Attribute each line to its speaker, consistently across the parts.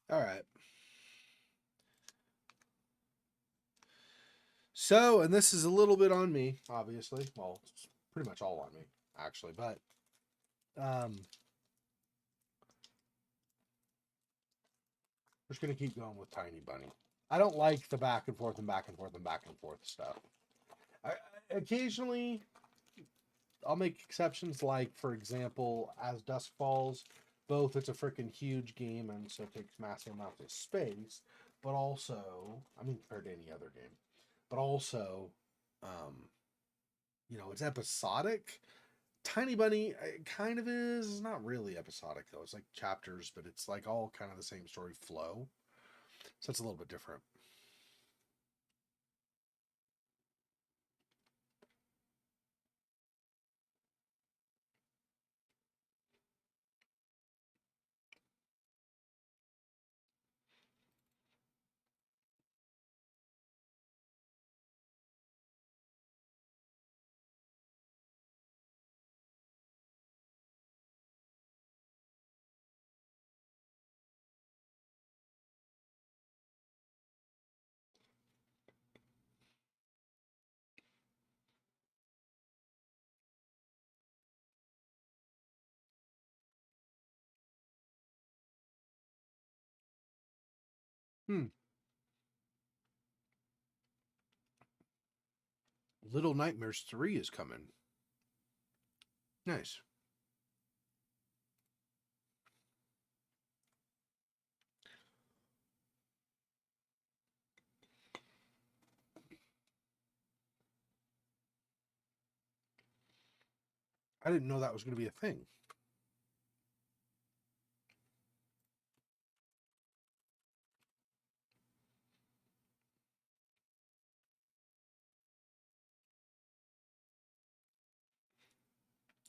Speaker 1: All right. So, and this is a little bit on me, obviously. Well, it's pretty much all on me, actually. But um, we're just gonna keep going with Tiny Bunny. I don't like the back and forth and back and forth and back and forth stuff. Occasionally, I'll make exceptions, like for example, As Dusk Falls. Both, it's a freaking huge game, and so it takes massive amounts of space. But also, I mean, compared to any other game, but also, um, it's episodic. Tiny Bunny kind of is. It's not really episodic though. It's like chapters, but it's like all kind of the same story flow. So it's a little bit different. Hmm. Little Nightmares 3 is coming. Nice. I didn't know that was going to be a thing.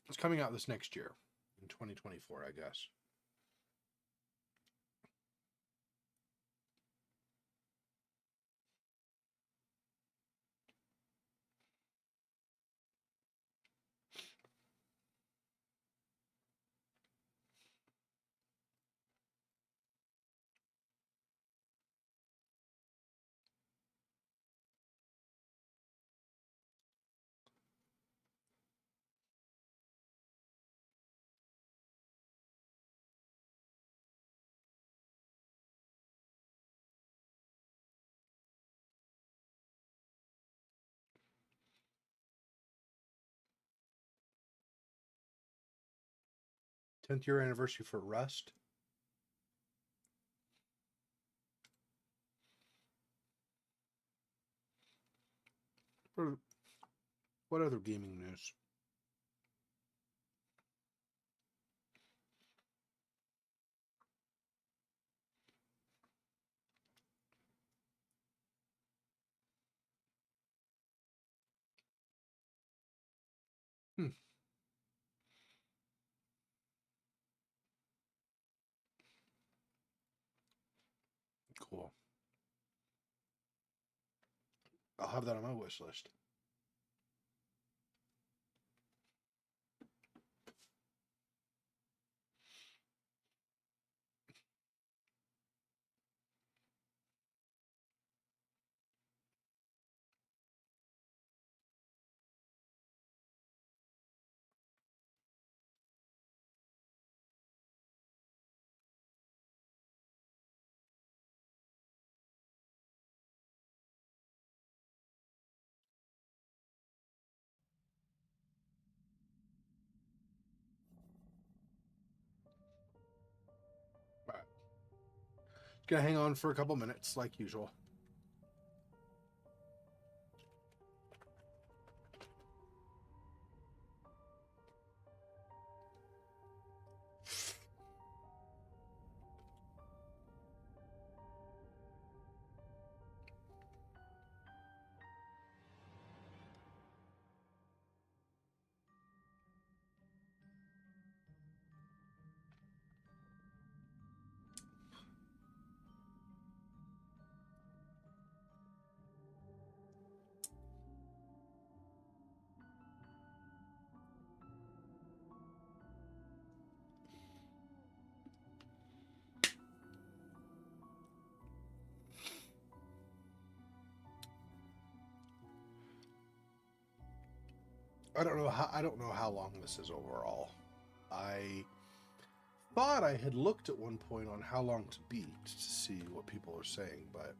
Speaker 1: It's coming out this next year in 2024, I guess. Tenth year anniversary for Rust. What other gaming news? Hmm. Cool. I'll have that on my wish list. All right. Gonna hang on for a couple minutes, like usual. I don't know how long this is overall. I thought I had looked at one point on how long to beat to see what people are saying, but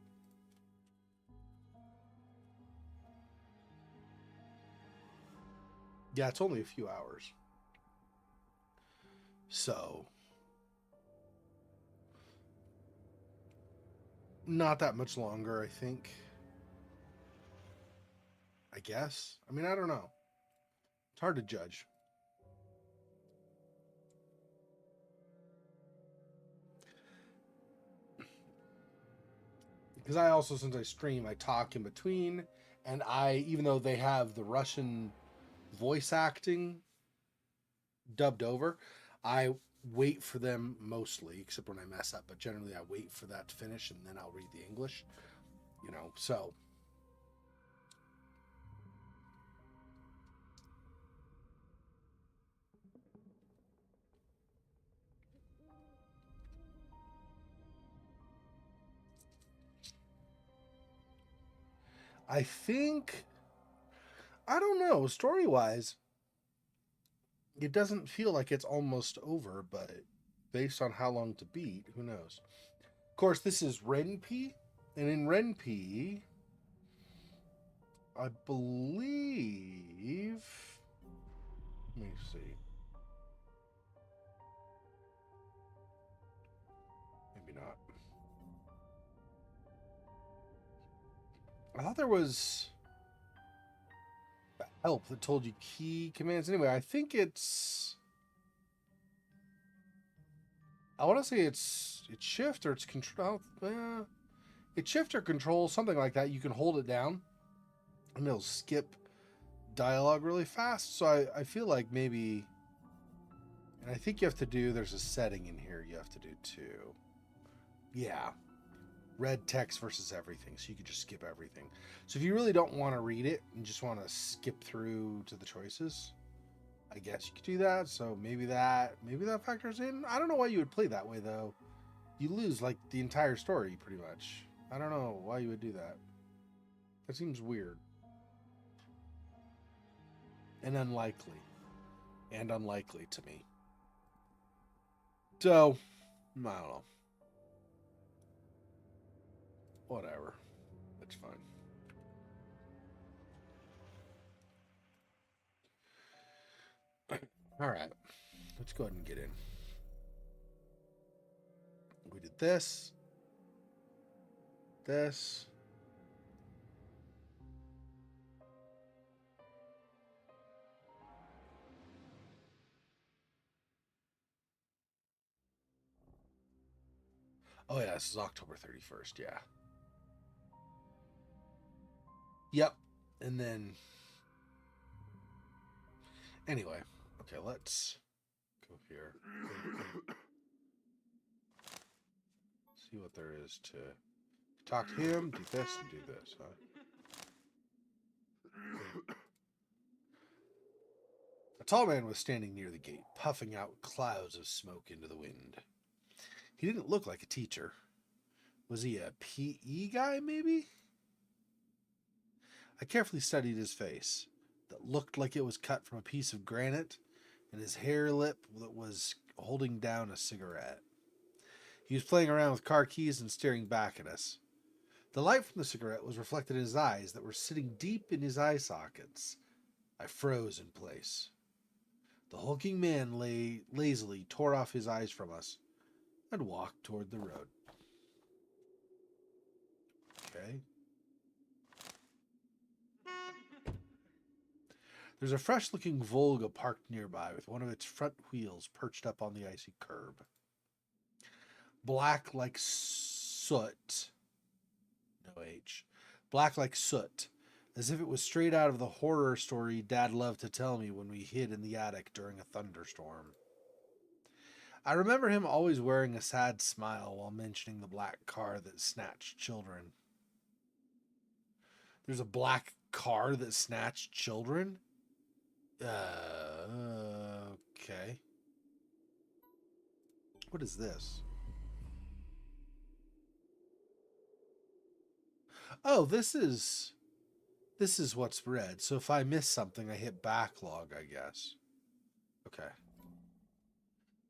Speaker 1: yeah, it's only a few hours. So, not that much longer, I think. I guess. I mean, I don't know. It's hard to judge. Because I also, since I stream, I talk in between, and even though they have the Russian voice acting dubbed over, I wait for them mostly, except when I mess up. But generally, I wait for that to finish, and then I'll read the English. So I think I don't know. Story wise, it doesn't feel like it's almost over, but based on how long to beat, who knows? Of course, this is Ren'Py, and in Ren'Py, I believe. Let me see. Maybe not. I thought there was help that told you key commands. Anyway, I think it's. I want to say it's shift or it's control. It's shift or control, something like that. You can hold it down, and it'll skip dialogue really fast. So I feel like maybe, and I think you have to do. There's a setting in here you have to do too. Yeah, red text versus everything, so you could just skip everything. So if you really don't want to read it and just want to skip through to the choices, I guess you could do that. So maybe that factors in. I don't know why you would play that way though. You lose like the entire story pretty much. I don't know why you would do that. That seems weird and unlikely to me. So I don't know. Whatever. It's fine. All right. Let's go ahead and get in. We did this. This. Oh yeah, this is October 31st. Yeah. Yep. And then anyway, okay, let's go here. See what there is to talk to him, do this, and do this, huh? A tall man was standing near the gate, puffing out clouds of smoke into the wind. He didn't look like a teacher. Was he a PE guy, maybe? I carefully studied his face, that looked like it was cut from a piece of granite, and his hair lip that was holding down a cigarette. He was playing around with car keys and staring back at us. The light from the cigarette was reflected in his eyes that were sitting deep in his eye sockets. I froze in place. The hulking man lazily tore off his eyes from us and walked toward the road. Okay. There's a fresh-looking Volga parked nearby with one of its front wheels perched up on the icy curb. Black like soot. No H. Black like soot. As if it was straight out of the horror story Dad loved to tell me when we hid in the attic during a thunderstorm. I remember him always wearing a sad smile while mentioning the black car that snatched children. There's a black car that snatched children? Okay. What is this? Oh, this is This is what's read, so if I miss something, I hit backlog, I guess. Okay.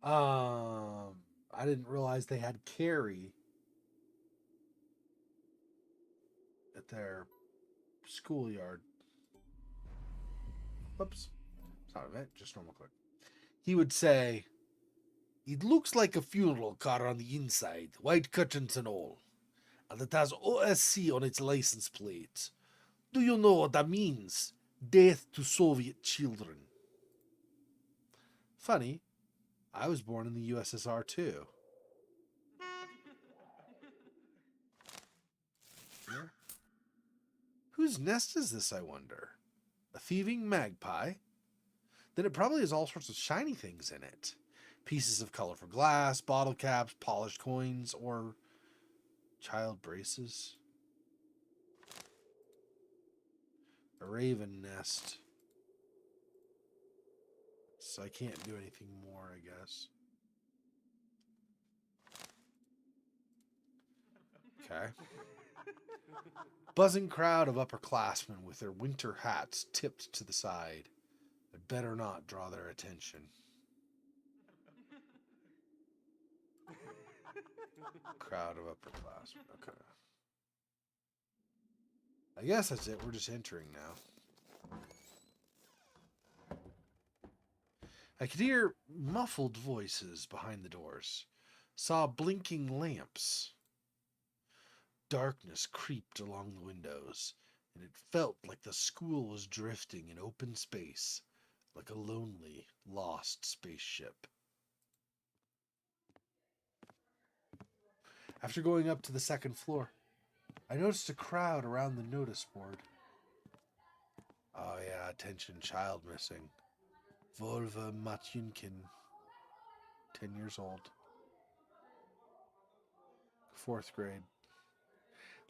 Speaker 1: I didn't realize they had carry at their schoolyard. Whoops. It's not a vent, just normal click. He would say, "It looks like a funeral car on the inside, white curtains and all, and it has OSC on its license plate. Do you know what that means? Death to Soviet children." Funny, I was born in the USSR too. Yeah. Whose nest is this, I wonder? A thieving magpie? Then it probably has all sorts of shiny things in it. Pieces of colorful glass, bottle caps, polished coins, or child braces. A raven nest. So I can't do anything more, I guess. Okay. Buzzing crowd of upperclassmen with their winter hats tipped to the side. I'd better not draw their attention. Crowd of upperclassmen. Okay. I guess that's it. We're just entering now. I could hear muffled voices behind the doors. Saw blinking lamps. Darkness creeped along the windows, and it felt like the school was drifting in open space, like a lonely, lost spaceship. After going up to the second floor, I noticed a crowd around the notice board. Oh yeah, attention, child missing. Volva Matyunkin, 10 years old. 4th grade.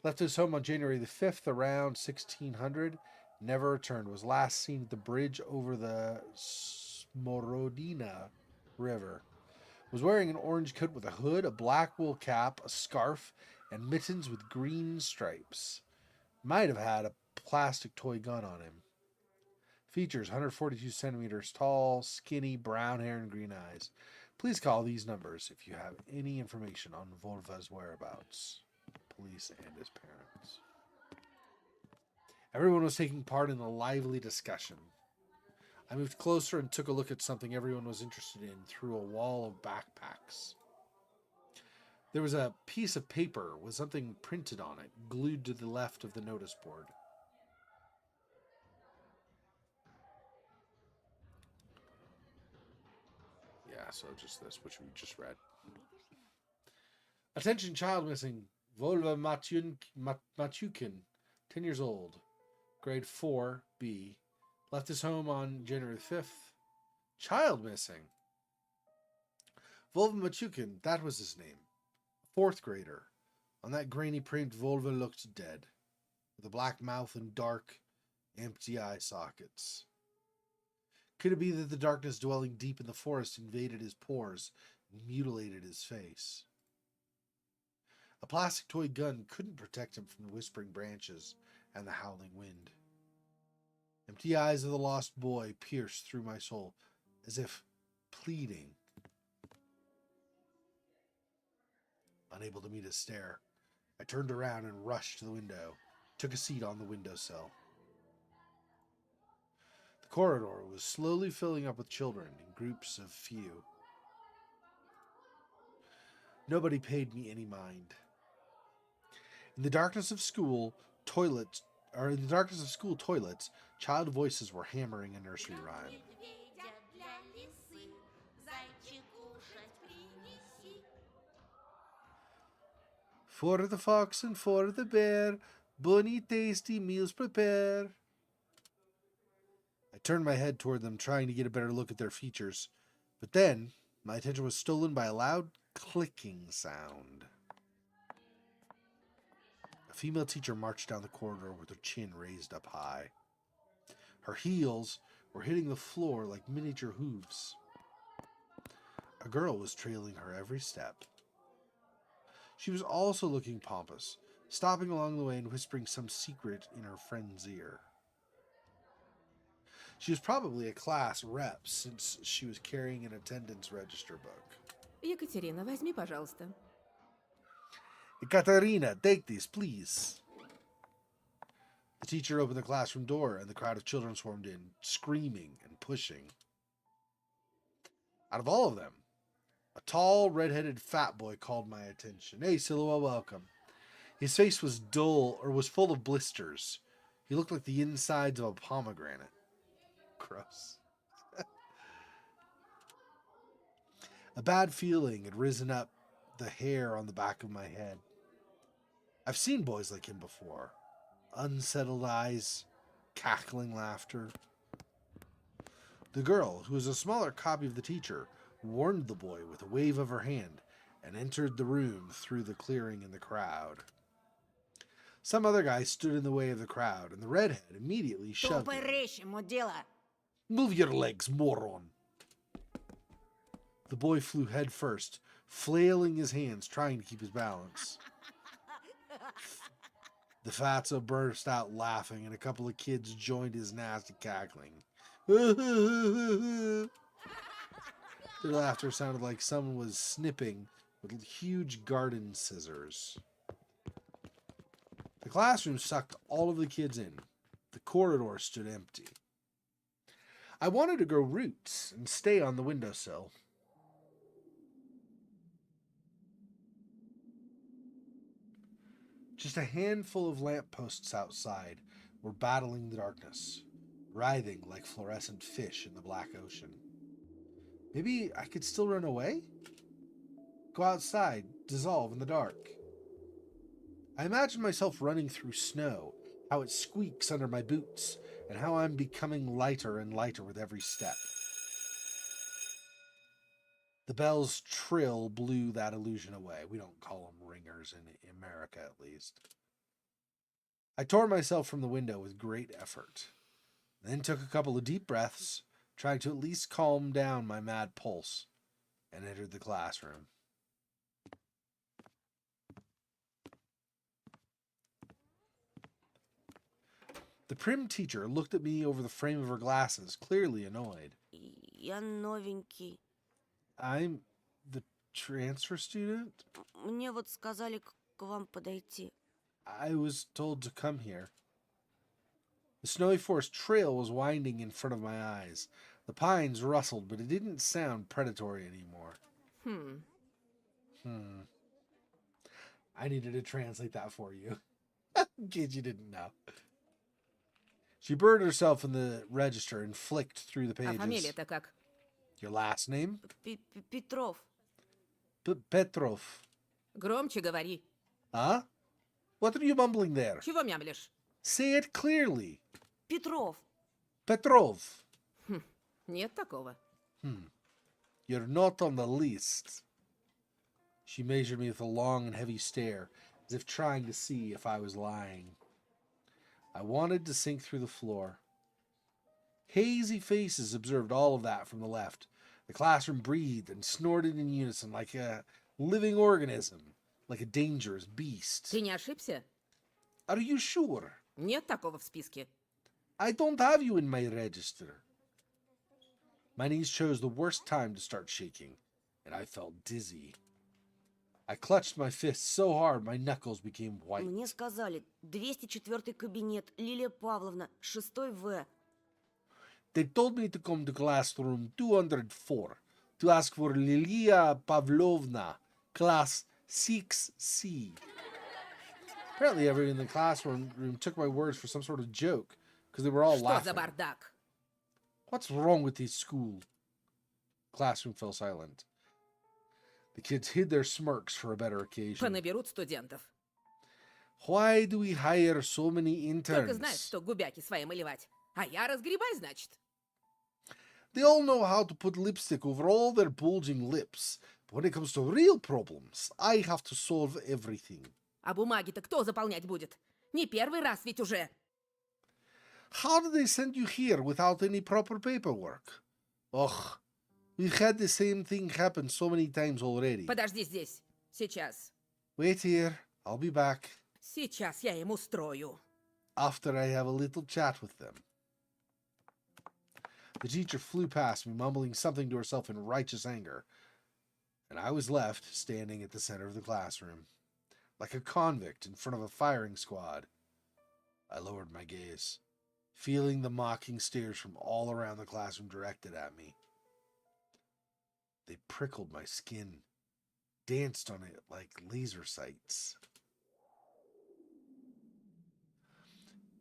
Speaker 1: Left his home on January the 5th around 1600. Never returned. Was last seen at the bridge over the Smorodina River. Was wearing an orange coat with a hood, a black wool cap, a scarf, and mittens with green stripes. Might have had a plastic toy gun on him. Features: 142 centimeters tall, skinny, brown hair, and green eyes. Please call these numbers if you have any information on Volva's whereabouts. Police and his parents. Everyone was taking part in a lively discussion. I moved closer and took a look at something everyone was interested in through a wall of backpacks. There was a piece of paper with something printed on it, glued to the left of the notice board. Yeah, so just this, which we just read. Attention, child missing. Volva Matyukin, 10 years old, grade 4B. Left his home on January 5th. Child missing. Volva Matyukin, that was his name. 4th grader. On that grainy print, Volva looked dead, with a black mouth and dark, empty eye sockets. Could it be that the darkness dwelling deep in the forest invaded his pores and mutilated his face? A plastic toy gun couldn't protect him from the whispering branches and the howling wind. Empty eyes of the lost boy pierced through my soul, as if pleading. Unable to meet his stare, I turned around and rushed to the window, took a seat on the windowsill. The corridor was slowly filling up with children in groups of few. Nobody paid me any mind. In the darkness of school toilets, child voices were hammering a nursery rhyme. For the fox and for the bear, bunny tasty meals prepare. I turned my head toward them, trying to get a better look at their features. But then, my attention was stolen by a loud clicking sound. A female teacher marched down the corridor with her chin raised up high. Her heels were hitting the floor like miniature hooves. A girl was trailing her every step. She was also looking pompous, stopping along the way and whispering some secret in her friend's ear. She was probably a class rep since she was carrying an attendance register book.
Speaker 2: Екатерина, возьми, пожалуйста.
Speaker 1: Ekaterina, take this, please. The teacher opened the classroom door, and the crowd of children swarmed in, screaming and pushing. Out of all of them, a tall, red-headed fat boy called my attention. Hey, Silhouette, welcome. His face was dull, or was full of blisters. He looked like the insides of a pomegranate. Gross. A bad feeling had risen up the hair on the back of my head. I've seen boys like him before. Unsettled eyes, cackling laughter. The girl, who was a smaller copy of the teacher, warned the boy with a wave of her hand and entered the room through the clearing in the crowd. Some other guy stood in the way of the crowd, and the redhead immediately shoved him. Move your legs, moron! The boy flew head first, flailing his hands, trying to keep his balance. The fatso burst out laughing, and a couple of kids joined his nasty cackling. Their laughter sounded like someone was snipping with huge garden scissors. The classroom sucked all of the kids in. The corridor stood empty. I wanted to grow roots and stay on the windowsill. Just a handful of lampposts outside were battling the darkness, writhing like fluorescent fish in the black ocean. Maybe I could still run away? Go outside, dissolve in the dark. I imagine myself running through snow, how it squeaks under my boots, and how I'm becoming lighter and lighter with every step. The bell's trill blew that illusion away. We don't call them ringers in America, at least. I tore myself from the window with great effort, then took a couple of deep breaths, trying to at least calm down my mad pulse, and entered the classroom. The prim teacher looked at me over the frame of her glasses, clearly annoyed.
Speaker 3: Я новенький.
Speaker 1: I'm the transfer student?
Speaker 3: Мне вот сказали к вам подойти.
Speaker 1: I was told to come here. The snowy forest trail was winding in front of my eyes. The pines rustled, but it didn't sound predatory anymore. I needed to translate that for you. In case you didn't know. She buried herself in the register and flicked through the
Speaker 2: А
Speaker 1: pages.
Speaker 2: фамилия-то как?
Speaker 1: Your last name?
Speaker 3: Петров.
Speaker 1: Petrov.
Speaker 2: Громче говори.
Speaker 1: Huh? What are you mumbling there?
Speaker 2: Чего мямлишь?
Speaker 1: Say it clearly.
Speaker 3: Петров.
Speaker 1: Petrov.
Speaker 2: Нет такого.
Speaker 1: You're not on the list. She measured me with a long and heavy stare, as if trying to see if I was lying. I wanted to sink through the floor. Hazy faces observed all of that from the left. The classroom breathed and snorted in unison like a living organism, like a dangerous beast.
Speaker 2: Ты не ошибся?
Speaker 1: Are you sure?
Speaker 2: Нет такого в списке.
Speaker 1: I don't have you in my register. My knees chose the worst time to start shaking, and I felt dizzy. I clutched my fists so hard my knuckles became white.
Speaker 3: Мне сказали, 204 кабинет, Лилия Павловна, 6 В.
Speaker 1: They told me to come to classroom 204 to ask for Lilia Pavlovna, class 6C. Apparently everyone in the classroom took my words for some sort of joke, because they were all
Speaker 2: Что
Speaker 1: laughing.
Speaker 2: за бардак?
Speaker 1: What's wrong with this school? Classroom fell silent. The kids hid their smirks for a better occasion.
Speaker 2: Понаберут студентов.
Speaker 1: Why do we hire so many
Speaker 2: Только знают,
Speaker 1: interns?
Speaker 2: что губяки свои малевать. А я разгребай, значит.
Speaker 1: They all know how to put lipstick over all their bulging lips. But when it comes to real problems, I have to solve everything.
Speaker 2: А бумаги-то кто заполнять будет? Не первый раз ведь уже.
Speaker 1: How did they send you here without any proper paperwork? Ugh, we've had the same thing happen so many times already.
Speaker 2: Подожди здесь. Сейчас.
Speaker 1: Wait here, I'll be back
Speaker 2: Сейчас я им устрою.
Speaker 1: after I have a little chat with them. The teacher flew past me, mumbling something to herself in righteous anger, and I was left standing at the center of the classroom, like a convict in front of a firing squad. I lowered my gaze, feeling the mocking stares from all around the classroom directed at me. They prickled my skin, danced on it like laser sights.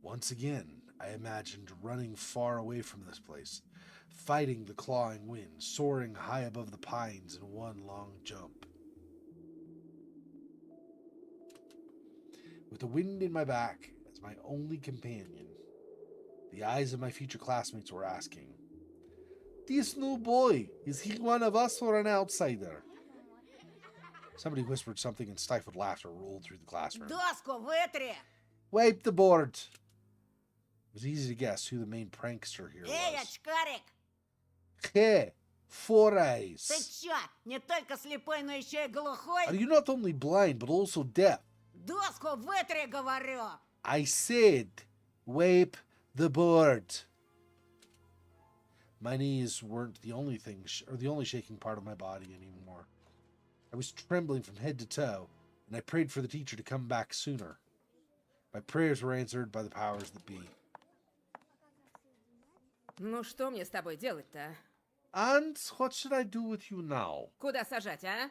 Speaker 1: Once again, I imagined running far away from this place, fighting the clawing wind, soaring high above the pines in one long jump. With the wind in my back as my only companion, the eyes of my future classmates were asking, "This new boy, is he one of us or an outsider?" Somebody whispered something and stifled laughter rolled through the classroom.
Speaker 3: Доску вытри!
Speaker 1: Wipe the board! It was easy to guess who the main prankster here
Speaker 3: Эй,
Speaker 1: was.
Speaker 3: очкарик!
Speaker 1: Hey, Four
Speaker 3: Ты
Speaker 1: Eyes!
Speaker 3: чё, не только слепой, но еще и глухой?
Speaker 1: Are you not only blind but also deaf?
Speaker 3: Доску вытри, говорю!
Speaker 1: I said, wipe the board. My knees weren't the only thing, or the only shaking part of my body anymore. I was trembling from head to toe, and I prayed for the teacher to come back sooner. My prayers were answered by the powers that be.
Speaker 2: Ну что мне с тобой делать-то?
Speaker 1: And what should I do with you now?
Speaker 2: Куда сажать, а?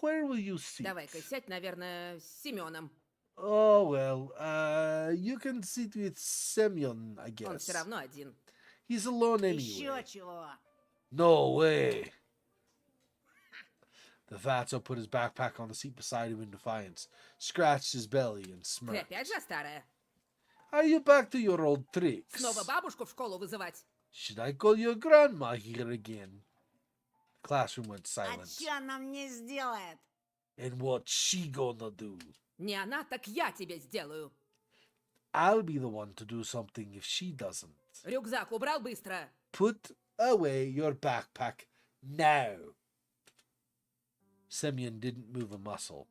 Speaker 1: Where will you sit?
Speaker 2: Давай-ка сядь, наверное, с Семеном.
Speaker 1: Oh, well, you can sit with Semyon, I
Speaker 2: Он
Speaker 1: guess.
Speaker 2: все равно один.
Speaker 1: He's alone
Speaker 3: Еще
Speaker 1: anyway.
Speaker 3: чего?
Speaker 1: No way. The fatso put his backpack on the seat beside him in defiance, scratched his belly, and
Speaker 2: Ты
Speaker 1: smirked.
Speaker 2: опять же старая?
Speaker 1: Are you back to your old tricks?
Speaker 2: Снова бабушку в школу вызывать?
Speaker 1: Should I call your grandma here again? The classroom went
Speaker 3: А
Speaker 1: silent.
Speaker 3: чё она мне сделает?
Speaker 1: And what's she gonna do?
Speaker 2: Не она, так я тебе сделаю.
Speaker 1: I'll be the one to do something if she doesn't.
Speaker 2: Рюкзак убрал быстро.
Speaker 1: Put away your backpack now. Semyon didn't move a muscle.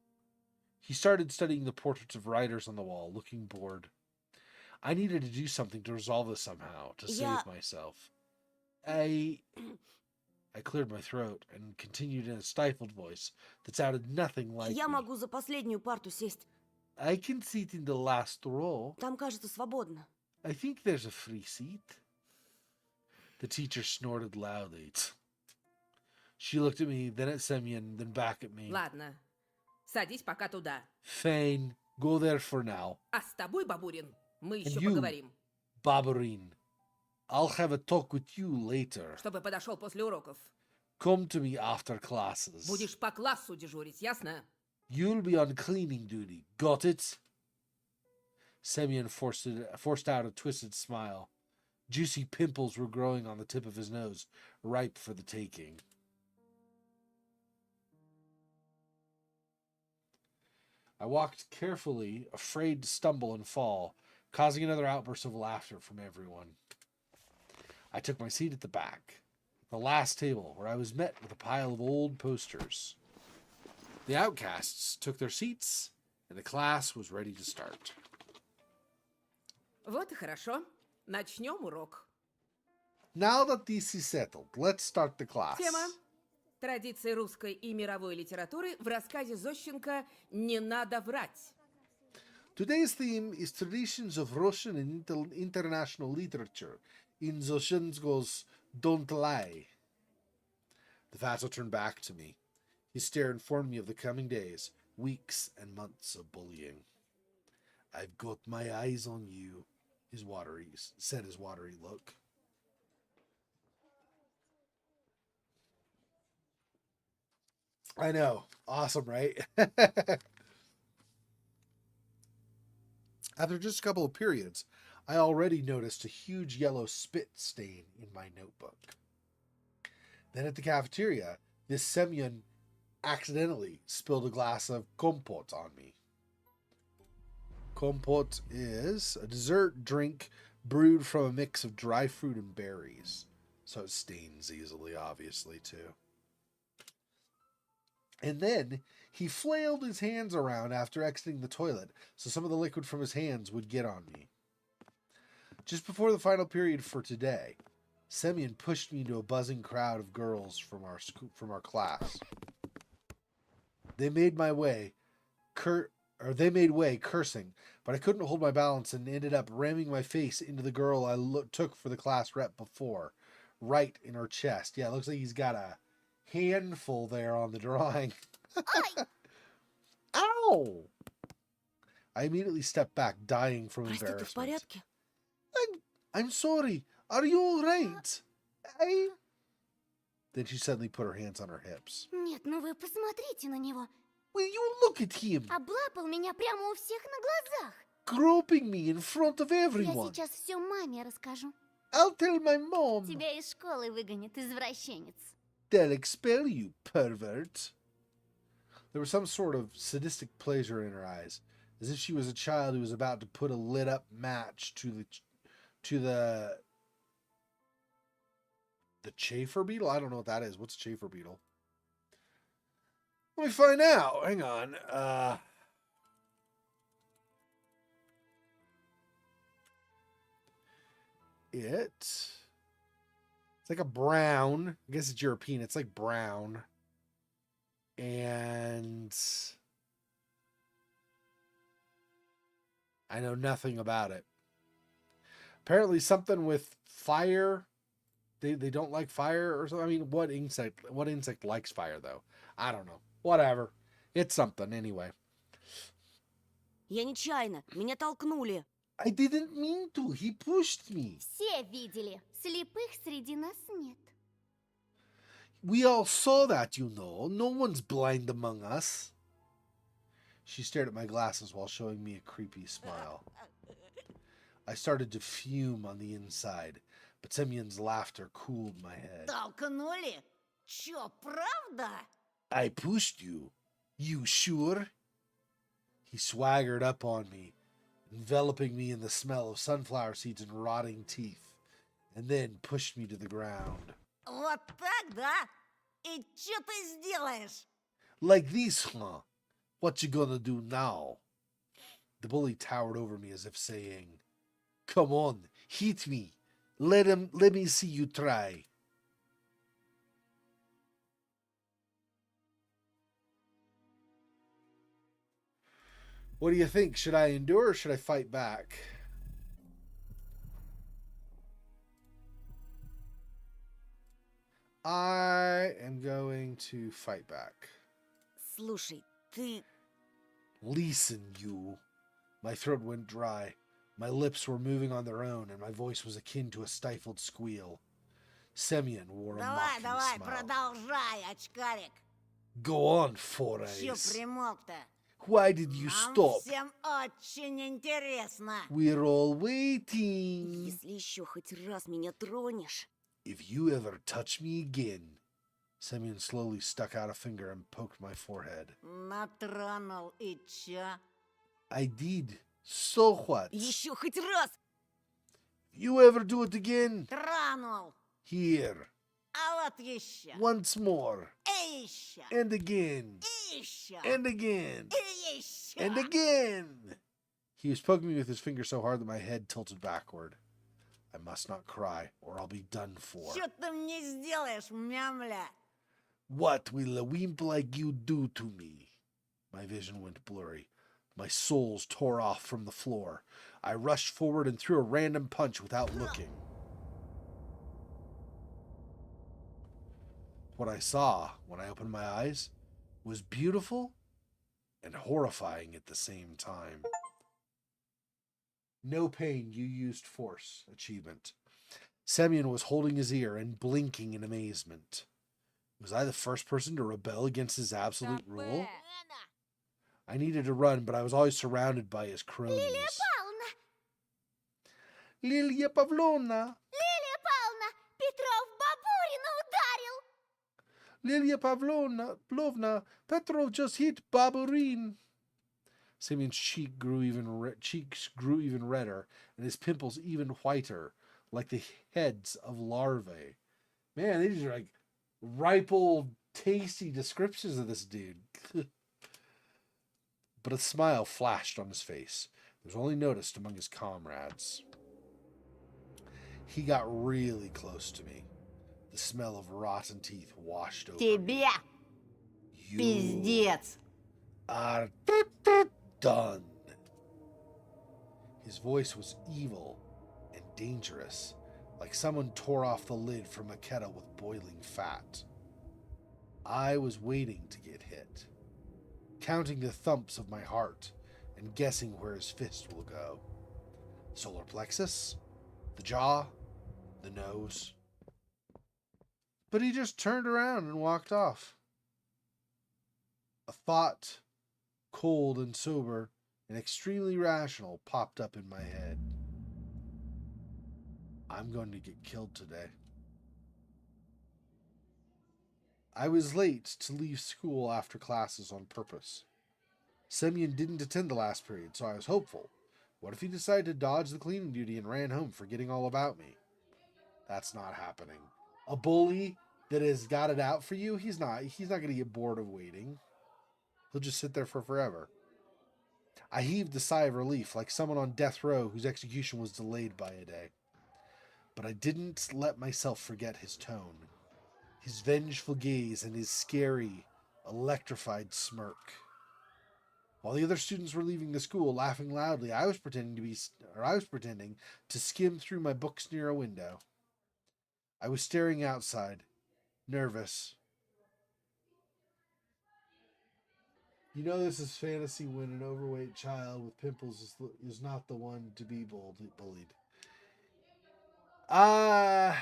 Speaker 1: He started studying the portraits of writers on the wall, looking bored. I needed to do something to resolve this somehow, to save myself. I cleared my throat and continued in a stifled voice that sounded nothing like
Speaker 3: Я
Speaker 1: me.
Speaker 3: могу за последнюю парту сесть.
Speaker 1: I can sit in the last row.
Speaker 3: Там, кажется, свободно.
Speaker 1: I think there's a free seat. The teacher snorted loudly. She looked at me, then at Semyon, then back at me.
Speaker 2: Ладно, садись пока туда.
Speaker 1: Fine, go there for now.
Speaker 2: А с тобой, Бабурин, мы
Speaker 1: And
Speaker 2: еще
Speaker 1: you,
Speaker 2: поговорим.
Speaker 1: Baburin, I'll have a talk with you later.
Speaker 2: Чтобы подошел после уроков.
Speaker 1: Come to me after classes.
Speaker 2: Будешь по классу дежурить, ясно?
Speaker 1: You'll be on cleaning duty. Got it? Semyon forced out a twisted smile. Juicy pimples were growing on the tip of his nose, ripe for the taking. I walked carefully, afraid to stumble and fall, causing another outburst of laughter from everyone. I took my seat at the back, the last table, where I was met with a pile of old posters. The outcasts took their seats, and the class was ready to start.
Speaker 2: Вот и хорошо. Начнем урок.
Speaker 1: Now that this is settled, let's start the class.
Speaker 2: Тема. Традиции русской и мировой литературы в рассказе Зощенко «Не надо врать».
Speaker 1: Today's theme is traditions of Russian and international literature in Zoshensko's Don't Lie. The fatso turned back to me. His stare informed me of the coming days, weeks, and months of bullying. I've got my eyes on you, said his watery look. I know. Awesome, right? After just a couple of periods, I already noticed a huge yellow spit stain in my notebook. Then at the cafeteria, this Semyon accidentally spilled a glass of kompot on me. Kompot is a dessert drink brewed from a mix of dry fruit and berries. So it stains easily, obviously, too. And then he flailed his hands around after exiting the toilet, so some of the liquid from his hands would get on me. Just before the final period for today, Semyon pushed me into a buzzing crowd of girls from our class. They made way, cursing, but I couldn't hold my balance and ended up ramming my face into the girl I took for the class rep before, right in her chest. Yeah, it looks like he's got a handful there on the drawing. Ow! I immediately stepped back, dying from
Speaker 3: Прости, ты в
Speaker 1: embarrassment.
Speaker 3: порядке?
Speaker 1: I'm sorry. Are you all right? Then she suddenly put her hands on her hips.
Speaker 4: Нет, ну вы посмотрите на него.
Speaker 1: Will you look at him?
Speaker 4: Облапал меня прямо у всех на глазах.
Speaker 1: Groping me in front of
Speaker 4: Я
Speaker 1: everyone.
Speaker 4: сейчас все маме расскажу.
Speaker 1: I'll tell my mom.
Speaker 4: Тебя из школы выгонят, извращенец.
Speaker 1: They'll expel you, pervert. There was some sort of sadistic pleasure in her eyes, as if she was a child who was about to put a lit-up match to the chafer beetle? I don't know what that is. What's a chafer beetle? Let me find out. Hang on. It's like a brown. I guess it's European. It's like brown. And I know nothing about it. Apparently something with fire. They don't like fire or something. I mean, what insect likes fire though? I don't know. Whatever. It's something anyway.
Speaker 3: Я нечаянно. Меня толкнули.
Speaker 1: I didn't mean to. He pushed me.
Speaker 4: Все видели. Слепых среди нас нет.
Speaker 1: We all saw that, you know. No one's blind among us. She stared at my glasses while showing me a creepy smile. I started to fume on the inside, but Semyon's laughter cooled my head.
Speaker 3: Толкнули? Чё, правда?
Speaker 1: I pushed you. You sure? He swaggered up on me, enveloping me in the smell of sunflower seeds and rotting teeth, and then pushed me to the ground.
Speaker 3: Вот так, да? И чё ты сделаешь?
Speaker 1: Like this, huh? What you gonna do now? The bully towered over me as if saying, Come on, hit me. Let me see you try. What do you think? Should I endure or should I fight back? I am going to fight back.
Speaker 3: Слушай, ты...
Speaker 1: Listen, you. My throat went dry. My lips were moving on their own, and my voice was akin to a stifled squeal. Semyon wore a
Speaker 3: Давай,
Speaker 1: mocking
Speaker 3: давай,
Speaker 1: smile.
Speaker 3: продолжай, очкарик.
Speaker 1: Go on, Four
Speaker 3: Чё
Speaker 1: Eyes.
Speaker 3: примолк-то?
Speaker 1: Why did you
Speaker 3: Нам
Speaker 1: stop?
Speaker 3: всем очень интересно.
Speaker 1: We're all waiting.
Speaker 3: Если еще хоть раз меня тронешь...
Speaker 1: If you ever touch me again. Semyon slowly stuck out a finger and poked my forehead.
Speaker 3: Натронул, и чё?
Speaker 1: I did. So what?
Speaker 3: Еще хоть раз!
Speaker 1: You ever do it again?
Speaker 3: Тронул!
Speaker 1: Here.
Speaker 3: А вот еще!
Speaker 1: Once more.
Speaker 3: И еще!
Speaker 1: And again.
Speaker 3: И еще!
Speaker 1: And again.
Speaker 3: И еще!
Speaker 1: And again. He was poking me with his finger so hard that my head tilted backward. I must not cry, or I'll be done for.
Speaker 3: Что ты мне сделаешь, мямля?
Speaker 1: What will a wimp like you do to me? My vision went blurry. My soles tore off from the floor. I rushed forward and threw a random punch without looking. What I saw when I opened my eyes was beautiful and horrifying at the same time. No pain, you used force. Achievement. Semyon was holding his ear and blinking in amazement. Was I the first person to rebel against his absolute rule? I needed to run, but I was always surrounded by his cronies.
Speaker 4: Лилия Павловна!
Speaker 1: Lilia Pavlovna!
Speaker 4: Лилия Павловна! Петров бабурина ударил!
Speaker 1: Lilia Pavlovna! Petrov just hit Baburin! Semyon's cheeks grew even redder, and his pimples even whiter, like the heads of larvae. Man, these are like ripe old tasty descriptions of this dude. But a smile flashed on his face. It was only noticed among his comrades. He got really close to me. The smell of rotten teeth washed over me.
Speaker 3: Тебе
Speaker 1: You
Speaker 3: пиздец.
Speaker 1: are done. His voice was evil and dangerous, like someone tore off the lid from a kettle with boiling fat. I was waiting to get hit, counting the thumps of my heart and guessing where his fist will go. Solar plexus? The jaw? The nose? But he just turned around and walked off. A thought, cold and sober and extremely rational, popped up in my head. I'm going to get killed today. I was late to leave school after classes on purpose. Semyon didn't attend the last period, so I was hopeful. What if he decided to dodge the cleaning duty and ran home, forgetting all about me? That's not happening. A bully that has got it out for you, he's not going to get bored of waiting. He'll just sit there for forever. I heaved a sigh of relief, like someone on death row whose execution was delayed by a day. But I didn't let myself forget his tone, his vengeful gaze, and his scary, electrified smirk. While the other students were leaving the school, laughing loudly, I was pretending to skim through my books near a window. I was staring outside, nervous. You know this is fantasy when an overweight child with pimples is not the one to be bullied. I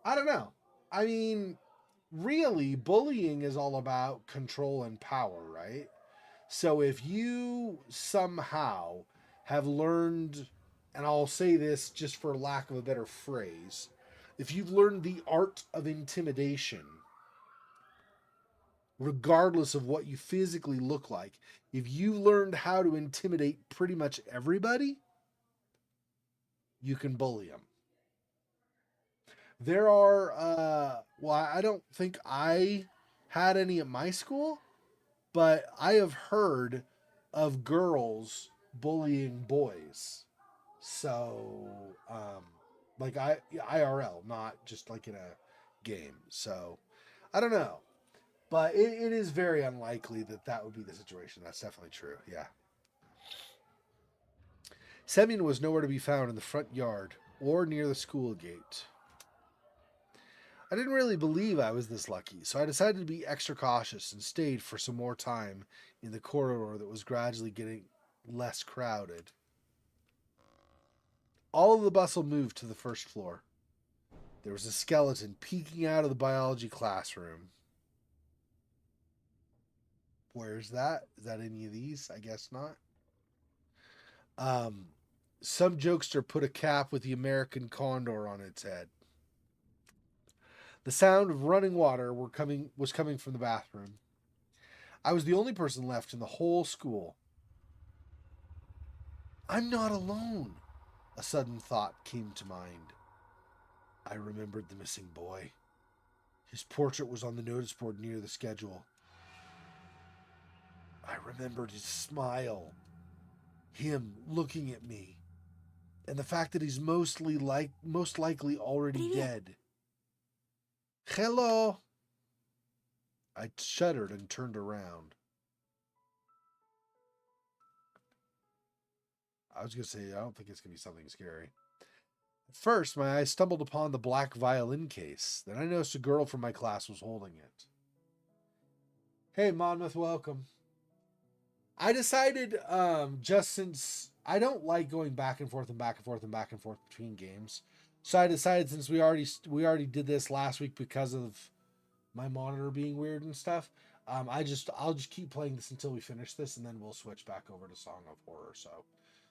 Speaker 1: don't know. I mean, really, bullying is all about control and power, right? So if you somehow have learned, and I'll say this just for lack of a better phrase, if you've learned the art of intimidation, regardless of what you physically look like, if you learned how to intimidate pretty much everybody, you can bully them. There are, well, I don't think I had any at my school, but I have heard of girls bullying boys. So, like IRL, not just like in a game. So, I don't know. But it is very unlikely that would be the situation. That's definitely true. Yeah. Semyon was nowhere to be found in the front yard or near the school gate. I didn't really believe I was this lucky, so I decided to be extra cautious and stayed for some more time in the corridor that was gradually getting less crowded. All of the bustle moved to the first floor. There was a skeleton peeking out of the biology classroom. Where's that? Is that any of these? I guess not. Some jokester put a cap with the American condor on its head. The sound of running water was coming from the bathroom. I was the only person left in the whole school. I'm not alone. A sudden thought came to mind. I remembered the missing boy. His portrait was on the notice board near the schedule. I remembered his smile, him looking at me, and the fact that he's most likely already dead. Hello. I shuddered and turned around. I was going to say, I don't think it's going to be something scary. At first, my eyes stumbled upon the black violin case. Then I noticed a girl from my class was holding it. Hey, Monmouth, welcome. I decided, just since I don't like going back and forth and back and forth and back and forth between games, so I decided since we already did this last week because of my monitor being weird and stuff, I'll just keep playing this until we finish this, and then we'll switch back over to Song of Horror. So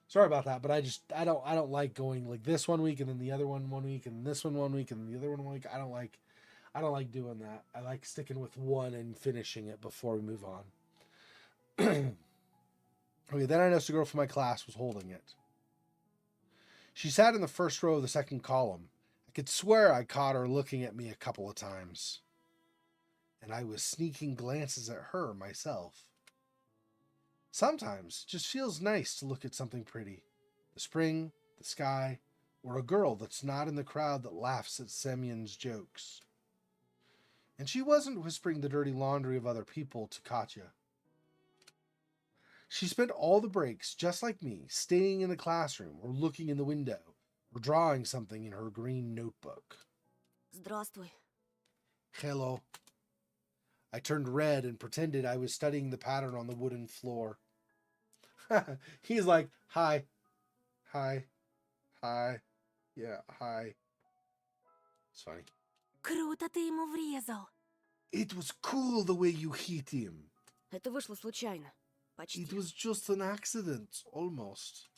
Speaker 1: sorry about that, but I don't like going like this one week and then the other one week and this one week and then the other one week. I don't like doing that. I like sticking with one and finishing it before we move on. Okay, then I noticed a girl from my class was holding it. She sat in the first row of the second column. I could swear I caught her looking at me a couple of times. And I was sneaking glances at her myself. Sometimes it just feels nice to look at something pretty. The spring, the sky, or a girl that's not in the crowd that laughs at Semyon's jokes. And she wasn't whispering the dirty laundry of other people to Katya. She spent all the breaks, just like me, staying in the classroom or looking in the window or drawing something in her green notebook.
Speaker 3: Здравствуй.
Speaker 1: Hello. I turned red and pretended I was studying the pattern on the wooden floor. He's like, hi, hi, hi, yeah, hi. It's funny.
Speaker 3: Круто ты ему врезал.
Speaker 1: It was cool the way you hit him.
Speaker 3: Это вышло случайно. Почти.
Speaker 1: It was just an accident, almost.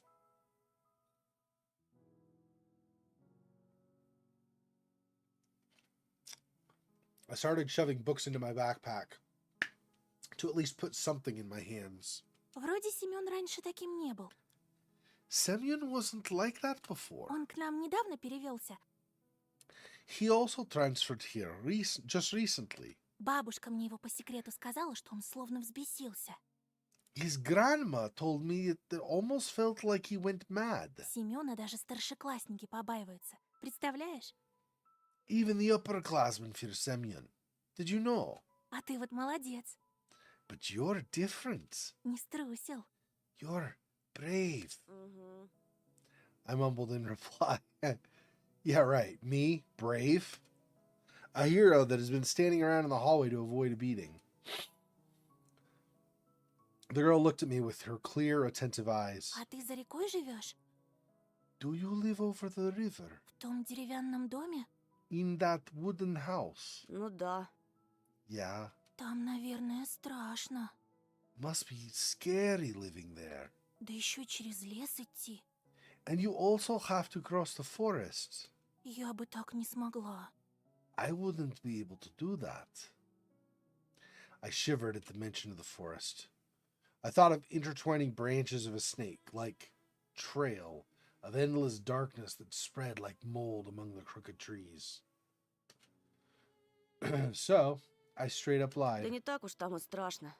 Speaker 1: I started shoving books into my backpack to at least put something in my hands.
Speaker 3: Вроде Семен раньше таким не был.
Speaker 1: Semyon wasn't like that before.
Speaker 3: Он к нам недавно перевелся.
Speaker 1: He also transferred here just recently.
Speaker 3: Бабушка мне его по секрету сказала, что он словно взбесился.
Speaker 1: His grandma told me it almost felt like he went mad.
Speaker 3: Семена даже старшеклассники побаиваются. Представляешь?
Speaker 1: Even the upperclassmen fear Semyon. Did you know?
Speaker 3: А ты вот молодец.
Speaker 1: But you're different.
Speaker 3: Не струсил.
Speaker 1: You're brave. I mumbled in reply. Yeah, right. Me? Brave? A hero that has been standing around in the hallway to avoid a beating. The girl looked at me with her clear, attentive eyes.
Speaker 3: А ты за рекой живешь?
Speaker 1: Do you live over the river?
Speaker 3: В том деревянном доме?
Speaker 1: In that wooden house?
Speaker 3: Ну да.
Speaker 1: Yeah.
Speaker 3: Там, наверное, страшно.
Speaker 1: Must be scary living there.
Speaker 3: Да еще через лес идти.
Speaker 1: And you also have to cross the forest.
Speaker 3: Я бы так не смогла.
Speaker 1: I wouldn't be able to do that. I shivered at the mention of the forest. I thought of intertwining branches of a snake, like trail of endless darkness that spread like mold among the crooked trees. So, I straight up
Speaker 3: Да
Speaker 1: lied.
Speaker 3: не так уж там и страшно.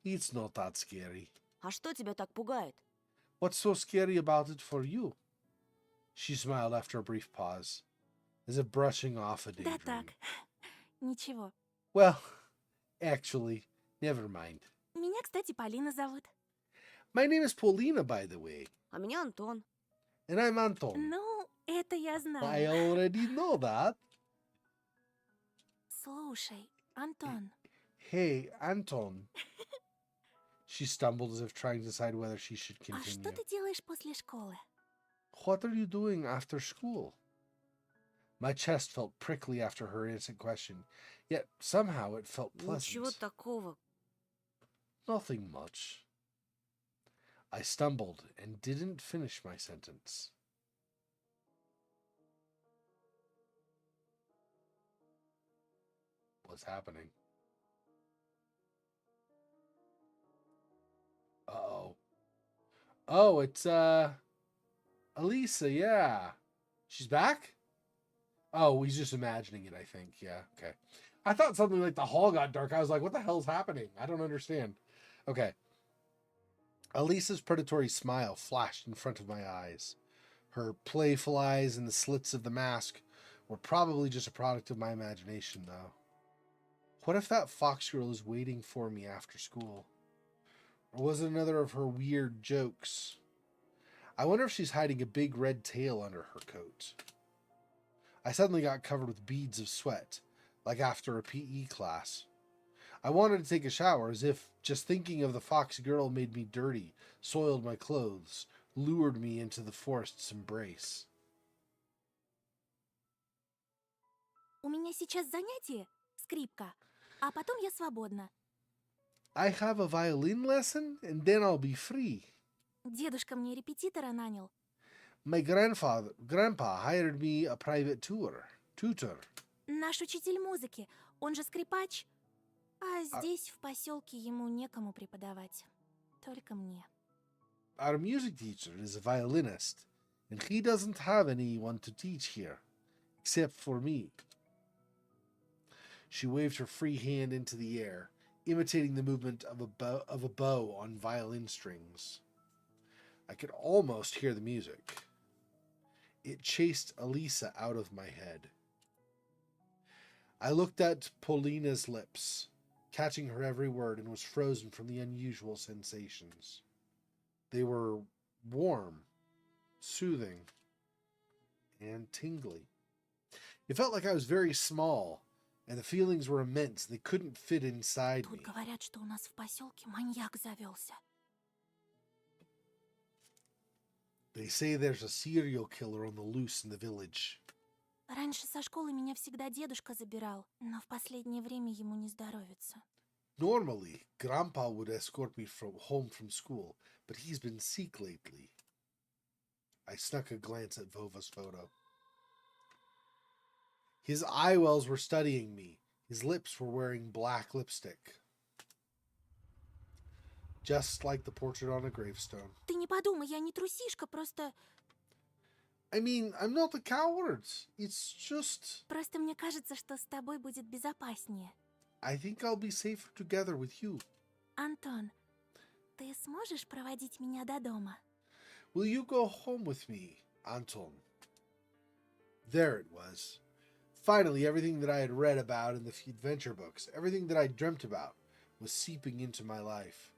Speaker 1: It's not that scary.
Speaker 3: А что тебя так пугает?
Speaker 1: What's so scary about it for you? She smiled after a brief pause, as if brushing off a
Speaker 3: Да
Speaker 1: daydream.
Speaker 3: так. Ничего.
Speaker 1: Well, actually, never mind.
Speaker 3: Меня, кстати, Полина зовут.
Speaker 1: My name is Paulina, by the way,
Speaker 3: А меня Антон.
Speaker 1: and I'm Anton.
Speaker 3: Ну, это я
Speaker 1: I
Speaker 3: знаю.
Speaker 1: already know that.
Speaker 3: Слушай, Антон,
Speaker 1: Hey, Anton. She stumbled as if trying to decide whether she should
Speaker 3: а
Speaker 1: continue.
Speaker 3: что ты делаешь после школы?
Speaker 1: What are you doing after school? My chest felt prickly after her innocent question, yet somehow it felt
Speaker 3: Ничего
Speaker 1: pleasant.
Speaker 3: такого.
Speaker 1: Nothing much. I stumbled and didn't finish my sentence. What's happening? Uh-oh. Oh, it's, Elisa, yeah. She's back? Oh, he's just imagining it, I think. Yeah, okay. I thought something like the hall got dark. I was like, what the hell's happening? I don't understand. Okay. Elisa's predatory smile flashed in front of my eyes. Her playful eyes and the slits of the mask were probably just a product of my imagination, though. What if that fox girl is waiting for me after school? Or was it another of her weird jokes? I wonder if she's hiding a big red tail under her coat. I suddenly got covered with beads of sweat, like after a PE class. I wanted to take a shower, as if just thinking of the fox girl made me dirty, soiled my clothes, lured me into the forest's embrace.
Speaker 3: У меня сейчас занятие, скрипка, а потом я свободна.
Speaker 1: I have a violin lesson, and then I'll be free.
Speaker 3: Дедушка мне репетитора нанял.
Speaker 1: My grandpa hired me a private tutor.
Speaker 3: Наш учитель музыки, он же скрипач. А здесь, в поселке, ему некому преподавать. Только мне.
Speaker 1: Our music teacher is a violinist, and he doesn't have anyone to teach here, except for me. She waved her free hand into the air, imitating the movement of a bow on violin strings. I could almost hear the music. It chased Elisa out of my head. I looked at Paulina's lips, catching her every word, and was frozen from the unusual sensations. They were warm, soothing, and tingly. It felt like I was very small, and the feelings were immense. They couldn't fit inside me.
Speaker 3: Тут говорят, что у нас в поселке маньяк завелся.
Speaker 1: They say there's a serial killer on the loose in the village.
Speaker 3: Раньше со школы меня всегда дедушка забирал, но в последнее время ему не здоровится.
Speaker 1: Normally, Grandpa would escort me home from school, but he's been sick lately. I snuck a glance at Vova's photo. His eye wells were studying me. His lips were wearing black lipstick. Just like the portrait on a gravestone.
Speaker 3: Ты не подумай, я не трусишка, просто...
Speaker 1: I mean, I'm not a coward. It's just...
Speaker 3: Просто мне кажется, что с тобой будет безопаснее.
Speaker 1: I think I'll be safer together with you.
Speaker 3: Антон, ты сможешь проводить меня до дома?
Speaker 1: Will you go home with me, Anton? There it was. Finally, everything that I had read about in the adventure books, everything that I dreamt about, was seeping into my life.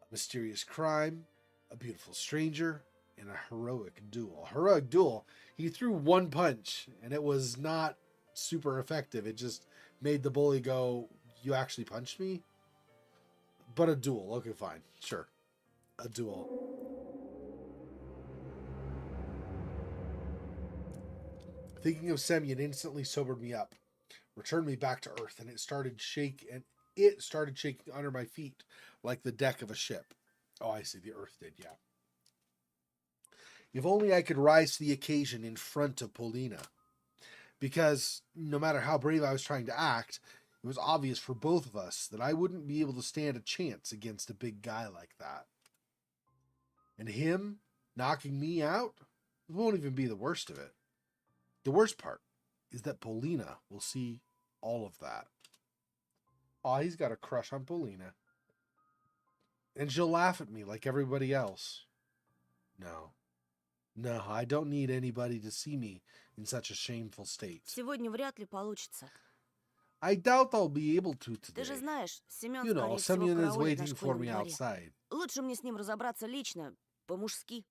Speaker 1: A mysterious crime, a beautiful stranger, and a heroic duel. A heroic duel. He threw one punch, and it was not super effective. It just made the bully go, "You actually punched me?" But a duel. Okay, fine. Sure. A duel. Thinking of Semyon instantly sobered me up, returned me back to earth, and it started shaking under my feet like the deck of a ship. Oh, I see. The earth did, yeah. If only I could rise to the occasion in front of Paulina. Because no matter how brave I was trying to act, it was obvious for both of us that I wouldn't be able to stand a chance against a big guy like that. And him knocking me out won't even be the worst of it. The worst part is that Paulina will see all of that. Oh, he's got a crush on Paulina. And she'll laugh at me like everybody else. No, I don't need anybody to see me in such a shameful state.
Speaker 5: Сегодня вряд ли получится.
Speaker 1: I doubt I'll be able to
Speaker 5: Ты
Speaker 1: today.
Speaker 5: же знаешь, Семен,
Speaker 1: You know,
Speaker 5: скорее всего,
Speaker 1: Semyon is
Speaker 5: караулит на
Speaker 1: waiting for
Speaker 5: школьном
Speaker 1: me
Speaker 5: дворе.
Speaker 1: outside.
Speaker 5: Лучше мне с ним разобраться лично, по-мужски.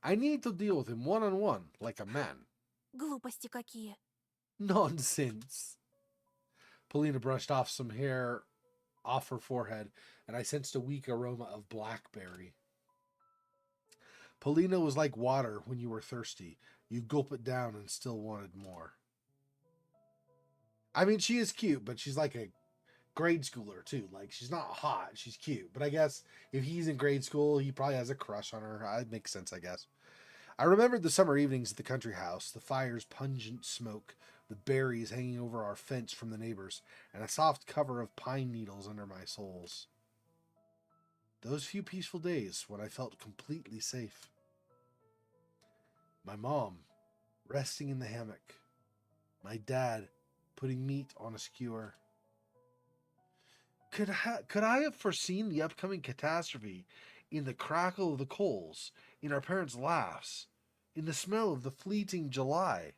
Speaker 1: I need to deal with him one-on-one, like a man.
Speaker 3: Глупости какие.
Speaker 1: Nonsense. Paulina brushed off some hair off her forehead, and I sensed a weak aroma of blackberry. Paulina was like water when you were thirsty. You gulp it down and still wanted more. I mean, she is cute, but she's like a grade schooler, too. Like, she's not hot. She's cute. But I guess if he's in grade school, he probably has a crush on her. It makes sense, I guess. I remembered the summer evenings at the country house, the fire's pungent smoke, the berries hanging over our fence from the neighbors, and a soft cover of pine needles under my soles. Those few peaceful days when I felt completely safe. My mom, resting in the hammock. My dad, putting meat on a skewer. Could I have foreseen the upcoming catastrophe in the crackle of the coals, in our parents' laughs, in the smell of the fleeting July?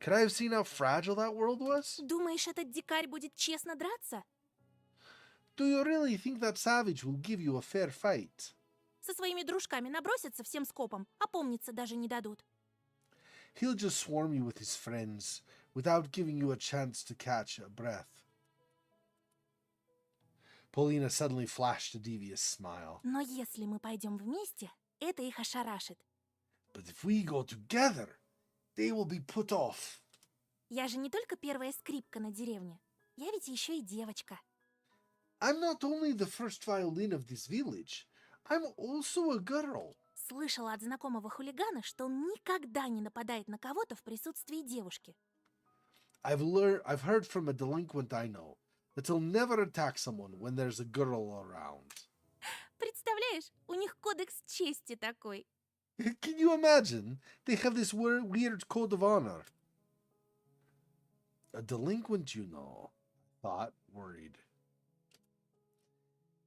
Speaker 1: Could I have seen how fragile that world was?
Speaker 3: Думаешь, этот дикарь будет честно драться?
Speaker 1: Do you really think that savage will give you a fair fight?
Speaker 3: Со своими дружками набросятся всем скопом, опомниться даже не дадут.
Speaker 1: He'll just swarm you with his friends, without giving you a chance to catch a breath. Paulina suddenly flashed a devious smile.
Speaker 3: Но если мы пойдем вместе, это их ошарашит.
Speaker 1: But if we go together, they will be put off.
Speaker 3: Я же не только первая скрипка на деревне. Я ведь еще и девочка.
Speaker 1: I'm not only the first violin of this village, I'm also a girl.
Speaker 3: Слышала от знакомого хулигана, что он никогда не нападает на кого-то в присутствии девушки.
Speaker 1: I've heard from a delinquent I know that he'll never attack someone when there's a girl around.
Speaker 3: Представляешь, у них кодекс чести такой.
Speaker 1: Can you imagine? They have this weird code of honor. A delinquent, you know, thought, worried.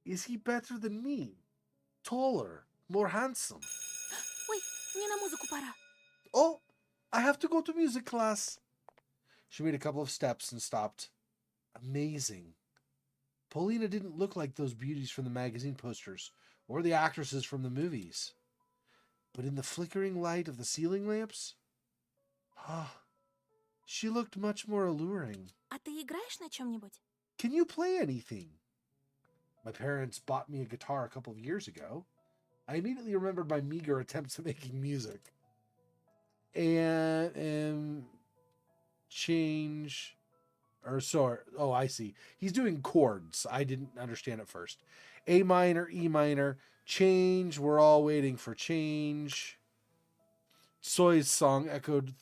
Speaker 1: Is he better than me? Taller, more handsome.
Speaker 3: Ой, мне на музыку пора.
Speaker 1: Oh, I have to go to music class. She made a couple of steps and stopped. Amazing. Paulina didn't look like those beauties from the magazine posters or the actresses from the movies. But in the flickering light of the ceiling lamps, she looked much more alluring.
Speaker 3: А ты играешь на чем-нибудь?
Speaker 1: Can you play anything? My parents bought me a guitar a couple of years ago. I immediately remembered my meager attempts at making music. And change, or sorry, oh, I see. He's doing chords. I didn't understand at first. A minor, E minor, change. We're all waiting for change. Soy's song echoed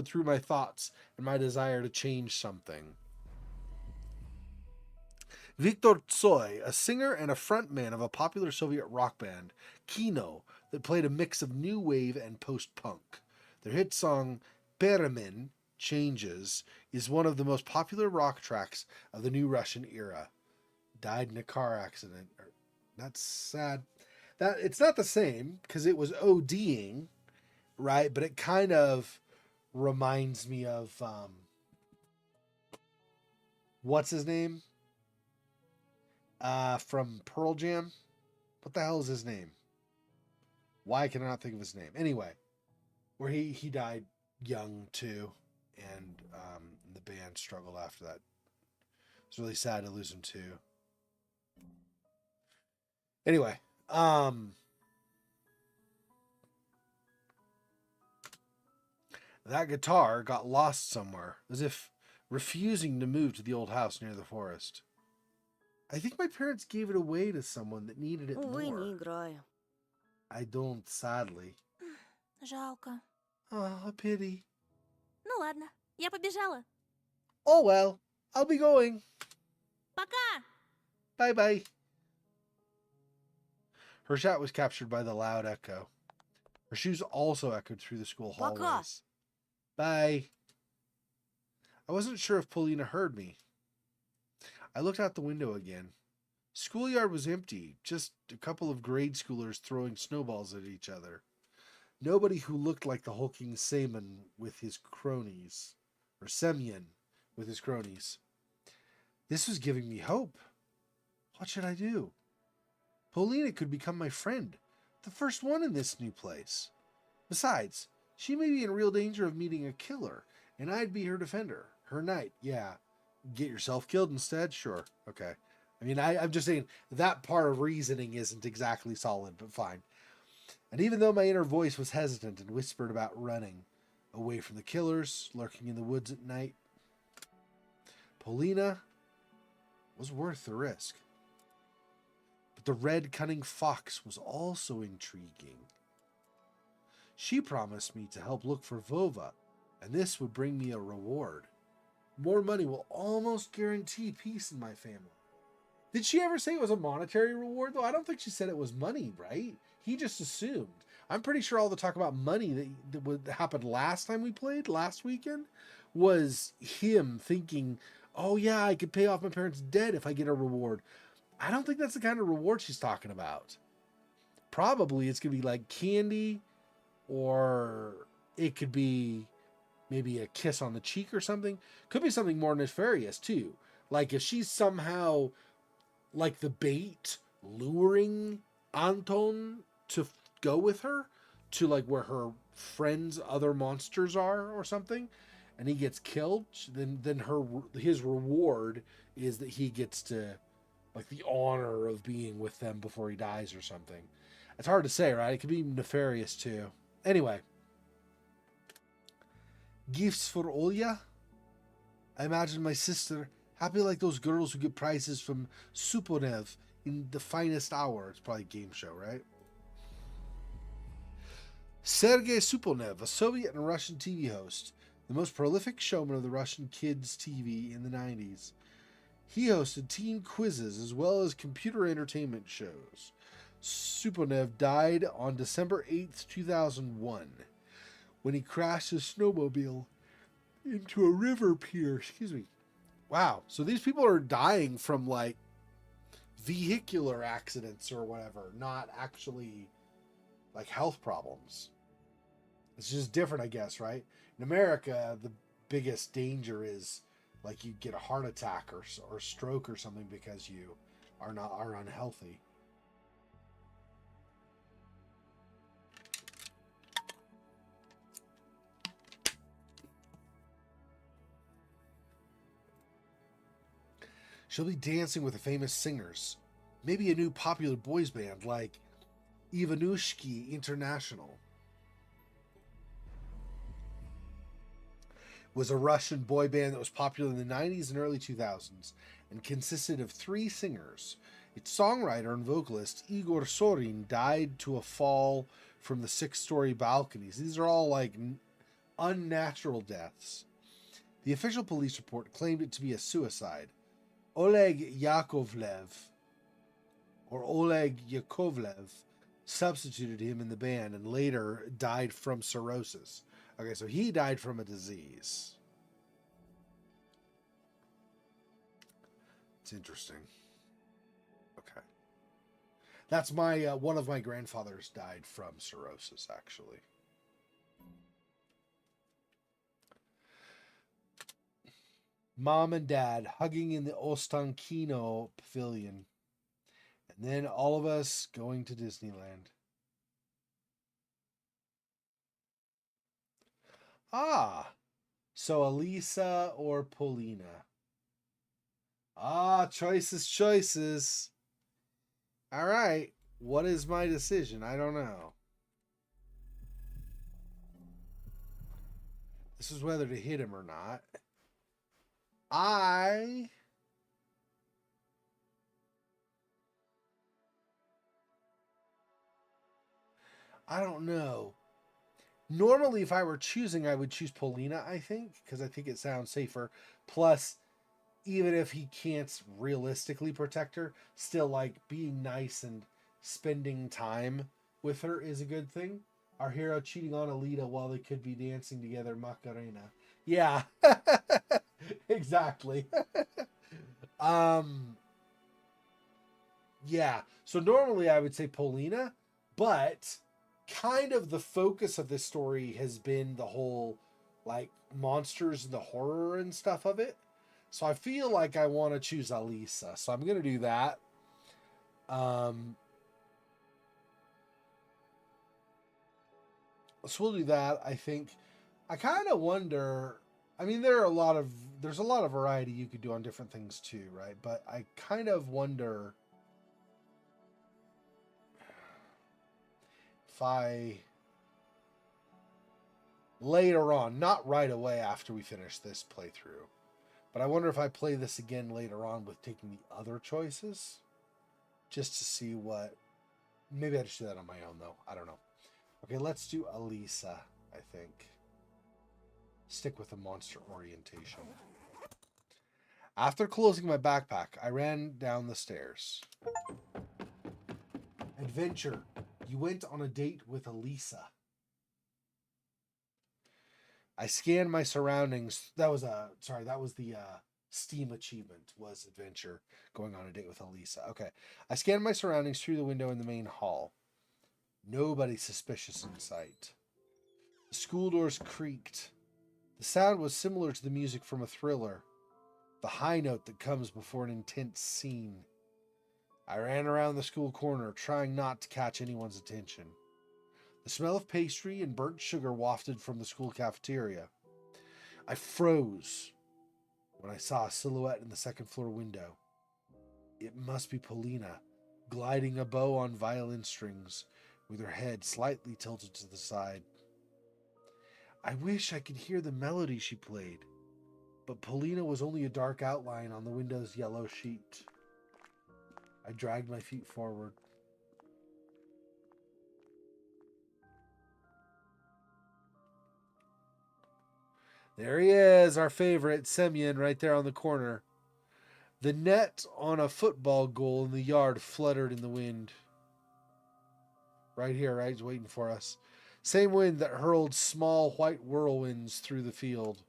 Speaker 1: through my thoughts and my desire to change something. Viktor Tsoi, a singer and a frontman of a popular Soviet rock band, Kino, that played a mix of new wave and post-punk. Their hit song, Peremin, Changes, is one of the most popular rock tracks of the new Russian era. Died in a car accident. That's sad. That it's not the same, because it was ODing, right? But it kind of reminds me of, what's his name? From Pearl Jam. What the hell is his name? Why can I not think of his name? Anyway, where he died young too, and the band struggled after that. It's really sad to lose him too. Anyway, that guitar got lost somewhere, as if refusing to move to the old house near the forest. I think my parents gave it away to someone that needed it
Speaker 5: Увы,
Speaker 1: more.
Speaker 5: не играю.
Speaker 1: I don't, sadly.
Speaker 3: Жалко.
Speaker 1: Oh, a pity.
Speaker 3: Ну ладно, я побежала.
Speaker 1: Oh well, I'll be going.
Speaker 3: Пока!
Speaker 1: Bye-bye. Her shout was captured by the loud echo. Her shoes also echoed through the school
Speaker 5: Пока.
Speaker 1: hallways. Bye. I wasn't sure if Paulina heard me. I looked out the window again. Schoolyard was empty, just a couple of grade schoolers throwing snowballs at each other. Nobody who looked like the hulking Seaman with his cronies. Or Semyon with his cronies. This was giving me hope. What should I do? Paulina could become my friend, the first one in this new place. Besides, she may be in real danger of meeting a killer, and I'd be her defender, her knight, yeah. Get yourself killed instead? Sure. Okay. I mean, I'm just saying that part of reasoning isn't exactly solid, but fine. And even though my inner voice was hesitant and whispered about running away from the killers lurking in the woods at night, Paulina was worth the risk. But the red, cunning fox was also intriguing. She promised me to help look for Vova, and this would bring me a reward. More money will almost guarantee peace in my family. Did she ever say it was a monetary reward, though? I don't think she said it was money, right? He just assumed. I'm pretty sure all the talk about money that happened last time we played, last weekend, was him thinking, oh yeah, I could pay off my parents' debt if I get a reward. I don't think that's the kind of reward she's talking about. Probably it's going to be like candy, or it could be maybe a kiss on the cheek or something. Could be something more nefarious too. Like if she's somehow like the bait luring Anton to go with her to like where her friends' other monsters are or something, and he gets killed, then his reward is that he gets to like the honor of being with them before he dies or something. It's hard to say, right? It could be nefarious too. Anyway, gifts for Olya? I imagine my sister happy like those girls who get prizes from Suponev in the finest hour. It's probably a game show, right? Sergei Suponev, a Soviet and Russian TV host, the most prolific showman of the Russian kids' TV in the 90s. He hosted teen quizzes as well as computer entertainment shows. Suponev died on December 8th, 2001, when he crashed his snowmobile into a river pier. Excuse me. Wow. So these people are dying from like vehicular accidents or whatever, not actually like health problems. It's just different, I guess, right? In America, the biggest danger is like you get a heart attack or stroke or something because you are unhealthy. She'll be dancing with the famous singers. Maybe a new popular boys band like Ivanushki International. Was a Russian boy band that was popular in the 90s and early 2000s and consisted of 3 singers. Its songwriter and vocalist Igor Sorin died to a fall from the 6-story balconies. These are all like unnatural deaths. The official police report claimed it to be a suicide. Oleg Yakovlev substituted him in the band and later died from cirrhosis. Okay, so he died from a disease. It's interesting. Okay. That's my, one of my grandfathers died from cirrhosis, actually. Mom and Dad hugging in the Ostankino Pavilion. And then all of us going to Disneyland. Ah, so Elisa or Polina? Ah, choices. All right, what is my decision? I don't know. This is whether to hit him or not. I don't know. Normally, if I were choosing, I would choose Polina, I think, because I think it sounds safer. Plus, even if he can't realistically protect her, still, like, being nice and spending time with her is a good thing. Our hero cheating on Alita while they could be dancing together, Macarena. Yeah, exactly. Yeah, so normally I would say Polina, but kind of the focus of this story has been the whole like monsters and the horror and stuff of it. So I feel like I want to choose Alisa. So I'm going to do that. So we'll do that. I think I kind of wonder, I mean there's a lot of variety you could do on different things too, right? But I kind of wonder if I later on, not right away after we finish this playthrough, but I wonder if I play this again later on with taking the other choices, just to see what, maybe I just do that on my own though, I don't know. Okay, let's do Alisa, I think. Stick with the monster orientation. After closing my backpack, I ran down the stairs. Adventure. You went on a date with Alisa. I scanned my surroundings. That was the Steam achievement, was adventure, going on a date with Alisa. Okay. I scanned my surroundings through the window in the main hall. Nobody suspicious in sight. The school doors creaked. The sound was similar to the music from a thriller, the high note that comes before an intense scene. I ran around the school corner, trying not to catch anyone's attention. The smell of pastry and burnt sugar wafted from the school cafeteria. I froze when I saw a silhouette in the second floor window. It must be Polina, gliding a bow on violin strings, with her head slightly tilted to the side. I wish I could hear the melody she played, but Polina was only a dark outline on the window's yellow sheet. I dragged my feet forward. There he is, our favorite, Semyon, right there on the corner. The net on a football goal in the yard fluttered in the wind. Right here, right? He's waiting for us. Same wind that hurled small white whirlwinds through the field.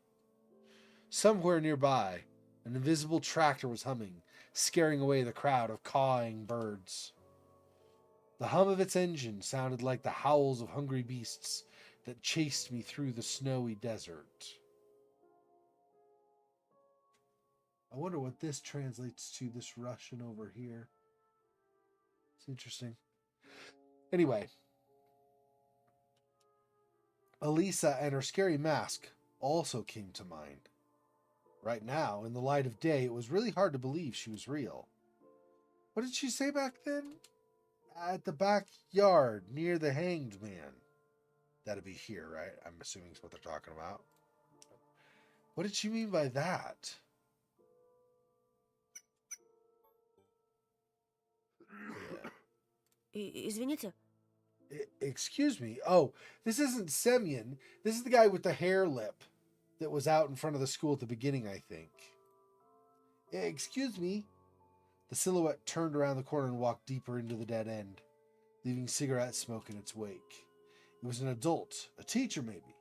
Speaker 1: Somewhere nearby, an invisible tractor was humming, scaring away the crowd of cawing birds. The hum of its engine sounded like the howls of hungry beasts that chased me through the snowy desert. I wonder what this translates to, this Russian over here. It's interesting. Anyway, Elisa and her scary mask also came to mind. Right now, in the light of day, it was really hard to believe she was real. What did she say back then? At the backyard, near the hanged man. That'd be here, right? I'm assuming it's what they're talking about. What did she mean by that? Yeah.
Speaker 5: Извините.
Speaker 1: Excuse me. Oh, this isn't Semyon. This is the guy with the hair lip that was out in front of the school at the beginning, I think. Excuse me. The silhouette turned around the corner and walked deeper into the dead end, leaving cigarette smoke in its wake. It was an adult, a teacher maybe.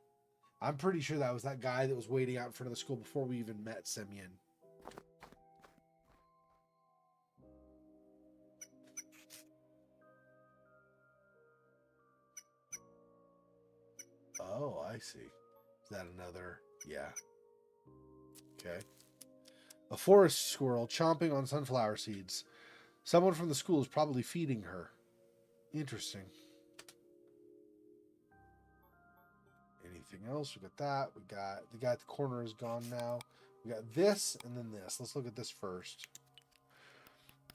Speaker 1: I'm pretty sure that was that guy that was waiting out in front of the school before we even met Semyon. Oh, I see. Is that another? Yeah. Okay. A forest squirrel chomping on sunflower seeds. Someone from the school is probably feeding her. Interesting. Anything else? We got that. We got the guy at the corner is gone now. We got this and then this. Let's look at this first.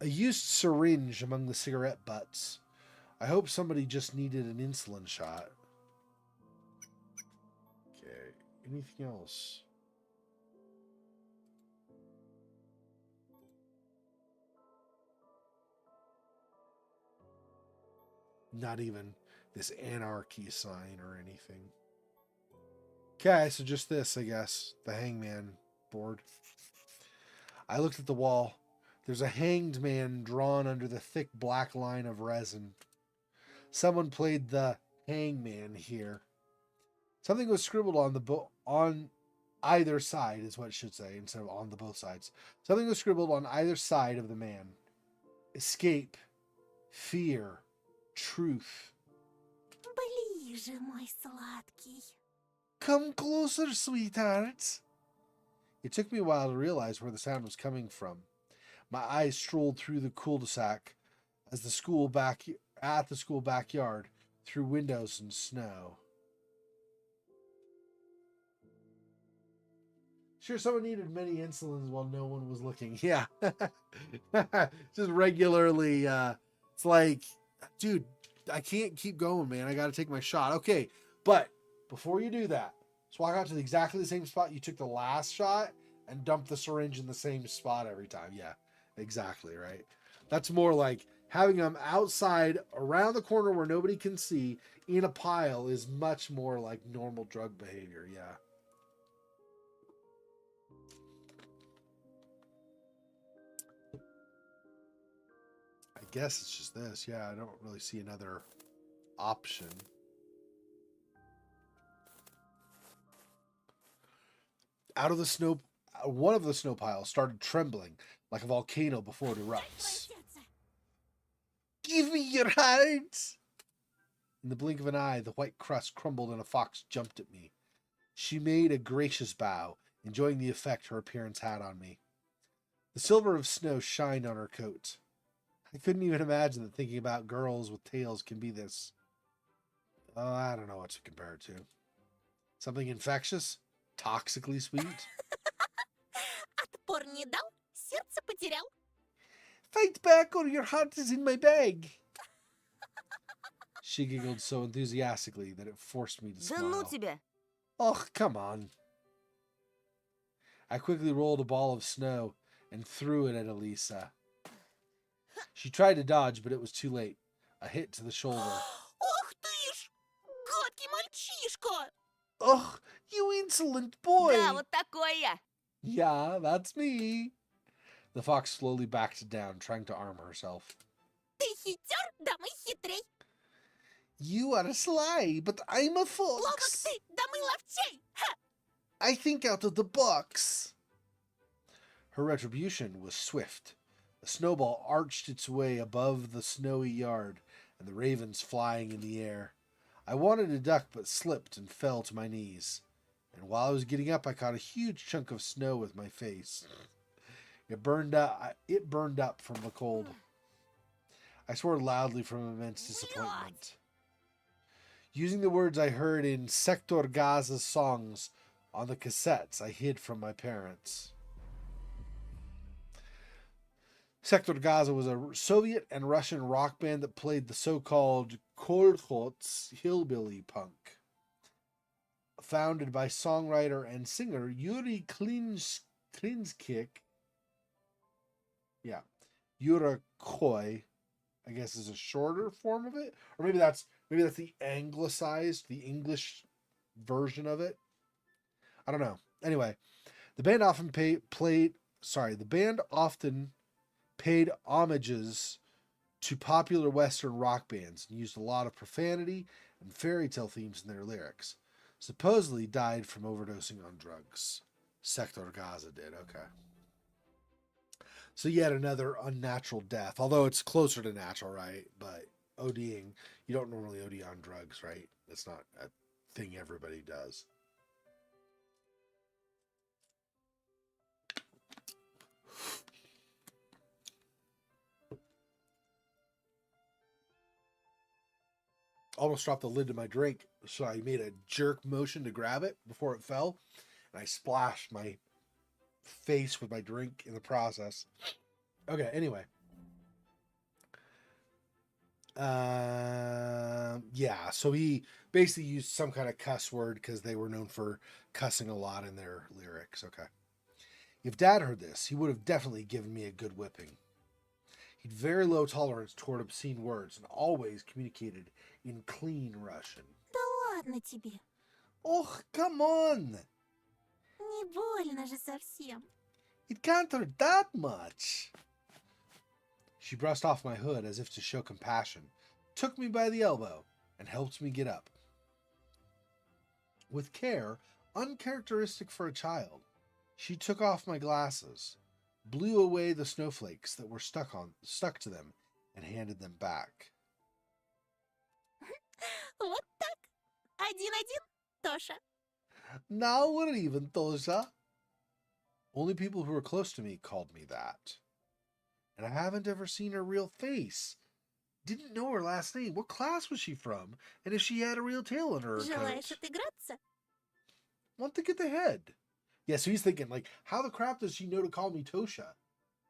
Speaker 1: A used syringe among the cigarette butts. I hope somebody just needed an insulin shot. Okay. Anything else? Not even this anarchy sign or anything. Okay, so just this, I guess. The hangman board. I looked at the wall. There's a hanged man drawn under the thick black line of resin. Someone played the hangman here. Something was scribbled on either side, is what it should say, instead of on the both sides. Something was scribbled on either side of the man. Escape. Fear. Truth.
Speaker 3: Ближе, мой сладкий.
Speaker 1: Come closer, sweetheart. It took me a while to realize where the sound was coming from. My eyes strolled through the cul-de-sac at the school backyard, through windows and snow. Sure, someone needed many insulins while no one was looking. Yeah. Just regularly, it's like, dude, I can't keep going, man. I got to take my shot. Okay, but before you do that, let's walk out to exactly the same spot you took the last shot and dump the syringe in the same spot every time. Yeah, exactly, right? That's more like having them outside around the corner where nobody can see in a pile is much more like normal drug behavior. Yeah. I guess it's just this. Yeah, I don't really see another option. Out of the snow, one of the snow piles started trembling like a volcano before it erupts. Give me your heart! In the blink of an eye, the white crust crumbled and a fox jumped at me. She made a gracious bow, enjoying the effect her appearance had on me. The silver of snow shined on her coat. I couldn't even imagine that thinking about girls with tails can be this. Oh, I don't know what to compare it to. Something infectious? Toxically sweet?
Speaker 3: Отпор не дал, сердце потерял.
Speaker 1: Fight back or your heart is in my bag. She giggled so enthusiastically that it forced me to
Speaker 5: Да ну
Speaker 1: smile.
Speaker 5: тебя!
Speaker 1: Oh, come on. I quickly rolled a ball of snow and threw it at Elisa. She tried to dodge, but it was too late. A hit to the shoulder.
Speaker 3: Ох ты ж, гадкий мальчишка!
Speaker 1: Ugh, you insolent boy!
Speaker 5: Да, вот такой я!
Speaker 1: Yeah, that's me. The fox slowly backed down, trying to arm herself.
Speaker 3: Ты хитер, да мы хитрей.
Speaker 1: You are sly, but I'm a
Speaker 3: Ловок
Speaker 1: fox.
Speaker 3: ты, да мы ловчей. Ха!
Speaker 1: I think out of the box. Her retribution was swift. A snowball arched its way above the snowy yard and the ravens flying in the air. I wanted to duck, but slipped and fell to my knees. And while I was getting up, I caught a huge chunk of snow with my face. It burned up from the cold. I swore loudly from immense disappointment. Using the words I heard in Sector Gaza's songs on the cassettes I hid from my parents. Sector Gaza was a Soviet and Russian rock band that played the so-called Kolkhots hillbilly punk. Founded by songwriter and singer Yuri Klinskik. Yeah. Yurakoi, I guess, is a shorter form of it. Or maybe that's the anglicized, the English version of it. I don't know. Anyway, the band often paid homages to popular Western rock bands and used a lot of profanity and fairy tale themes in their lyrics. Supposedly died from overdosing on drugs. Sector Gaza did, okay. So yet another unnatural death, although it's closer to natural, right? But ODing, you don't normally OD on drugs, right? That's not a thing everybody does. Almost dropped the lid to my drink, so I made a jerk motion to grab it before it fell, and I splashed my face with my drink in the process. Okay, anyway. Yeah, so he basically used some kind of cuss word because they were known for cussing a lot in their lyrics. Okay. If Dad heard this, he would have definitely given me a good whipping. He'd very low tolerance toward obscene words and always communicated in clean Russian.
Speaker 3: Да ладно тебе.
Speaker 1: Oh, come on!
Speaker 3: Не больно же совсем.
Speaker 1: It can't hurt that much. She brushed off my hood as if to show compassion, took me by the elbow, and helped me get up. With care, uncharacteristic for a child, she took off my glasses, blew away the snowflakes that were stuck to them, and handed them back.
Speaker 3: Вот так. 1-1, Тоша.
Speaker 1: Now we're even, Tosha. Only people who were close to me called me that. And I haven't ever seen her real face. Didn't know her last name. What class was she from? And if she had a real tail on her
Speaker 3: Желаешь
Speaker 1: coat.
Speaker 3: отыграться?
Speaker 1: Want to get the head. Yeah, so he's thinking, like, how the crap does she know to call me Tosha?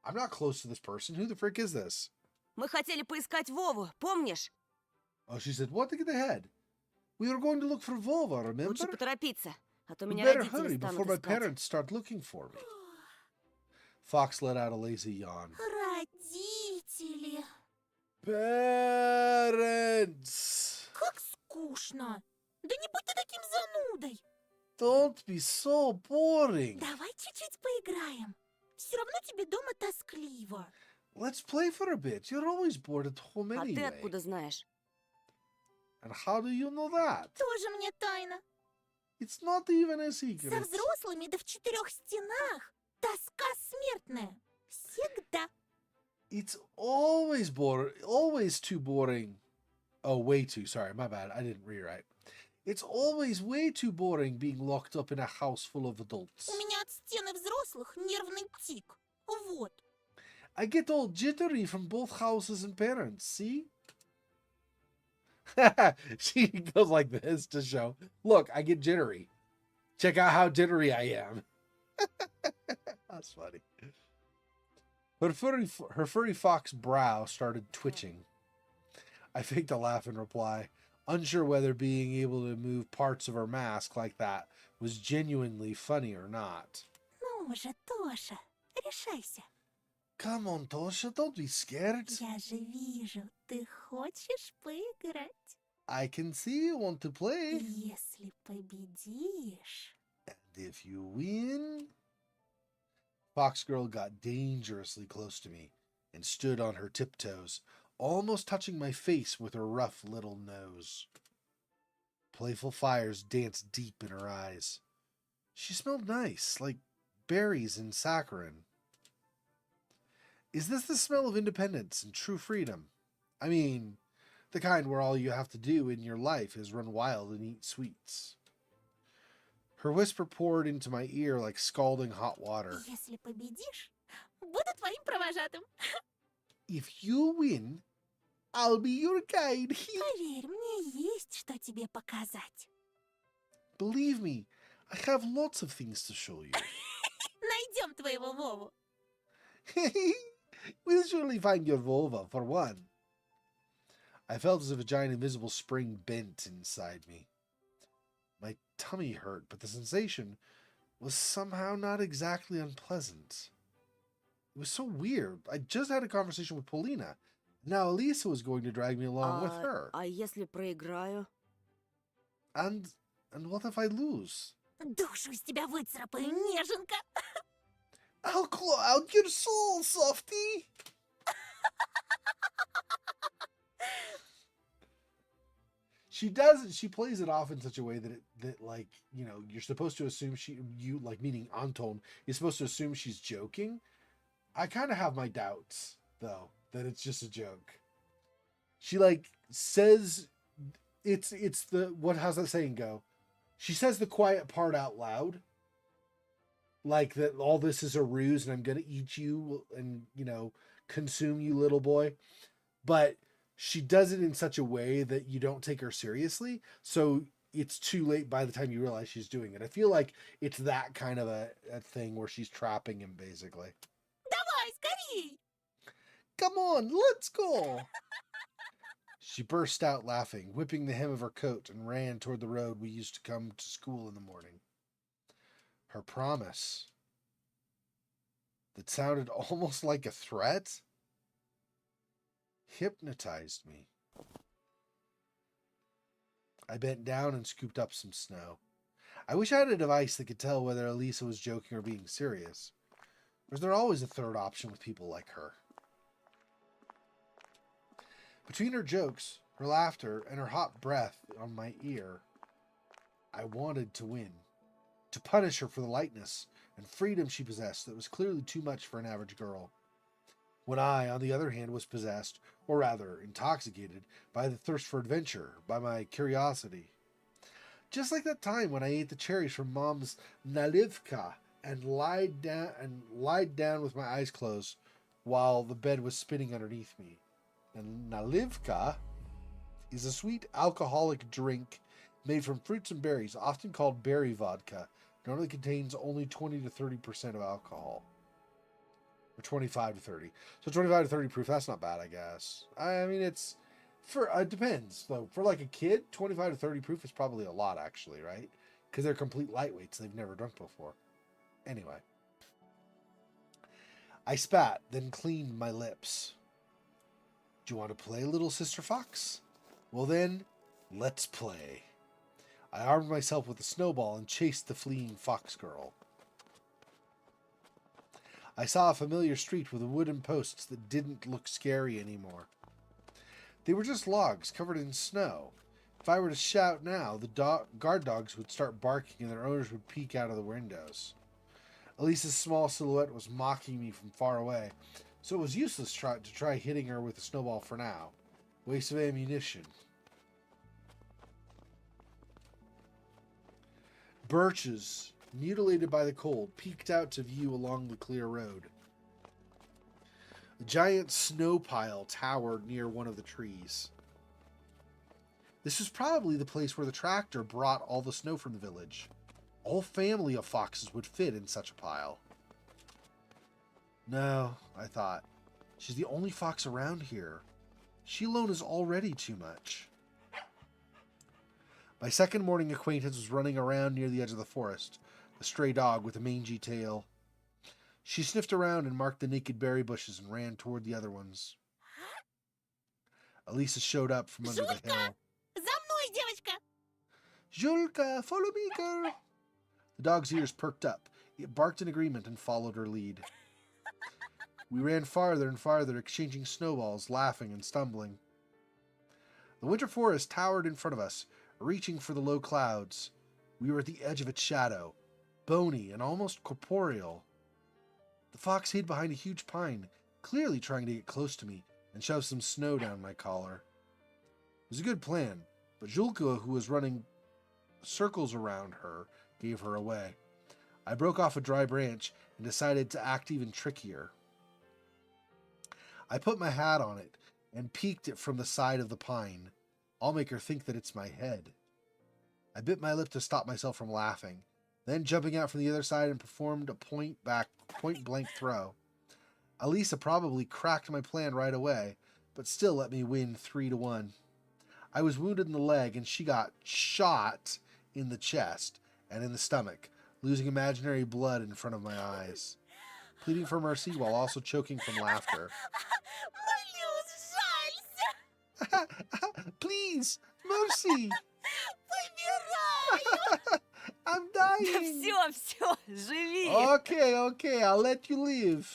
Speaker 1: I'm not close to this person. Who the frick is this?
Speaker 5: Мы хотели поискать Вову, помнишь?
Speaker 1: Oh, she said, want to get the head? We were going to look for Vova, remember?
Speaker 5: Лучше поторопиться, а то
Speaker 1: We
Speaker 5: меня
Speaker 1: better
Speaker 5: родители
Speaker 1: hurry before
Speaker 5: станут
Speaker 1: my
Speaker 5: искать.
Speaker 1: parents start looking for me. Fox let out a lazy yawn.
Speaker 3: Родители.
Speaker 1: Parents!
Speaker 3: Как скучно. Да не будь ты таким занудой.
Speaker 1: Don't be so boring.
Speaker 3: Давай чуть-чуть поиграем. Все равно тебе дома тоскливо.
Speaker 1: Let's play for a bit. You're always bored at home
Speaker 5: А ты
Speaker 1: anyway.
Speaker 5: откуда знаешь?
Speaker 1: And how do you know that?
Speaker 3: Тоже мне тайна.
Speaker 1: It's not even a secret.
Speaker 3: Со взрослыми да в 4 стенах. Тоска смертная. Всегда.
Speaker 1: It's always boring. Always too boring. Oh, way too. Sorry, my bad. I didn't rewrite. It's always way too boring being locked up in a house full of adults.
Speaker 3: У меня от стены взрослых нервный тик. Вот.
Speaker 1: I get all jittery from both houses and parents, see? She goes like this to show, look, I get jittery. Check out how jittery I am. That's funny. Her furry fox brow started twitching. I faked a laugh in reply, unsure whether being able to move parts of her mask like that was genuinely funny or not.
Speaker 3: Ну же, Тоша, решайся.
Speaker 1: Come on, Tosha, don't be scared.
Speaker 3: Я же вижу, ты хочешь поиграть.
Speaker 1: I can see you want to play.
Speaker 3: Если победишь...
Speaker 1: And if you win... Fox Girl got dangerously close to me and stood on her tiptoes, almost touching my face with her rough little nose. Playful fires danced deep in her eyes. She smelled nice, like berries and saccharin. Is this the smell of independence and true freedom? I mean, The kind where all you have to do in your life is run wild and eat sweets. Her whisper poured into my ear like scalding hot water.
Speaker 3: Если победишь, буду твоим провожатым.
Speaker 1: If you win, I'll be your guide.
Speaker 3: Поверь, мне есть что тебе показать.
Speaker 1: Believe me, I have lots of things to show you.
Speaker 3: Найдем твоего Вову.
Speaker 1: We'll surely find your vulva, for one. I felt as if a giant invisible spring bent inside me. My tummy hurt, but the sensation was somehow not exactly unpleasant. It was so weird. I just had a conversation with Paulina. Now Elisa was going to drag me along with her.
Speaker 5: А если проиграю?
Speaker 1: And what if I lose?
Speaker 3: Душу из тебя выцарапаю, неженка.
Speaker 1: I'll claw out your soul, softy! She plays it off in such a way that like, you know, you're supposed to assume meaning Anton, you're supposed to assume she's joking. I kind of have my doubts, though, that it's just a joke. She like says it's how's that saying go? She says the quiet part out loud. Like that all this is a ruse and I'm going to eat you and, you know, consume you, little boy. But she does it in such a way that you don't take her seriously. So it's too late by the time you realize she's doing it. I feel like it's that kind of a thing where she's trapping him, basically.
Speaker 3: Давай, скорей.
Speaker 1: Come on, let's go. She burst out laughing, whipping the hem of her coat, and ran toward the road we used to come to school in the morning. Her promise, that sounded almost like a threat, hypnotized me. I bent down and scooped up some snow. I wish I had a device that could tell whether Elisa was joking or being serious. Or is there always a third option with people like her? Between her jokes, her laughter, and her hot breath on my ear, I wanted to win. To punish her for the lightness and freedom she possessed that was clearly too much for an average girl. When I, on the other hand, was possessed, or rather intoxicated, by the thirst for adventure, by my curiosity. Just like that time when I ate the cherries from Mom's nalivka and lied down with my eyes closed while the bed was spinning underneath me. And nalivka is a sweet alcoholic drink made from fruits and berries, often called berry vodka. Normally contains only 20 to 30% of alcohol. Or 25 to 30. So 25 to 30 proof, that's not bad, I guess. I mean, it depends, though. For like a kid, 25 to 30 proof is probably a lot, actually, right? Because they're complete lightweights they've never drunk before. Anyway. I spat, then cleaned my lips. Do you want to play, little Sister Fox? Well then, let's play. I armed myself with a snowball and chased the fleeing fox girl. I saw a familiar street with wooden posts that didn't look scary anymore. They were just logs covered in snow. If I were to shout now, the guard dogs would start barking and their owners would peek out of the windows. Elisa's small silhouette was mocking me from far away, so it was useless to try hitting her with a snowball for now. Waste of ammunition. Birches, mutilated by the cold, peeked out to view along the clear road. A giant snow pile towered near one of the trees. This was probably the place where the tractor brought all the snow from the village. A whole family of foxes would fit in such a pile. No, I thought. She's the only fox around here. She alone is already too much. My second morning acquaintance was running around near the edge of the forest, a stray dog with a mangy tail. She sniffed around and marked the naked berry bushes and ran toward the other ones. Elisa showed up from under the hill.
Speaker 3: За мной, девочка!
Speaker 1: Julka, follow me, girl. The dog's ears perked up. It barked in agreement and followed her lead. We ran farther and farther, exchanging snowballs, laughing and stumbling. The winter forest towered in front of us, reaching for the low clouds. We were at the edge of its shadow, bony and almost corporeal. The fox hid behind a huge pine, clearly trying to get close to me, and shoved some snow down my collar. It was a good plan, but Julka, who was running circles around her, gave her away. I broke off a dry branch and decided to act even trickier. I put my hat on it and peeked it from the side of the pine. I'll make her think that it's my head. I bit my lip to stop myself from laughing, then jumping out from the other side and performed a point-blank throw. Elisa probably cracked my plan right away, but still let me win 3-1. I was wounded in the leg, and she got shot in the chest and in the stomach, losing imaginary blood in front of my eyes, pleading for mercy while also choking from laughter. Please, mercy! I'm
Speaker 5: Да
Speaker 1: dying!
Speaker 5: все, живи!
Speaker 1: Okay, I'll let you live.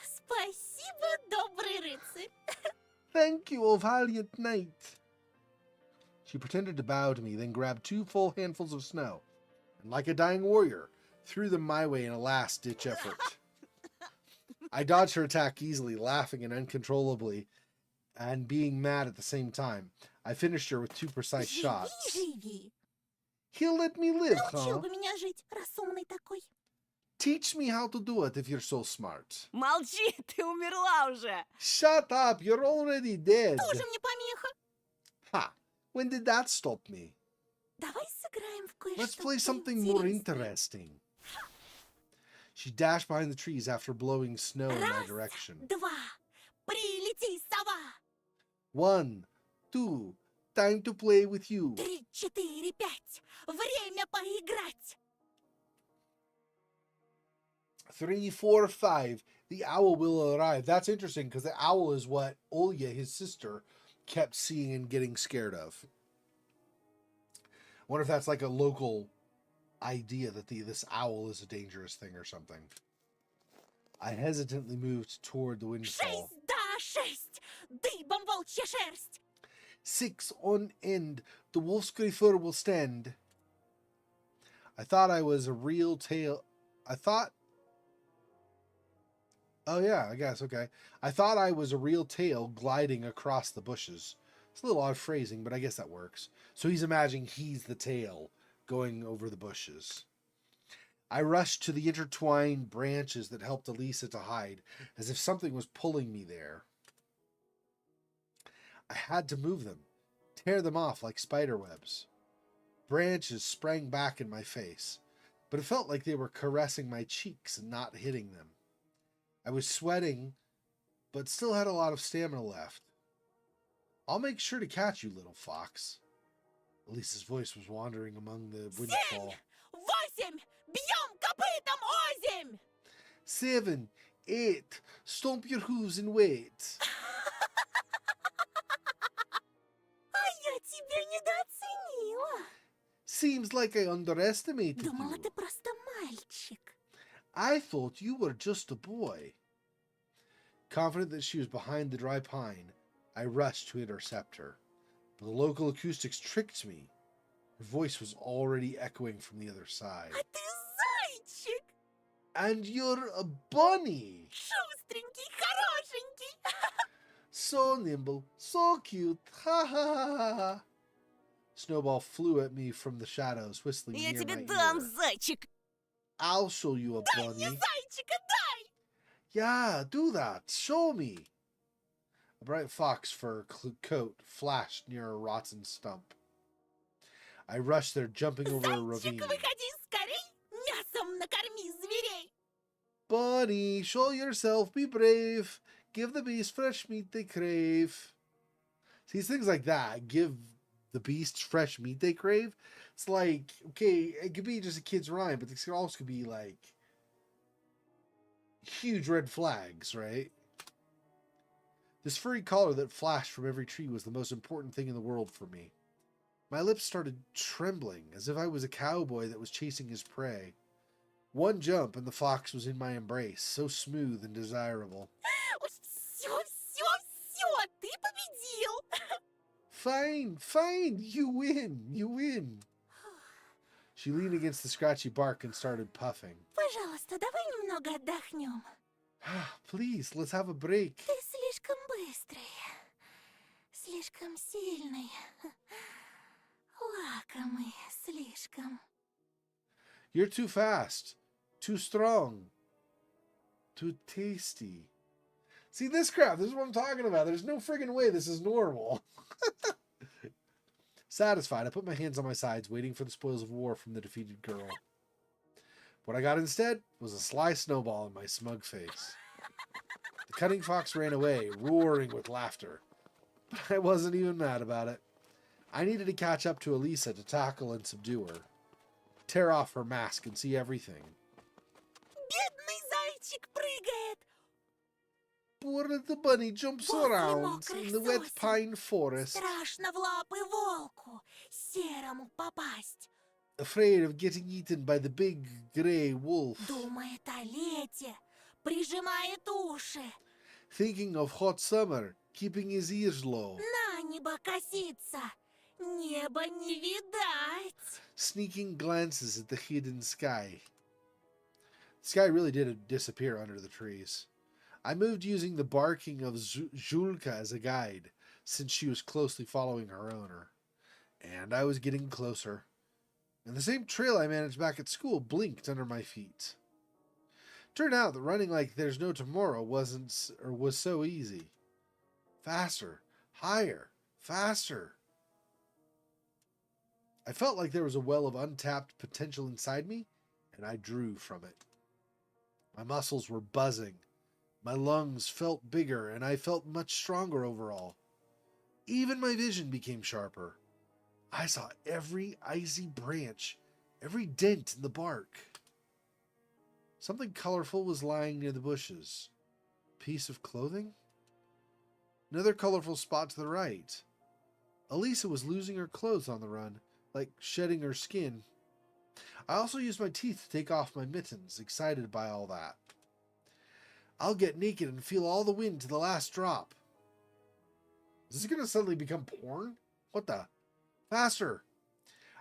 Speaker 3: Спасибо, добрый рыцарь.
Speaker 1: Thank you, O valiant knight. She pretended to bow to me, then grabbed 2 full handfuls of snow, and like a dying warrior, threw them my way in a last-ditch effort. I dodged her attack easily, laughing and uncontrollably, and being mad at the same time. I finished her with 2 precise shots.
Speaker 3: Живи.
Speaker 1: He'll let me live,
Speaker 3: Научил
Speaker 1: huh?
Speaker 3: бы меня жить, раз умный такой.
Speaker 1: Teach me how to do it if you're so smart.
Speaker 5: Молчи, ты умерла уже!
Speaker 1: Shut up, you're already dead.
Speaker 3: Тоже мне помеха.
Speaker 1: Ha! When did that stop me?
Speaker 3: Давай сыграем в кое-что
Speaker 1: Let's play something more
Speaker 3: поинтереснее.
Speaker 1: interesting. She dashed behind the trees after blowing snow in my
Speaker 3: Раз,
Speaker 1: direction.
Speaker 3: 2, прилети, сова.
Speaker 1: 1, 2, time to play with you.
Speaker 3: 3, 4, 5, время поиграть.
Speaker 1: 3, 4, 5, the owl will arrive. That's interesting because the owl is what Olya, his sister, kept seeing and getting scared of. I wonder if that's like a local idea that this owl is a dangerous thing or something. I hesitantly moved toward the windfall.
Speaker 3: 6, да, 6. Дыбом волчья шерсть.
Speaker 1: 6 on end, the wolf's fur will stand. I thought I was a real tail. Oh yeah, I guess, okay. I thought I was a real tail gliding across the bushes. It's a little odd phrasing, but I guess that works. So he's imagining he's the tail going over the bushes. I rushed to the intertwined branches that helped Elisa to hide, as if something was pulling me there. I had to move them, tear them off like spider webs. Branches sprang back in my face, but it felt like they were caressing my cheeks and not hitting them. I was sweating, but still had a lot of stamina left. I'll make sure to catch you, little fox. Elisa's voice was wandering among the windfall.
Speaker 3: 8, бьем копытом озимь.
Speaker 1: 7, 8, stomp your hooves and wait.
Speaker 3: А я тебя недооценила.
Speaker 1: Seems like I underestimated
Speaker 3: Думала,
Speaker 1: you.
Speaker 3: ты просто мальчик.
Speaker 1: I thought you were just a boy. Confident that she was behind the dry pine, I rushed to intercept her. But the local acoustics tricked me. Her voice was already echoing from the other side.
Speaker 3: А ты зайчик.
Speaker 1: And you're a bunny!
Speaker 3: Шустренький, хорошенький.
Speaker 1: So nimble, so cute, ha ha ha ha ha. Snowball flew at me from the shadows, whistling
Speaker 5: Я
Speaker 1: near
Speaker 5: тебе
Speaker 1: my
Speaker 5: дам,
Speaker 1: ear.
Speaker 5: зайчик!
Speaker 1: I'll show you a
Speaker 3: Дай мне
Speaker 1: bunny.
Speaker 3: зайчика, дай.
Speaker 1: Yeah, do that. Show me. A bright fox fur coat flashed near a rotten stump. I rushed there, jumping over a ravine.
Speaker 3: Зайчик, выходи скорей. Мясом накорми зверей.
Speaker 1: Bunny, show yourself, be brave. Give the beast fresh meat they crave. See, things like that. Give the beasts fresh meat they crave. It's like, okay, it could be just a kid's rhyme, but this also could be like huge red flags, right? This furry collar that flashed from every tree was the most important thing in the world for me. My lips started trembling, as if I was a cowboy that was chasing his prey. One jump and the fox was in my embrace, so smooth and desirable.
Speaker 3: Все, ты победил.
Speaker 1: Fine, fine, you win. She leaned against the scratchy bark and started puffing.
Speaker 3: Пожалуйста, давай немного отдохнем.
Speaker 1: Please, let's have a break.
Speaker 3: Ты слишком быстрый. Слишком слишком сильный. Лакомый слишком.
Speaker 1: You're too fast, too strong, too tasty. See, this crap, this is what I'm talking about. There's no friggin' way this is normal. Satisfied, I put my hands on my sides, waiting for the spoils of war from the defeated girl. What I got instead was a sly snowball in my smug face. The cunning fox ran away, roaring with laughter. But I wasn't even mad about it. I needed to catch up to Elisa to tackle and subdue her. Tear off her mask and see everything.
Speaker 3: Бедный зайчик прыгает.
Speaker 1: Poor little bunny jumps
Speaker 3: После
Speaker 1: around
Speaker 3: мокрых
Speaker 1: in the wet
Speaker 3: сосен.
Speaker 1: pine forest,
Speaker 3: Страшно в лапы волку, серому попасть.
Speaker 1: afraid of getting eaten by the big grey wolf,
Speaker 3: Думает о лете, прижимает уши.
Speaker 1: thinking of hot summer, keeping his ears low,
Speaker 3: На небо косится, небо не видать.
Speaker 1: sneaking glances at the hidden sky. The sky really did disappear under the trees. I moved using the barking of Julka as a guide, since she was closely following her owner. And I was getting closer. And the same trail I managed back at school blinked under my feet. Turned out that running like there's no tomorrow was so easy. Faster, higher, faster. I felt like there was a well of untapped potential inside me, and I drew from it. My muscles were buzzing. My lungs felt bigger, and I felt much stronger overall. Even my vision became sharper. I saw every icy branch, every dent in the bark. Something colorful was lying near the bushes. A piece of clothing? Another colorful spot to the right. Elisa was losing her clothes on the run, like shedding her skin. I also used my teeth to take off my mittens, excited by all that. I'll get naked and feel all the wind to the last drop. Is this going to suddenly become porn? What the? Faster!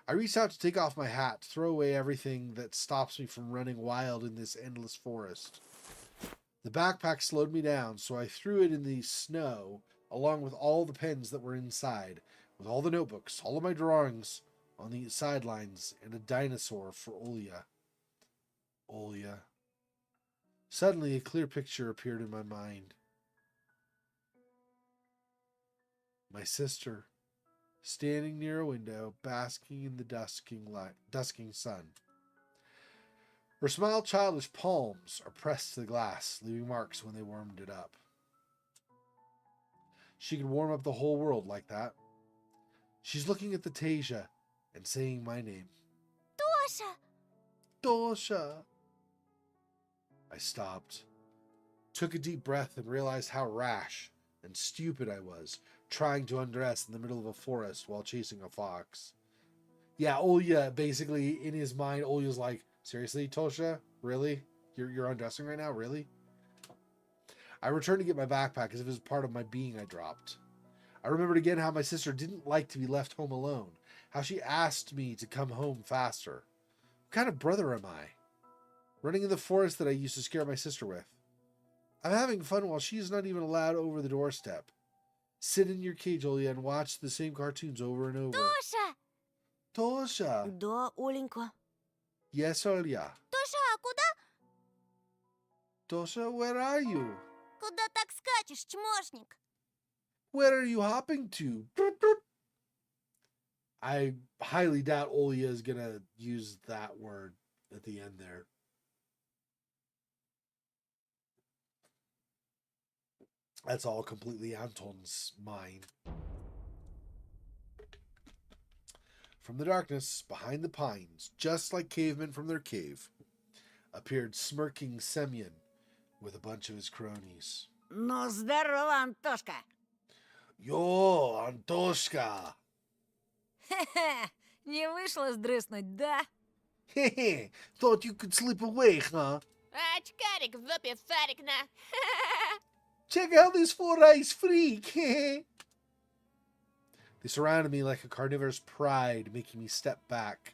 Speaker 1: I reached out to take off my hat, to throw away everything that stops me from running wild in this endless forest. The backpack slowed me down, so I threw it in the snow, along with all the pens that were inside, with all the notebooks, all of my drawings on the sidelines, and a dinosaur for Olya. Olya. Suddenly, a clear picture appeared in my mind. My sister, standing near a window, basking in the dusking sun. Her small, childish palms are pressed to the glass, leaving marks when they warmed it up. She could warm up the whole world like that. She's looking at the Tasia and saying my name.
Speaker 3: Тоша!
Speaker 1: Tosha! I stopped, took a deep breath, and realized how rash and stupid I was, trying to undress in the middle of a forest while chasing a fox. Yeah, Olya, basically, in his mind, Olya's like, seriously, Tosha? Really? You're undressing right now? Really? I returned to get my backpack as if it was part of my being I dropped. I remembered again how my sister didn't like to be left home alone, how she asked me to come home faster. What kind of brother am I? Running in the forest that I used to scare my sister with. I'm having fun while she's not even allowed over the doorstep. Sit in your cage, Olya, and watch the same cartoons over and over.
Speaker 3: Тоша!
Speaker 1: Tosha!
Speaker 5: Да, Оленька.
Speaker 1: Yes, Olya.
Speaker 3: Тоша, а куда?
Speaker 1: Tosha, where are you?
Speaker 3: Куда так скачешь, чмошник?
Speaker 1: Where are you hopping to? Doot, doot. I highly doubt Olya is going to use that word at the end there. That's all completely Anton's mind. From the darkness, behind the pines, just like cavemen from their cave, appeared smirking Semyon with a bunch of his cronies.
Speaker 5: Ну, здорово, Антошка.
Speaker 1: Yo, Antoshka!
Speaker 5: Хе-хе, не вышло сдрыснуть, да?
Speaker 1: Hehe, thought you could slip away, huh?
Speaker 4: Очкарик, выпив фарик на...
Speaker 1: Check out this four-eyes freak! They surrounded me like a carnivorous pride, making me step back.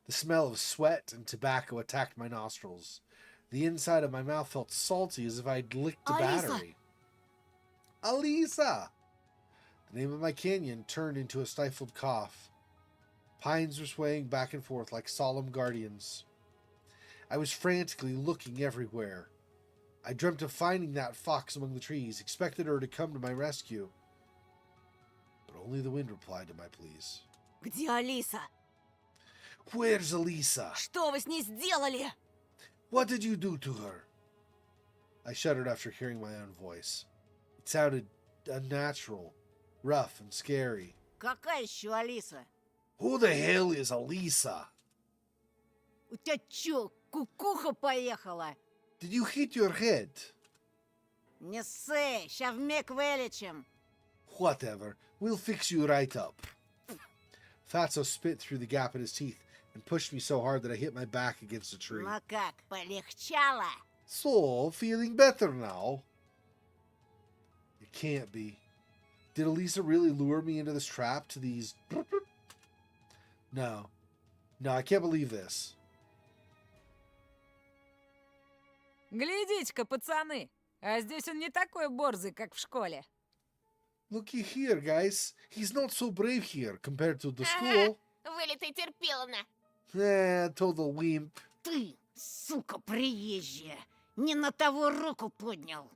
Speaker 1: The smell of sweat and tobacco attacked my nostrils. The inside of my mouth felt salty as if I'd licked a
Speaker 3: Alisa!
Speaker 1: battery. Alisa! The name of my canyon turned into a stifled cough. Pines were swaying back and forth like solemn guardians. I was frantically looking everywhere. I dreamt of finding that fox among the trees, expected her to come to my rescue. But only the wind replied to my pleas.
Speaker 5: Где Алиса?
Speaker 1: Where's Elisa?
Speaker 5: Что вы с ней сделали?
Speaker 1: What did you do to her? I shuddered after hearing my own voice. It sounded unnatural, rough and scary.
Speaker 5: Какая еще Алиса?
Speaker 1: Who the hell is Elisa?
Speaker 5: У тебя чё, кукуха поехала?
Speaker 1: Did you hit your head?
Speaker 5: Не ссы, ща вмиг вылечим.
Speaker 1: Whatever. We'll fix you right up. Fatso spit through the gap in his teeth and pushed me so hard that I hit my back against a tree.
Speaker 5: Ну как, полегчало?
Speaker 1: So, feeling better now? It can't be. Did Elisa really lure me into this trap to these... No. No, I can't believe this.
Speaker 6: Глядите-ка, пацаны, а здесь он не такой борзый, как в школе.
Speaker 1: Looky here, guys. He's not so brave here compared to the
Speaker 4: Ага,
Speaker 1: school.
Speaker 4: вылитый терпиловна.
Speaker 1: Total wimp.
Speaker 5: Ты, сука приезжая, не на того руку поднял.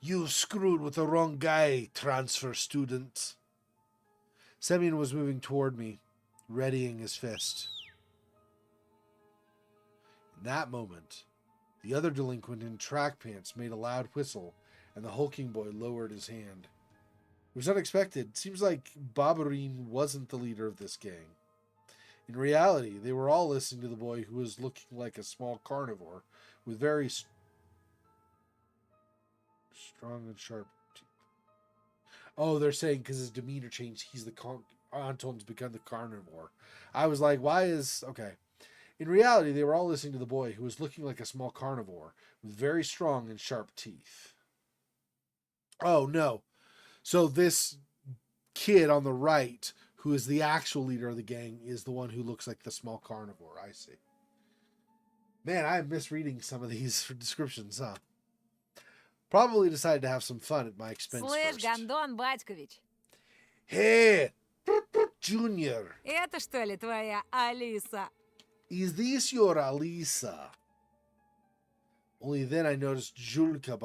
Speaker 1: You screwed with the wrong guy, transfer student. Semyon was moving toward me, readying his fist. In that moment, the other delinquent in track pants made a loud whistle, and the hulking boy lowered his hand. It was unexpected. Seems like Babarin wasn't the leader of this gang. In reality, they were all listening to the boy who was looking like a small carnivore with very strong and sharp teeth. Oh, they're saying because his demeanor changed, he's the Anton's become the carnivore. I was like, why is... Okay. In reality, they were all listening to the boy who was looking like a small carnivore with very strong and sharp teeth. Oh, no. So this kid on the right, who is the actual leader of the gang, is the one who looks like the small carnivore. I see. Man, I'm misreading some of these descriptions, huh? Probably decided to have some fun at my expense
Speaker 6: Слышь,
Speaker 1: first.
Speaker 6: Гондон Батькович,
Speaker 1: Hey, Junior,
Speaker 6: это что ли твоя Алиса?
Speaker 1: is this your Alisa? Only then I noticed Julka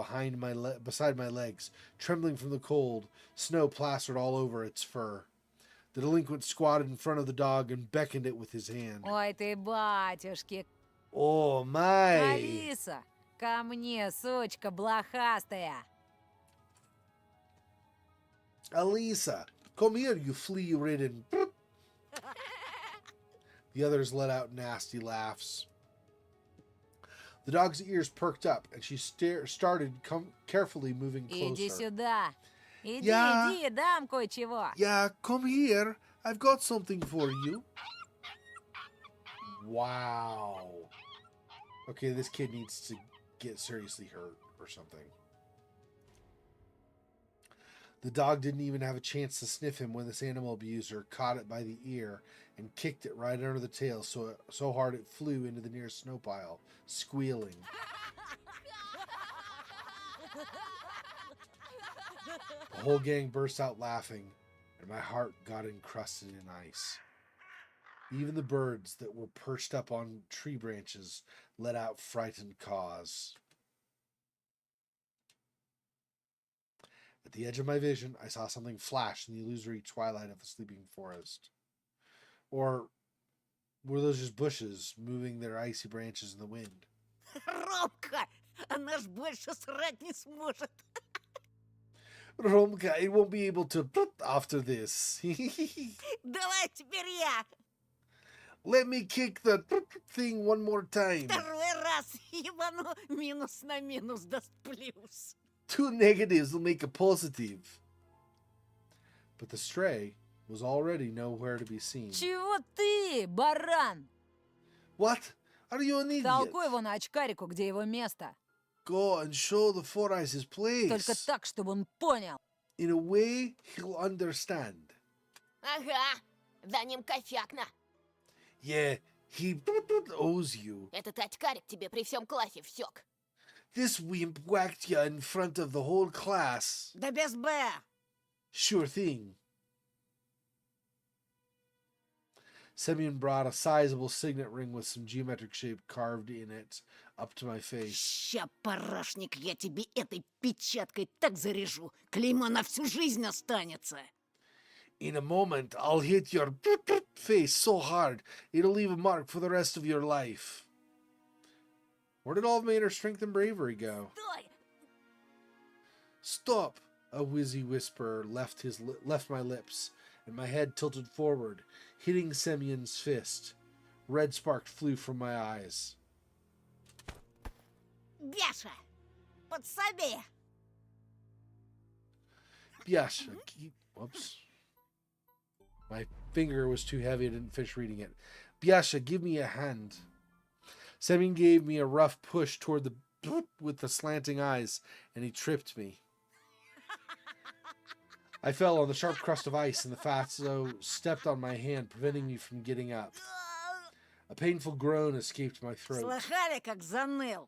Speaker 1: beside my legs, trembling from the cold, snow plastered all over its fur. The delinquent squatted in front of the dog and beckoned it with his hand.
Speaker 6: Ой ты, батюшки,
Speaker 1: Oh, my!
Speaker 6: Алиса, ко мне, сучка блохастая.
Speaker 1: Alisa, come here, you flea-ridden... The others let out nasty laughs. The dog's ears perked up, and she started carefully moving
Speaker 6: Иди
Speaker 1: closer.
Speaker 6: сюда. Иди,
Speaker 1: Я-
Speaker 6: иди, дам кое-чего.
Speaker 1: Yeah, come here. I've got something for you. Wow. Okay, this kid needs to get seriously hurt or something. The dog didn't even have a chance to sniff him when this animal abuser caught it by the ear and kicked it right under the tail so hard it flew into the nearest snow pile, squealing. The whole gang burst out laughing, and my heart got encrusted in ice. Even the birds that were perched up on tree branches let out frightened caws. At the edge of my vision, I saw something flash in the illusory twilight of the sleeping forest. Or were those just bushes moving their icy branches in the wind?
Speaker 5: Робка, она ж больше срать не сможет.
Speaker 1: Romka, it won't be able to after this.
Speaker 5: Давай теперь я.
Speaker 1: Let me kick the thing one more time.
Speaker 5: Второй раз ебану минус на минус даст плюс.
Speaker 1: 2 negatives will make a positive. But the stray was already nowhere to be seen.
Speaker 6: Чего ты, баран?
Speaker 1: What? Are you an idiot?
Speaker 6: Толкуй его на очкарику, где его место.
Speaker 1: Go and show the Four Eyes his place.
Speaker 6: Только так, чтобы он понял.
Speaker 1: In a way he'll understand.
Speaker 4: Ага, за ним косякно.
Speaker 1: Yeah, he owes you.
Speaker 4: Этот очкарик тебе при всем классе всек.
Speaker 1: This wimp whacked you in front of the whole class.
Speaker 5: Да без Б.
Speaker 1: Sure thing. Semyon brought a sizable signet ring with some geometric shape carved in it up to my face.
Speaker 5: Ща, парашник, я тебе этой печаткой так заряжу. Клеймо на всю жизнь останется.
Speaker 1: In a moment, I'll hit your face so hard, it'll leave a mark for the rest of your life. Where did all of Maynard's strength and bravery go?
Speaker 5: Стой!
Speaker 1: Stop! A wheezy whisper left my lips, and my head tilted forward, hitting Semyon's fist. Red sparks flew from my eyes.
Speaker 5: Бяша, подсоби!
Speaker 1: Biasha, whoops. My finger was too heavy, I didn't finish reading it. Biasha, give me a hand. Semyon gave me a rough push toward the with the slanting eyes, and he tripped me. I fell on the sharp crust of ice, and the fatso stepped on my hand, preventing me from getting up. A painful groan escaped my throat.
Speaker 5: Слыхали, как заныл?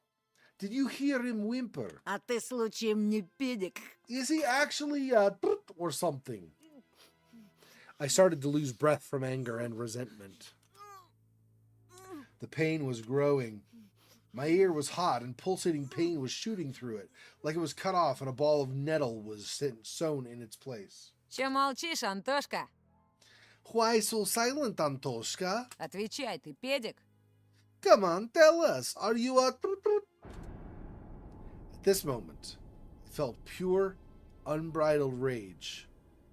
Speaker 1: Did you hear him whimper?
Speaker 5: А ты случаем не педик?
Speaker 1: Is he actually or something? I started to lose breath from anger and resentment. The pain was growing. My ear was hot, and pulsating pain was shooting through it, like it was cut off and a ball of nettle was sewn in its place.
Speaker 6: Че молчишь, Антошка?
Speaker 1: Why so silent, Antoshka?
Speaker 6: Отвечай, ты педик?
Speaker 1: Come on, tell us. Are you a... At this moment, I felt pure, unbridled rage,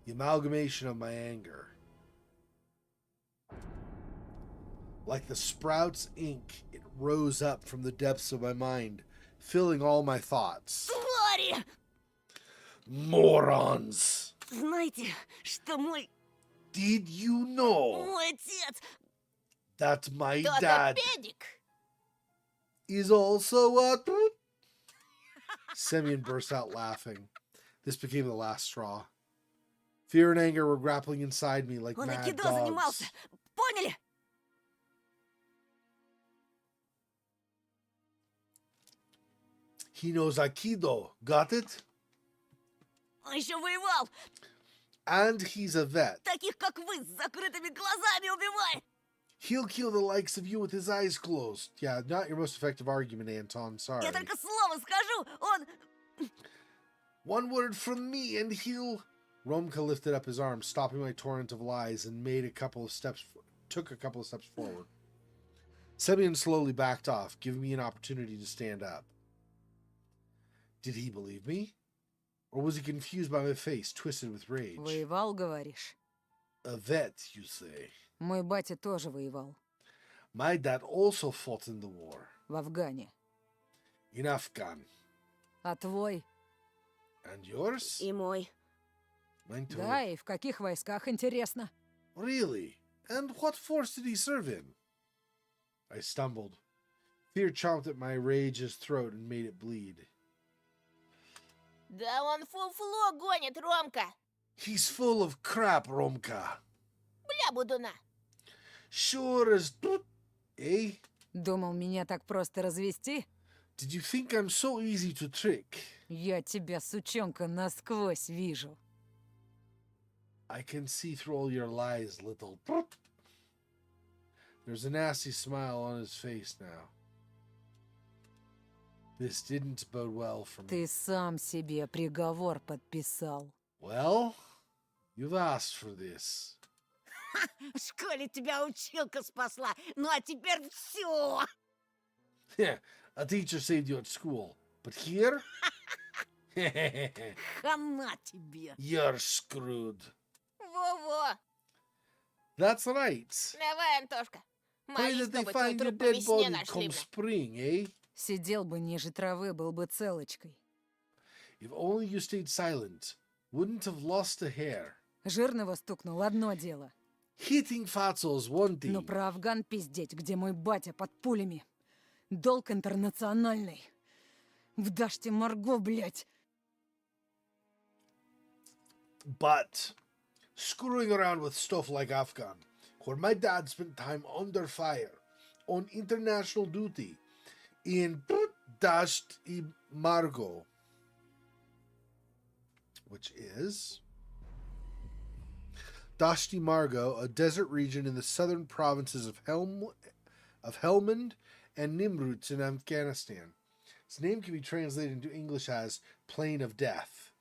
Speaker 1: the amalgamation of my anger. Like the sprout's ink, it rose up from the depths of my mind, filling all my thoughts.
Speaker 5: Твари!
Speaker 1: Morons!
Speaker 5: Знаете, что мой
Speaker 1: Did you know
Speaker 5: отец...
Speaker 1: that my
Speaker 4: Кто-то
Speaker 1: dad
Speaker 4: педик.
Speaker 1: is also a... Semyon burst out laughing. This became the last straw. Fear and anger were grappling inside me like
Speaker 5: Он
Speaker 1: mad
Speaker 5: айкидо
Speaker 1: dogs.
Speaker 5: занимался. Поняли?
Speaker 1: He knows Aikido. Got it?
Speaker 5: Он еще воевал.
Speaker 1: And he's a vet.
Speaker 5: Таких, как вы, с закрытыми глазами убивает.
Speaker 1: He'll kill the likes of you with his eyes closed. Yeah, not your most effective argument, Anton. Sorry.
Speaker 5: Я только слово скажу, он...
Speaker 1: One word from me and he'll... Romka lifted up his arm, stopping my torrent of lies, and took a couple of steps forward. Semyon slowly backed off, giving me an opportunity to stand up. Did he believe me? Or was he confused by my face, twisted with rage?
Speaker 6: Воевал, говоришь?
Speaker 1: A vet, you say?
Speaker 6: Мой батя тоже воевал.
Speaker 1: My dad also fought in the war.
Speaker 6: В Афгане.
Speaker 1: In Afghan.
Speaker 6: А твой?
Speaker 1: And yours?
Speaker 5: И мой.
Speaker 1: Mine too.
Speaker 6: Да, и в каких войсках, интересно?
Speaker 1: Really? And what force did he serve in? I stumbled. Fear chomped at my rage's throat and made it bleed.
Speaker 4: Да он фуфло гонит, Ромка.
Speaker 1: He's full of crap, Romka.
Speaker 4: Бля, будуна.
Speaker 1: Sure as... Eh?
Speaker 6: Думал, меня так просто развести?
Speaker 1: Did you think I'm so easy to trick?
Speaker 6: Я тебя, сучонка, насквозь вижу.
Speaker 1: I can see through all your lies, little... There's a nasty smile on his face now. This didn't bode well for me.
Speaker 6: Ты сам себе приговор подписал.
Speaker 1: Well, you've asked for this.
Speaker 5: В школе тебя училка спасла. Ну а теперь все.
Speaker 1: Yeah, a teacher saved you at school. But here?
Speaker 5: Хана тебе.
Speaker 1: You're screwed.
Speaker 4: Во-во.
Speaker 1: That's right.
Speaker 4: Давай, Антошка.
Speaker 1: Pray
Speaker 4: Молись,
Speaker 1: that they
Speaker 4: чтобы твой
Speaker 1: find your
Speaker 4: труп по
Speaker 1: dead
Speaker 4: весне
Speaker 1: body
Speaker 4: нашли,
Speaker 1: come
Speaker 4: бля.
Speaker 1: spring, eh?
Speaker 6: Сидел бы ниже травы, был бы целочкой.
Speaker 1: If only you stayed silent, wouldn't have lost a hair.
Speaker 6: Жирного стукнул, одно дело.
Speaker 1: Hitting Fatso's one thing.
Speaker 6: Но про Афган пиздеть, где мой батя под пулями. Долг интернациональный. В Даште Марго, блядь.
Speaker 1: But screwing around with stuff like Afghan, where my dad spent time under fire, on international duty, in Dasht i Margo, which is Dashti Margo, a desert region in the southern provinces of Helmand and Nimrut in Afghanistan. Its name can be translated into English as Plain of Death.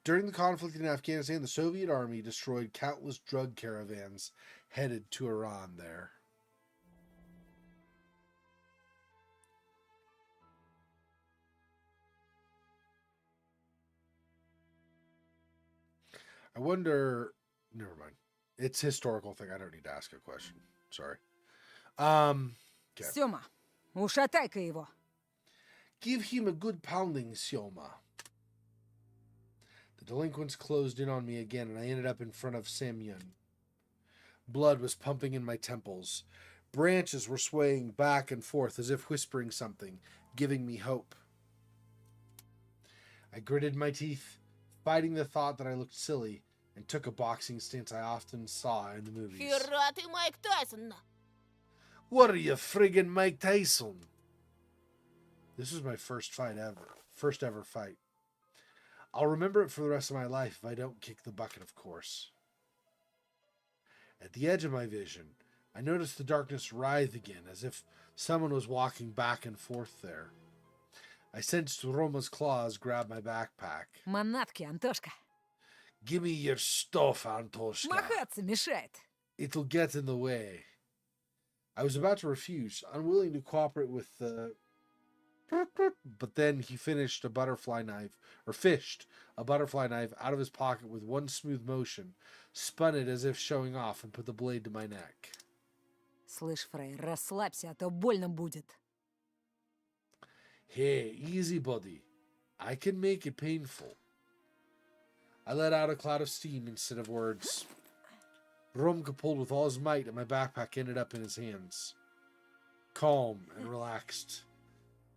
Speaker 1: During the conflict in Afghanistan, the Soviet army destroyed countless drug caravans headed to Iran there. I wonder... Never mind. It's a historical thing. I don't need to ask a question. Sorry. Okay.
Speaker 6: Сёма, ушатай-ка его.
Speaker 1: Give him a good pounding, Sioma. The delinquents closed in on me again, and I ended up in front of Samyun. Blood was pumping in my temples. Branches were swaying back and forth as if whispering something, giving me hope. I gritted my teeth, fighting the thought that I looked silly, and took a boxing stance I often saw in the movies.
Speaker 4: Хера ты, Майк Тайсон.
Speaker 1: What are you, friggin' Mike Tyson? This was my first ever fight. I'll remember it for the rest of my life if I don't kick the bucket, of course. At the edge of my vision, I noticed the darkness writhe again, as if someone was walking back and forth there. I sensed Roma's claws grab my backpack.
Speaker 6: Манатки, Антошка.
Speaker 1: Give me your stuff, Antoshka.
Speaker 6: Махаться мешает.
Speaker 1: It'll get in the way. I was about to refuse, unwilling to cooperate with the... But then he fished a butterfly knife out of his pocket with one smooth motion, spun it as if showing off, and put the blade to my neck.
Speaker 6: Слышь, Фрей, расслабься, а то больно будет.
Speaker 1: Hey, easy, buddy. I can make it painful. I let out a cloud of steam instead of words. Romka pulled with all his might, and my backpack ended up in his hands. Calm and relaxed.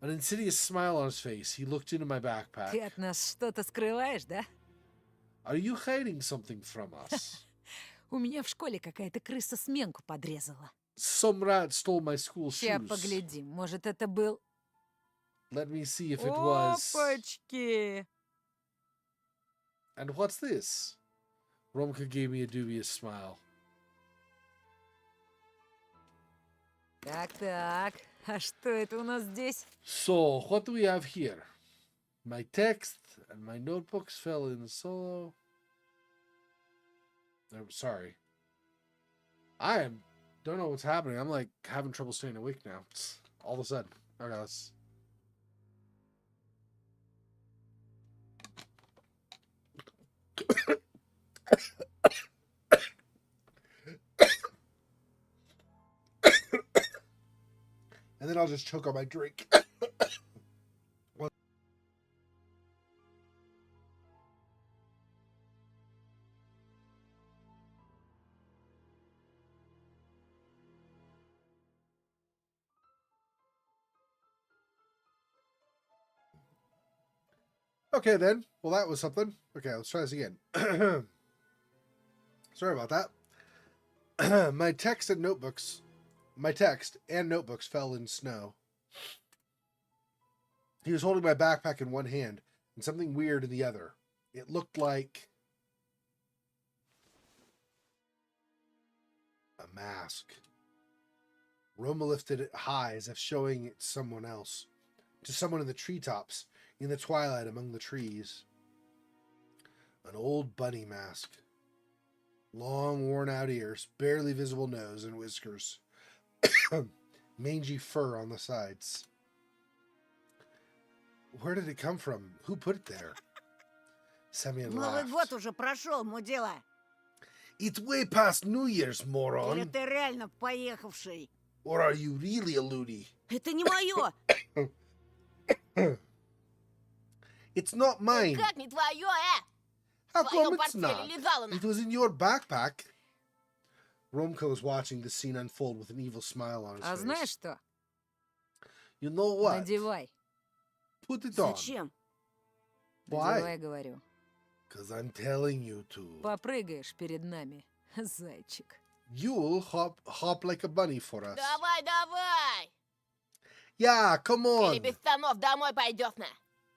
Speaker 1: An insidious smile on his face, he looked into my backpack.
Speaker 6: Ты от нас что-то скрываешь, да?
Speaker 1: Are you hiding something from us?
Speaker 6: У меня в школе какая-то крыса сменку подрезала.
Speaker 1: Some rat stole my school
Speaker 6: Ща
Speaker 1: shoes.
Speaker 6: поглядим, может, это был...
Speaker 1: Let me see if it was...
Speaker 6: Опачки!
Speaker 1: And what's this? Romka gave me a dubious smile.
Speaker 6: Так, а что это у нас здесь?
Speaker 1: So, what do we have here? My text and my notebooks fell in solo. I'm sorry. Don't know what's happening. I'm like having trouble staying awake now. All of a sudden. Okay, let's... And then I'll just choke on my drink. Okay, then. Well, that was something. Okay, let's try this again. Sorry about that. My text and notebooks fell in snow. He was holding my backpack in one hand and something weird in the other. It looked like a mask. Roma lifted it high as if showing it to someone else, to someone in the treetops, in the twilight among the trees. An old bunny mask. Long, worn-out ears, barely visible nose and whiskers. Mangy fur on the sides. Where did it come from? Who put it there? Semyon
Speaker 5: Новый
Speaker 1: laughed.
Speaker 5: год уже прошел, мудила.
Speaker 1: It's way past New Year's,
Speaker 5: Или
Speaker 1: moron.
Speaker 5: ты реально поехавший?
Speaker 1: Or are you really a loony?
Speaker 5: Это не мое.
Speaker 1: It's not mine.
Speaker 4: Как не твое,
Speaker 1: How
Speaker 4: В
Speaker 1: come
Speaker 4: твоем
Speaker 1: it's not?
Speaker 4: портфеле лежало на...
Speaker 1: It was in your backpack. Romka was watching the scene unfold with an evil smile on his
Speaker 6: А
Speaker 1: face.
Speaker 6: знаешь что?
Speaker 1: You know what?
Speaker 6: Надевай.
Speaker 1: Put it on.
Speaker 5: Зачем?
Speaker 1: Why?
Speaker 6: Надевай, говорю.
Speaker 1: Because I'm telling you to.
Speaker 6: Попрыгаешь перед нами, зайчик.
Speaker 1: You'll hop like a bunny for us.
Speaker 4: Давай, давай!
Speaker 1: Yeah, come
Speaker 4: Или
Speaker 1: on.
Speaker 4: без штанов домой пойдешь на.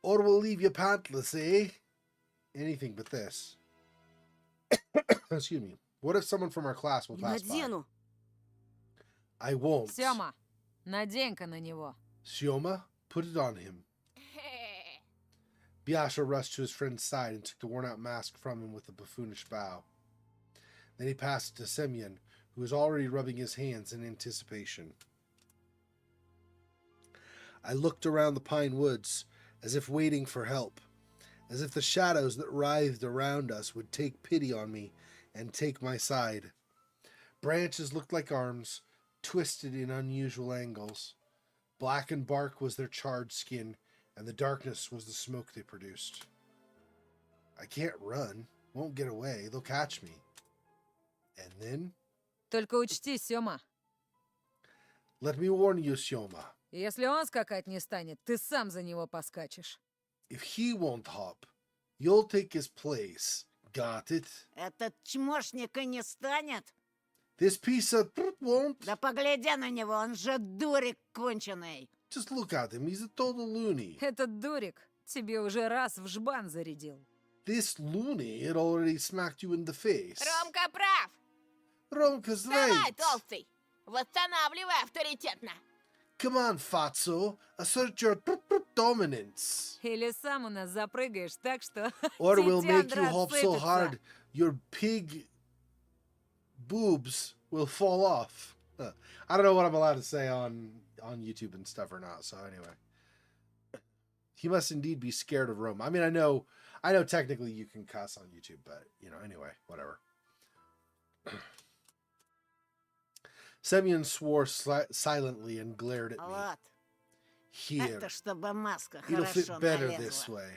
Speaker 1: Or we'll leave you pantless, eh? Anything but this. Excuse me. What if someone from our class will pass by?
Speaker 7: Надену.
Speaker 1: I won't.
Speaker 6: Сёма, надень-ка на него.
Speaker 1: Sioma, put it on him. Biasha rushed to his friend's side and took the worn-out mask from him with a buffoonish bow. Then he passed it to Semyon, who was already rubbing his hands in anticipation. I looked around the pine woods, as if waiting for help, as if the shadows that writhed around us would take pity on me and take my side. Branches looked like arms, twisted in unusual angles. Blackened bark was their charred skin, and the darkness was the smoke they produced. I can't run, won't get away, they'll catch me. And then,
Speaker 6: Только учти, Сёма,
Speaker 1: let me warn you, Sioma,
Speaker 6: если он скакать не станет, ты сам за него поскачешь.
Speaker 1: if he won't hop, you'll take his place. Got it?
Speaker 5: Этот чмошник и не станет?
Speaker 1: This piece of won't?
Speaker 5: Да погляди на него, он же дурик конченый.
Speaker 1: Just look at him, he's a total loony.
Speaker 6: Этот дурик тебе уже раз в жбан зарядил.
Speaker 1: This loony had already smacked you in the face.
Speaker 4: Ромка прав.
Speaker 1: Romka's
Speaker 4: Давай,
Speaker 1: right.
Speaker 4: толстый. Восстанавливай авторитетно.
Speaker 1: Come on, Fatso, assert your dominance.
Speaker 6: Или сам у нас запрыгаешь так, что
Speaker 1: Or we'll make you
Speaker 6: Титяндра
Speaker 1: hop so
Speaker 6: отсыпется.
Speaker 1: hard your pig boobs will fall off. I don't know what I'm allowed to say on YouTube and stuff or not, so anyway. He must indeed be scared of Rome. I mean, I know technically you can cuss on YouTube, but, you know, anyway, whatever. Semyon swore silently and glared at me.
Speaker 5: Вот.
Speaker 1: Here,
Speaker 5: Это чтобы маска
Speaker 1: it'll fit
Speaker 5: хорошо
Speaker 1: better this
Speaker 5: налезла.
Speaker 1: way.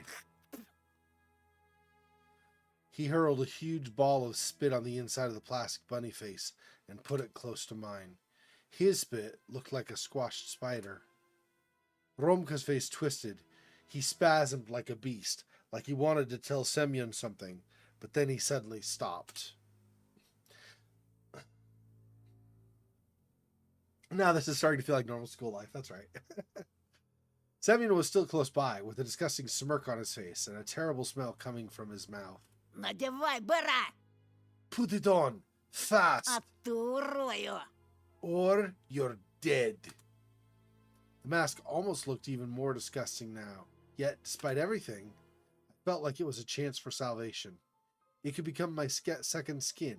Speaker 1: He hurled a huge ball of spit on the inside of the plastic bunny face and put it close to mine. His spit looked like a squashed spider. Romka's face twisted. He spasmed like a beast, like he wanted to tell Semyon something, but then he suddenly stopped. Now this is starting to feel like normal school life. That's right. Semyon was still close by, with a disgusting smirk on his face and a terrible smell coming from his mouth.
Speaker 5: Надевай, быра!
Speaker 1: Put it on, fast,
Speaker 5: Оттурую!
Speaker 1: or you're dead. The mask almost looked even more disgusting now. Yet, despite everything, I felt like it was a chance for salvation. It could become my second skin.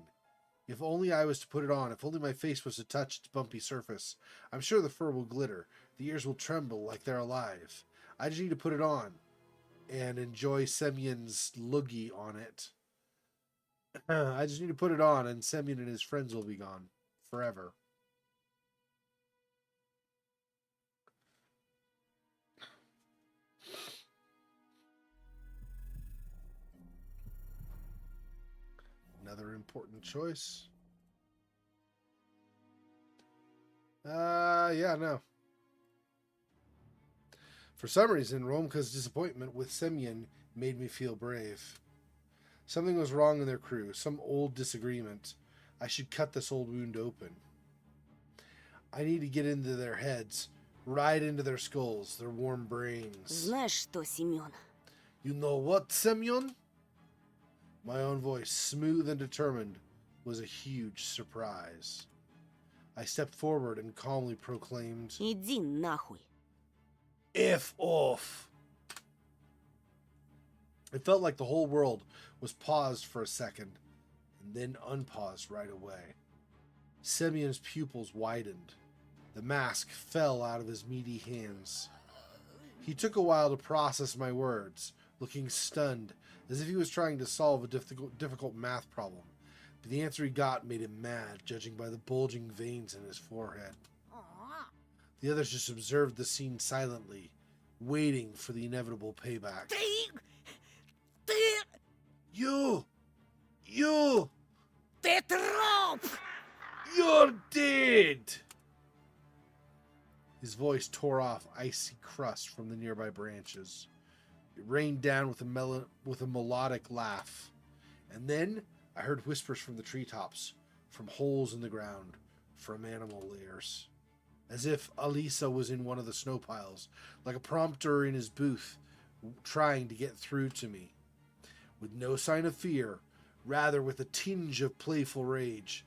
Speaker 1: If only I was to put it on, if only my face was to touch its bumpy surface. I'm sure the fur will glitter, the ears will tremble like they're alive. I just need to put it on and enjoy Semyon's loogie on it. I just need to put it on and Semyon and his friends will be gone. Forever. Another important choice. Yeah, no. For some reason, Romka's disappointment with Semyon made me feel brave. Something was wrong in their crew, some old disagreement. I should cut this old wound open. I need to get into their heads, right into their skulls, their warm brains.
Speaker 7: Знаешь что, Семен?
Speaker 1: You know what, Semyon? My own voice, smooth and determined, was a huge surprise. I stepped forward and calmly proclaimed,
Speaker 7: Иди нахуй.
Speaker 1: F off. It felt like the whole world was paused for a second, and then unpaused right away. Semyon's pupils widened. The mask fell out of his meaty hands. He took a while to process my words, looking stunned, as if he was trying to solve a difficult math problem. But the answer he got made him mad, judging by the bulging veins in his forehead. The others just observed the scene silently, waiting for the inevitable payback.
Speaker 5: Ты...
Speaker 1: You!
Speaker 5: Ты труп!
Speaker 1: You're dead! His voice tore off icy crust from the nearby branches. It rained down with a melodic laugh. And then I heard whispers from the treetops, from holes in the ground, from animal lairs. As if Alisa was in one of the snow piles, like a prompter in his booth, trying to get through to me. With no sign of fear, rather with a tinge of playful rage.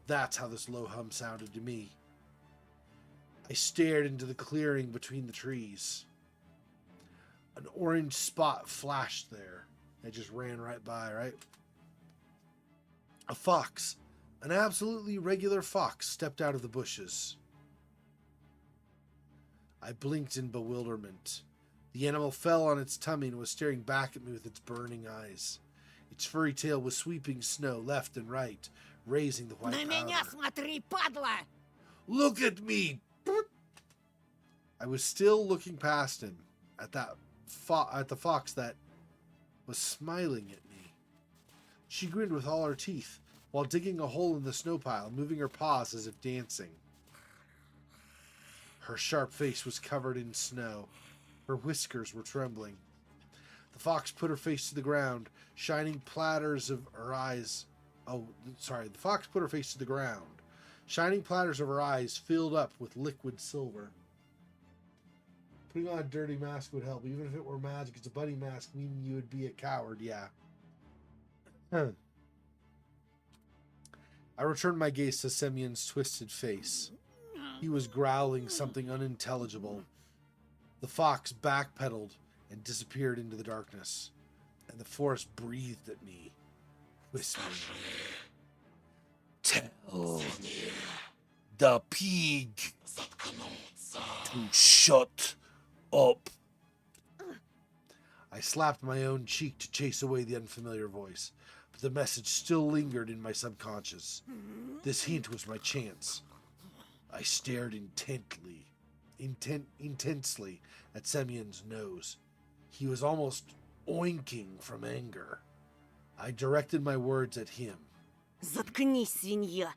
Speaker 1: That's how this low hum sounded to me. I stared into the clearing between the trees. An orange spot flashed there. I just ran right by, right? A fox, an absolutely regular fox, stepped out of the bushes. I blinked in bewilderment. The animal fell on its tummy and was staring back at me with its burning eyes. Its furry tail was sweeping snow left and right, raising the white
Speaker 5: На меня
Speaker 1: powder.
Speaker 5: смотри, падла!
Speaker 1: Look at me! I was still looking past him at the fox that was smiling at me. She grinned with all her teeth while digging a hole in the snow pile, moving her paws as if dancing. Her sharp face was covered in snow. Her whiskers were trembling. The fox put her face to the ground, shining platters of her eyes. The fox put her face to the ground. Shining platters of her eyes filled up with liquid silver. Putting on a dirty mask would help, even if it were magic. It's a bunny mask, meaning you would be a coward, yeah. I returned my gaze to Semyon's twisted face. He was growling something unintelligible. The fox backpedaled and disappeared into the darkness, and the forest breathed at me, whispering, "Tell the pig to shut up." I slapped my own cheek to chase away the unfamiliar voice, but the message still lingered in my subconscious. This hint was my chance. I stared intensely at Semyon's nose. He was almost oinking from anger. I directed my words at him.
Speaker 7: Заткнись, свинья.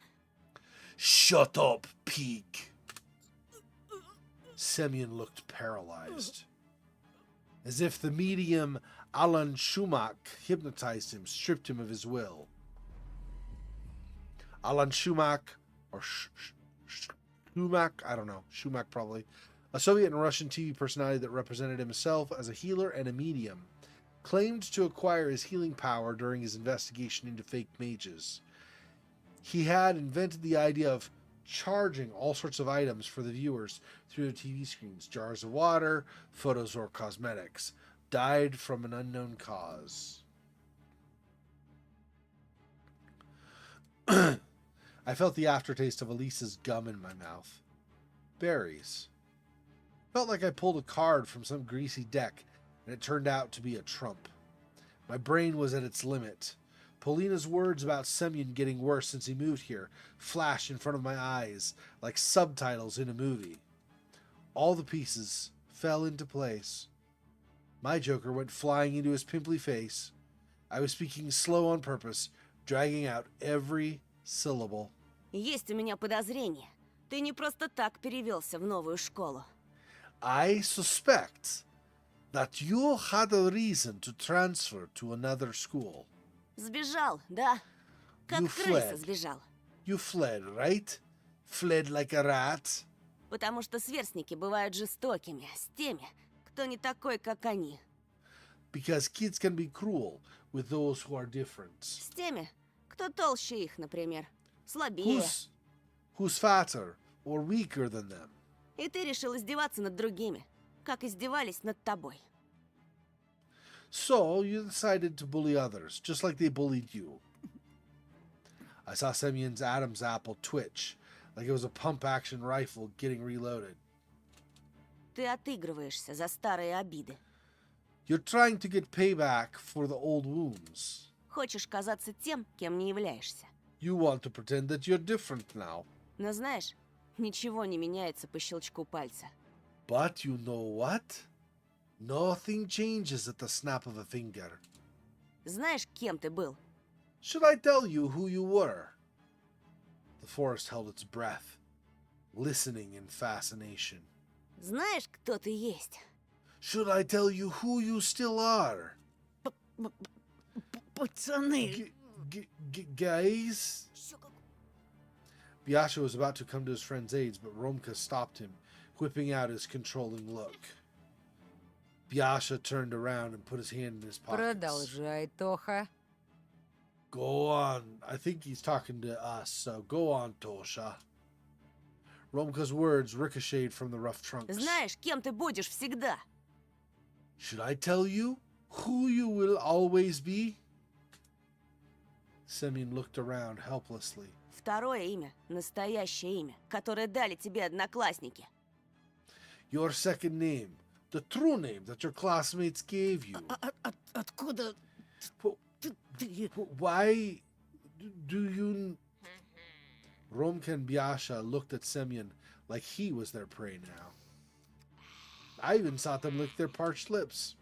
Speaker 1: Shut up, pig. Semyon looked paralyzed. As if the medium Alan Schumack hypnotized him, stripped him of his will. Alan Schumack, or Schumack, I don't know, Schumack probably, a Soviet and Russian TV personality that represented himself as a healer and a medium, claimed to acquire his healing power during his investigation into fake mages. He had invented the idea of charging all sorts of items for the viewers through their TV screens, jars of water, photos, or cosmetics. Died from an unknown cause. I felt the aftertaste of Elisa's gum in my mouth. Berries. Felt like I pulled a card from some greasy deck, and it turned out to be a trump. My brain was at its limit. Paulina's words about Semyon getting worse since he moved here flashed in front of my eyes like subtitles in a movie. All the pieces fell into place. My Joker went flying into his pimply face. I was speaking slow on purpose, dragging out every syllable.
Speaker 7: Есть у меня подозрение. Ты не просто так перевелся в новую школу.
Speaker 1: I suspect that you had a reason to transfer to another school.
Speaker 7: Сбежал, да? Как
Speaker 1: You
Speaker 7: крыса
Speaker 1: fled.
Speaker 7: сбежал.
Speaker 1: You fled, right? Fled like a rat?
Speaker 7: Потому что сверстники бывают жестокими с теми, кто не такой, как они.
Speaker 1: Because kids can be cruel with those who are different.
Speaker 7: С теми, кто толще их, например. Слабее.
Speaker 1: Who's fatter or weaker than them?
Speaker 7: И ты решил издеваться над другими, как издевались над тобой.
Speaker 1: So you decided to bully others, just like they bullied you. I saw Semyon's Adam's apple twitch, like it was a pump-action rifle getting reloaded.
Speaker 7: Ты отыгрываешься за старые обиды.
Speaker 1: You're trying to get payback for the old wounds.
Speaker 7: Хочешь казаться тем, кем не являешься.
Speaker 1: You want to pretend that you're different now.
Speaker 7: Но знаешь, ничего не меняется по щелчку пальца.
Speaker 1: But you know what? Nothing changes at the snap of a finger.
Speaker 7: Знаешь, кем ты был?
Speaker 1: Should I tell you who you were? The forest held its breath, listening in fascination.
Speaker 7: Знаешь, кто ты есть?
Speaker 1: Should I tell you who you still are?
Speaker 5: Пацаны!
Speaker 1: Guys? Biasha was about to come to his friend's aid, but Romka stopped him, whipping out his controlling look. Biasha turned around and put his hand in his pocket.
Speaker 6: Продолжай, Тоха.
Speaker 1: Go on. I think he's talking to us, so go on, Tosha. Romka's words ricocheted from the rough trunks.
Speaker 7: Знаешь, кем ты будешь всегда?
Speaker 1: Should I tell you who you will always be? Semyon looked around helplessly.
Speaker 7: Второе имя, настоящее имя, которое дали тебе одноклассники.
Speaker 1: Your second name, the true name that your classmates gave you.
Speaker 5: Откуда ты?
Speaker 1: Why do you... Romka and Biasha looked at Semyon like he was their prey now. I even saw them lick their parched lips.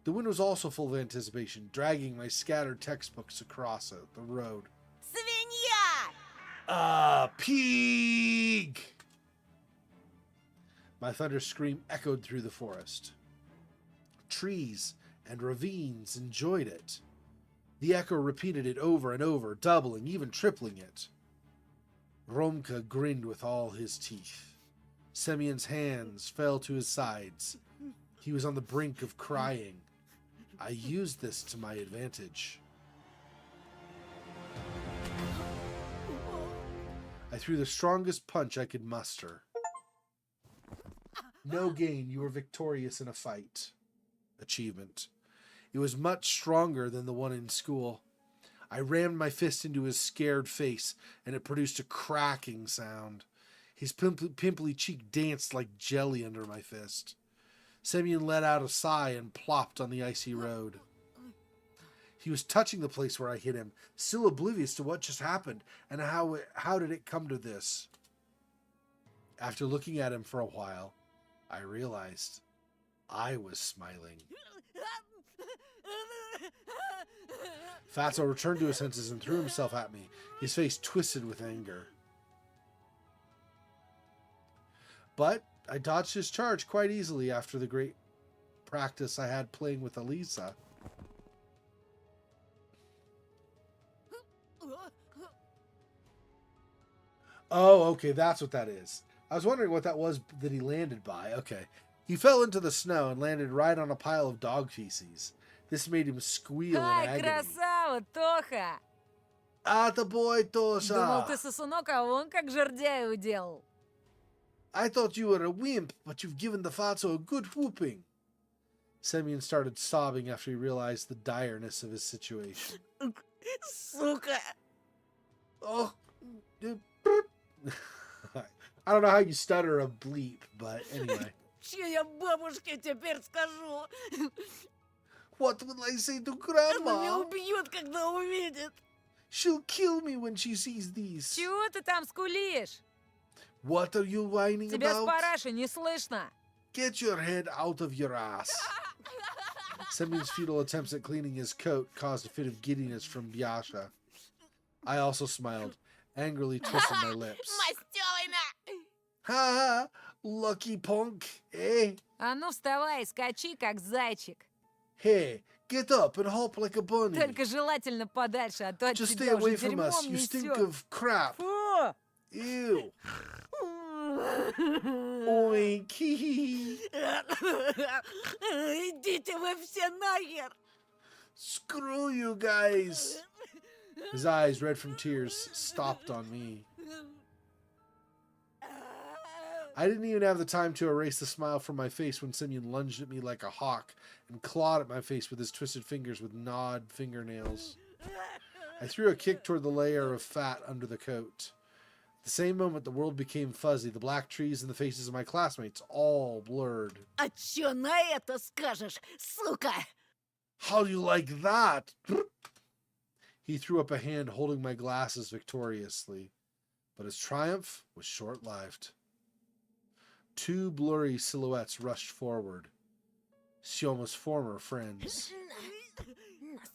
Speaker 1: The wind was also full of anticipation, dragging my scattered textbooks across the road.
Speaker 4: Свинья!
Speaker 1: Pig! My thunder scream echoed through the forest. Trees and ravines enjoyed it. The echo repeated it over and over, doubling, even tripling it. Romka grinned with all his teeth. Semyon's hands fell to his sides. He was on the brink of crying. I used this to my advantage. I threw the strongest punch I could muster. No gain, you were victorious in a fight. Achievement. It was much stronger than the one in school. I rammed my fist into his scared face, and it produced a cracking sound. His pimply cheek danced like jelly under my fist. Semyon let out a sigh and plopped on the icy road. He was touching the place where I hit him, still oblivious to what just happened, and how did it come to this? After looking at him for a while, I realized I was smiling. Fatso returned to his senses and threw himself at me, his face twisted with anger. But I dodged his charge quite easily after the great practice I had playing with Elisa. Oh, okay, that's what that is. I was wondering what that was that he landed by. Okay. He fell into the snow and landed right on a pile of dog feces. This made him squeal in
Speaker 6: Ай,
Speaker 1: agony.
Speaker 6: красава, Тоха!
Speaker 1: Atta boy, Tosha!
Speaker 6: Думал, ты сосунок, а он как жердяй уделал.
Speaker 1: I thought you were a wimp, but you've given the Fatso a good whooping. Semyon started sobbing after he realized the direness of his situation.
Speaker 5: Сука!
Speaker 1: Oh, I don't know how you stutter a bleep, but anyway.
Speaker 5: Че я бабушке теперь скажу?
Speaker 1: What will I say to
Speaker 5: Она меня
Speaker 1: Grandma?
Speaker 5: убьет, когда увидит.
Speaker 1: She'll kill me when she sees these.
Speaker 6: Чего ты там скулишь?
Speaker 1: What are you whining
Speaker 6: Тебя с
Speaker 1: about?
Speaker 6: параши не слышно.
Speaker 1: Get your head out of your ass. Semyon's futile attempts at cleaning his coat caused a fit of giddiness from Biasha. I also smiled, angrily twisting my lips.
Speaker 4: Мастёвина!
Speaker 1: Ha ha! Lucky punk, eh?
Speaker 6: А ну вставай, скачи, как зайчик.
Speaker 1: Hey, get up and hop like a bunny.
Speaker 6: Только желательно подальше, а то от
Speaker 1: Just stay
Speaker 6: тебя
Speaker 1: away
Speaker 6: уже
Speaker 1: from us.
Speaker 6: дерьмом
Speaker 1: You stink
Speaker 6: несет.
Speaker 1: of crap.
Speaker 6: Фу!
Speaker 1: Ew. Oink.
Speaker 5: Идите вы все нахер!
Speaker 1: Screw you guys. His eyes, red from tears, stopped on me. I didn't even have the time to erase the smile from my face when Semyon lunged at me like a hawk and clawed at my face with his twisted fingers with gnawed fingernails. I threw a kick toward the layer of fat under the coat. At the same moment, the world became fuzzy, the black trees and the faces of my classmates all blurred.
Speaker 5: А чё на это скажешь, сука?
Speaker 1: How do you like that? He threw up a hand holding my glasses victoriously, but his triumph was short-lived. Two blurry silhouettes rushed forward. Sioma's former friends.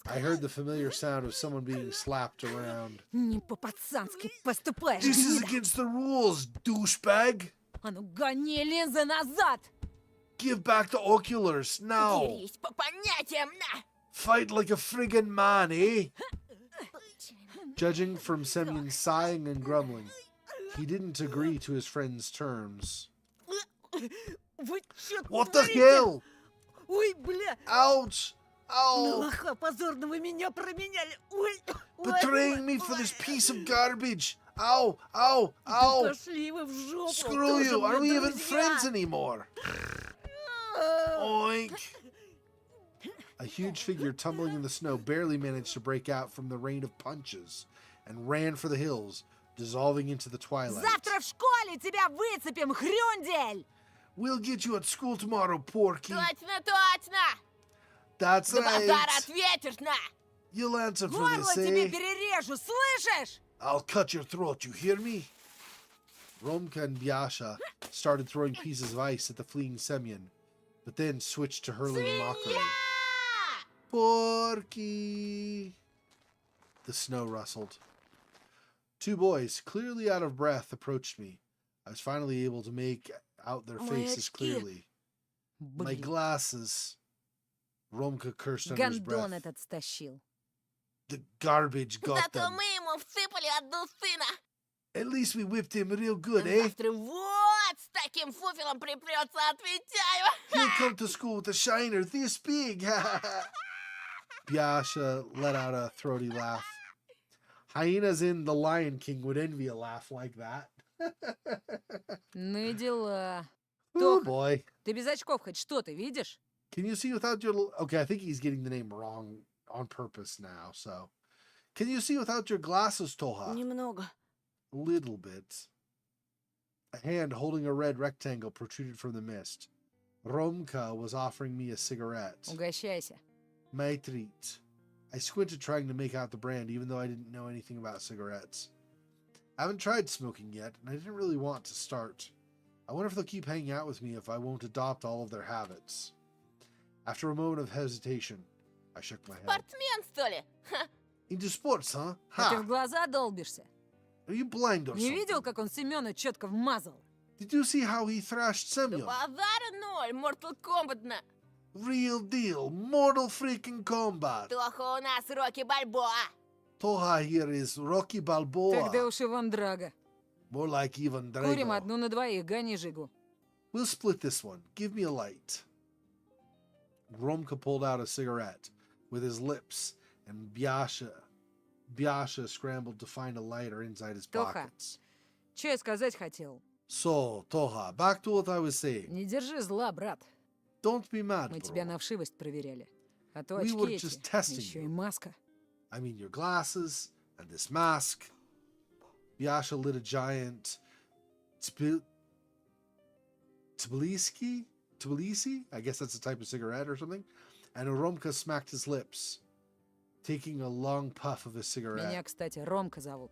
Speaker 1: I heard the familiar sound of someone being slapped around.
Speaker 6: Не по-пацански поступаешь,
Speaker 1: This is
Speaker 6: гнида.
Speaker 1: against the rules, douchebag!
Speaker 6: А ну гони линзы назад!
Speaker 1: Give back the oculars, now!
Speaker 4: Дерись по понятиям, на!
Speaker 1: Fight like a friggin' man, eh? Judging from Semyon's sighing and grumbling, he didn't agree to his friend's terms.
Speaker 5: Вы чё
Speaker 1: What the
Speaker 5: творите?
Speaker 1: hell?
Speaker 5: Ой, бля!
Speaker 1: Ouch!
Speaker 5: На
Speaker 1: Ow!
Speaker 5: лоха позорного меня променяли! Ой!
Speaker 1: Betraying me for this piece of garbage! Ow! Ow! Ow!
Speaker 6: Пошли вы в жопу!
Speaker 1: Screw you! Are we even friends anymore? Oink! A huge figure tumbling in the snow barely managed to break out from the rain of punches and ran for the hills, dissolving into the twilight.
Speaker 6: Завтра в школе тебя выцепим, хрюндель!
Speaker 1: We'll get you at school tomorrow, Porky.
Speaker 4: Точно, точно!
Speaker 1: That's
Speaker 4: За базар
Speaker 1: right.
Speaker 4: ответишь, на!
Speaker 1: You'll answer for
Speaker 6: Горло
Speaker 1: this,
Speaker 6: тебе
Speaker 1: eh?
Speaker 6: перережу, слышишь?
Speaker 1: I'll cut your throat, you hear me? Romka and Biasha started throwing pieces of ice at the fleeing Semyon, but then switched to hurling mockery. Porky! The snow rustled. Two boys, clearly out of breath, approached me. I was finally able to make out their faces clearly. My
Speaker 6: Блин,
Speaker 1: glasses. Romka cursed under his
Speaker 6: гандон
Speaker 1: breath.
Speaker 6: этот стащил.
Speaker 1: The garbage got
Speaker 4: Зато
Speaker 1: them.
Speaker 4: мы ему всыпали одну сына!
Speaker 1: At least we whipped him real good,
Speaker 4: Он
Speaker 1: eh?
Speaker 4: завтра вот с таким фуфелом припрется, отвечаю!
Speaker 1: He'll come to school with a shiner this big. Biasha let out a throaty laugh. Hyenas in The Lion King would envy a laugh like that.
Speaker 6: Ну и дела.
Speaker 1: Oh
Speaker 6: Тох,
Speaker 1: boy.
Speaker 6: ты без очков хоть что-то видишь?
Speaker 1: Can you see without your... Okay, I think he's getting the name wrong on purpose now, so... Can you see without your glasses, Toha?
Speaker 7: Немного.
Speaker 1: A little bit. A hand holding a red rectangle protruded from the mist. Romka was offering me a cigarette.
Speaker 6: Угощайся.
Speaker 1: My treat. I squinted trying to make out the brand, even though I didn't know anything about cigarettes. I haven't tried smoking yet, and I didn't really want to start. I wonder if they'll keep hanging out with me if I won't adopt all of their habits. After a moment of hesitation, I shook my head.
Speaker 4: Спортсмен, что ли? Ха!
Speaker 1: Into sports, huh?
Speaker 6: А ты
Speaker 1: Ha!
Speaker 6: в глаза долбишься.
Speaker 1: Are you blind or
Speaker 6: Не видел,
Speaker 1: something?
Speaker 6: как он Семена четко вмазал?
Speaker 1: Did you see how he thrashed
Speaker 4: Да
Speaker 1: Semyon?
Speaker 4: базара ноль, Mortal Kombat на!
Speaker 1: Real deal. Mortal freaking combat.
Speaker 4: Тоха у нас Рокки Бальбоа!
Speaker 1: Toha here is Rocky Balboa.
Speaker 6: Тогда уж Иван Драго.
Speaker 1: More like Ivan
Speaker 6: Курим
Speaker 1: Drago.
Speaker 6: одну на двоих, гони Жигу.
Speaker 1: We'll split this one. Give me a light. Romka pulled out a cigarette with his lips, and Biasha scrambled to find a lighter inside his
Speaker 6: Toha.
Speaker 1: pockets.
Speaker 6: Че я сказать хотел?
Speaker 1: So, Toha, back to what I was saying.
Speaker 6: Не держи зла, брат.
Speaker 1: Don't be mad,
Speaker 6: Мы
Speaker 1: bro.
Speaker 6: тебя на вшивость проверяли. А то
Speaker 1: We were
Speaker 6: очки
Speaker 1: just
Speaker 6: эти,
Speaker 1: testing
Speaker 6: еще
Speaker 1: you.
Speaker 6: и маска.
Speaker 1: I mean, your glasses and this mask. Biasha lit a giant Tbilisi? I guess that's a type of cigarette or something. And Romka smacked his lips, taking a long puff of his cigarette.
Speaker 6: Меня, кстати, Ромка зовут.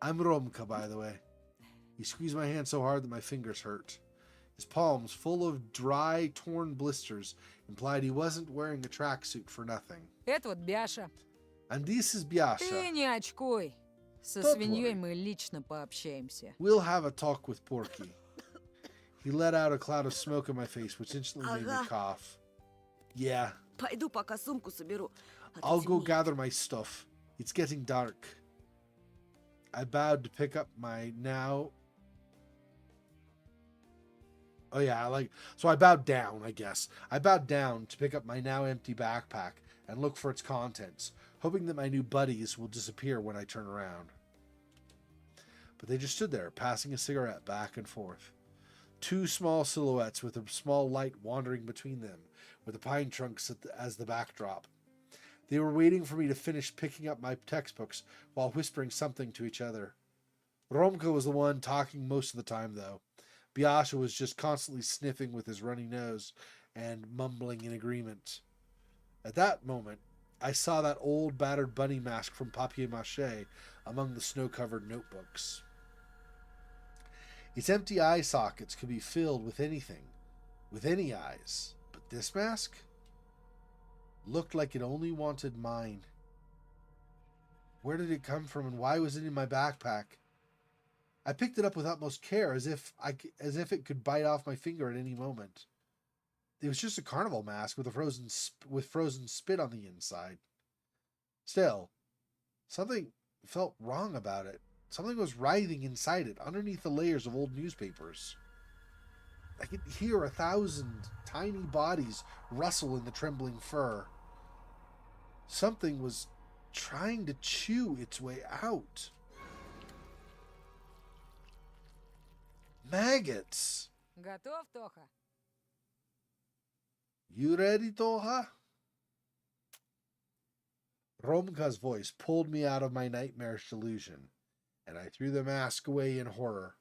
Speaker 1: I'm Romka, by the way. He squeezed my hand so hard that my fingers hurt. His palms, full of dry, torn blisters, implied he wasn't wearing a tracksuit for nothing.
Speaker 6: Это вот Бяша.
Speaker 1: And this is
Speaker 6: Ты
Speaker 1: Biasha.
Speaker 6: не очкуй. Со
Speaker 1: Don't
Speaker 6: свиньей
Speaker 1: worry.
Speaker 6: мы лично пообщаемся.
Speaker 1: We'll have a talk with Porky. He let out a cloud of smoke in my face, which instantly made me
Speaker 7: Ага.
Speaker 1: cough. Yeah,
Speaker 7: Пойду пока сумку соберу. А то
Speaker 1: I'll go
Speaker 7: темнеет.
Speaker 1: gather my stuff. It's getting dark. I bowed to pick up my now. Oh, yeah, so I bowed down, I guess. I bowed down to pick up my now empty backpack and look for its contents, hoping that my new buddies will disappear when I turn around. But they just stood there, passing a cigarette back and forth. Two small silhouettes with a small light wandering between them, with the pine trunks as the backdrop. They were waiting for me to finish picking up my textbooks while whispering something to each other. Romka was the one talking most of the time, though. Biasha was just constantly sniffing with his runny nose and mumbling in agreement. At that moment, I saw that old battered bunny mask from papier-mâché among the snow-covered notebooks. Its empty eye sockets could be filled with anything, with any eyes. But this mask looked like it only wanted mine. Where did it come from, and why was it in my backpack? I picked it up with utmost care, as if it could bite off my finger at any moment. It was just a carnival mask with frozen spit on the inside. Still, something felt wrong about it. Something was writhing inside it, underneath the layers of old newspapers. I could hear 1,000 tiny bodies rustle in the trembling fur. Something was trying to chew its way out. Maggots.
Speaker 6: Готов, Тоха?
Speaker 1: You ready, Toha? Romka's voice pulled me out of my nightmarish delusion, and I threw the mask away in horror.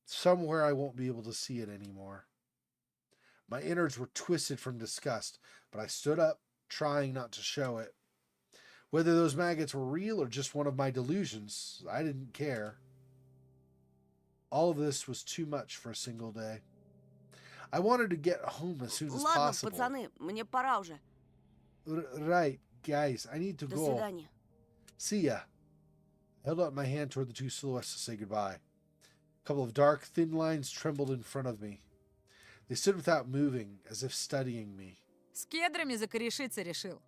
Speaker 1: Somewhere I won't be able to see it anymore. My innards were twisted from disgust, but I stood up, trying not to show it. Whether those maggots were real or just one of my delusions, I didn't care. All of this was too much for a single day. I wanted to get home as soon as
Speaker 7: Ладно,
Speaker 1: possible.
Speaker 7: пацаны, мне пора уже.
Speaker 1: Right, guys, I need to
Speaker 7: До
Speaker 1: go.
Speaker 7: свидания.
Speaker 1: See ya. I held out my hand toward the two silhouettes to say goodbye. A couple of dark, thin lines trembled in front of me. They stood without moving, as if studying me.
Speaker 6: С кедрами закорешиться решил.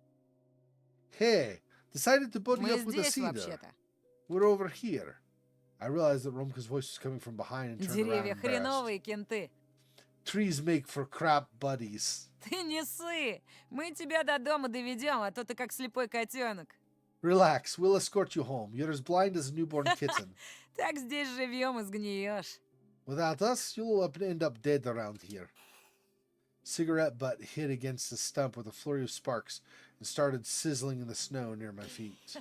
Speaker 1: Hey, decided to buddy
Speaker 6: Мы
Speaker 1: up with a
Speaker 6: здесь
Speaker 1: cedar.
Speaker 6: вообще-то.
Speaker 1: We're over here. I realized that Romka's voice was coming from behind and turned around
Speaker 6: Деревья
Speaker 1: embarrassed.
Speaker 6: хреновые, кенты.
Speaker 1: Trees make for crap buddies.
Speaker 6: Ты не ссы. Мы тебя до дома доведем, а то ты как слепой котенок.
Speaker 1: Relax, we'll escort you home. You're as blind as a newborn kitten.
Speaker 6: Так здесь живем и сгниешь.
Speaker 1: Without us, you'll end up dead around here. Cigarette butt hit against the stump with a flurry of sparks and started sizzling in the snow near my feet.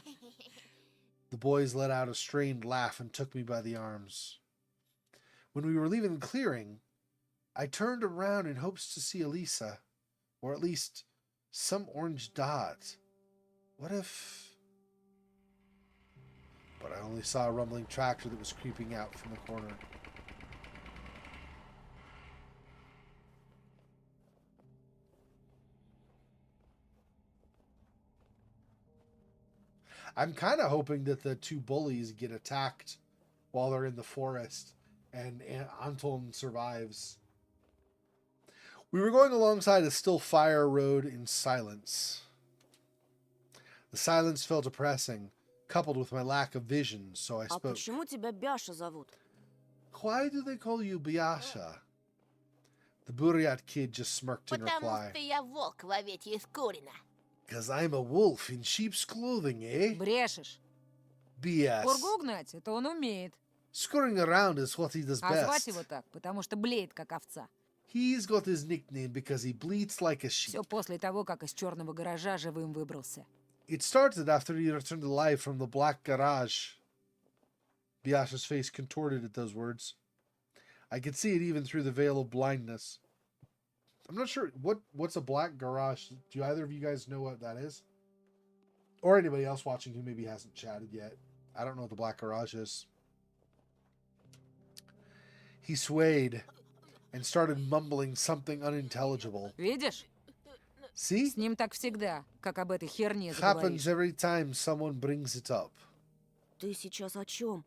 Speaker 1: The boys let out a strained laugh and took me by the arms. When we were leaving the clearing, I turned around in hopes to see Elisa, or at least some orange dot. What if... But I only saw a rumbling tractor that was creeping out from the corner. I'm kind of hoping that the two bullies get attacked while they're in the forest and Anton survives. We were going alongside a still fire road in silence. The silence felt oppressing, coupled with my lack of vision, so I
Speaker 7: А
Speaker 1: spoke.
Speaker 7: почему тебя Бяша зовут?
Speaker 1: Why do they call you Biasha? The Buryat kid just smirked in
Speaker 4: Потому
Speaker 1: reply.
Speaker 4: что я волк в овечьей шкурине.
Speaker 1: Because I'm a wolf in sheep's clothing, eh?
Speaker 6: Брешешь.
Speaker 1: BS.
Speaker 6: Пургу гнать, это он умеет.
Speaker 1: Scurrying around is what he does
Speaker 6: А звать
Speaker 1: best.
Speaker 6: его так, потому что блеет, как овца.
Speaker 1: He's got his nickname because he bleats like a sheep.
Speaker 6: Все после того, как из черного гаража живым выбрался.
Speaker 1: It started after he returned alive from the black garage. Biasha's face contorted at those words. I could see it even through the veil of blindness. I'm not sure what's a black garage. Do either of you guys know what that is? Or anybody else watching who maybe hasn't chatted yet. I don't know what the black garage is. He swayed and started mumbling something unintelligible.
Speaker 6: Видишь?
Speaker 1: See?
Speaker 6: С ним так всегда, как об этой херне
Speaker 1: Happens
Speaker 6: заговоришь.
Speaker 1: every time someone brings it up.
Speaker 7: Ты сейчас о чем?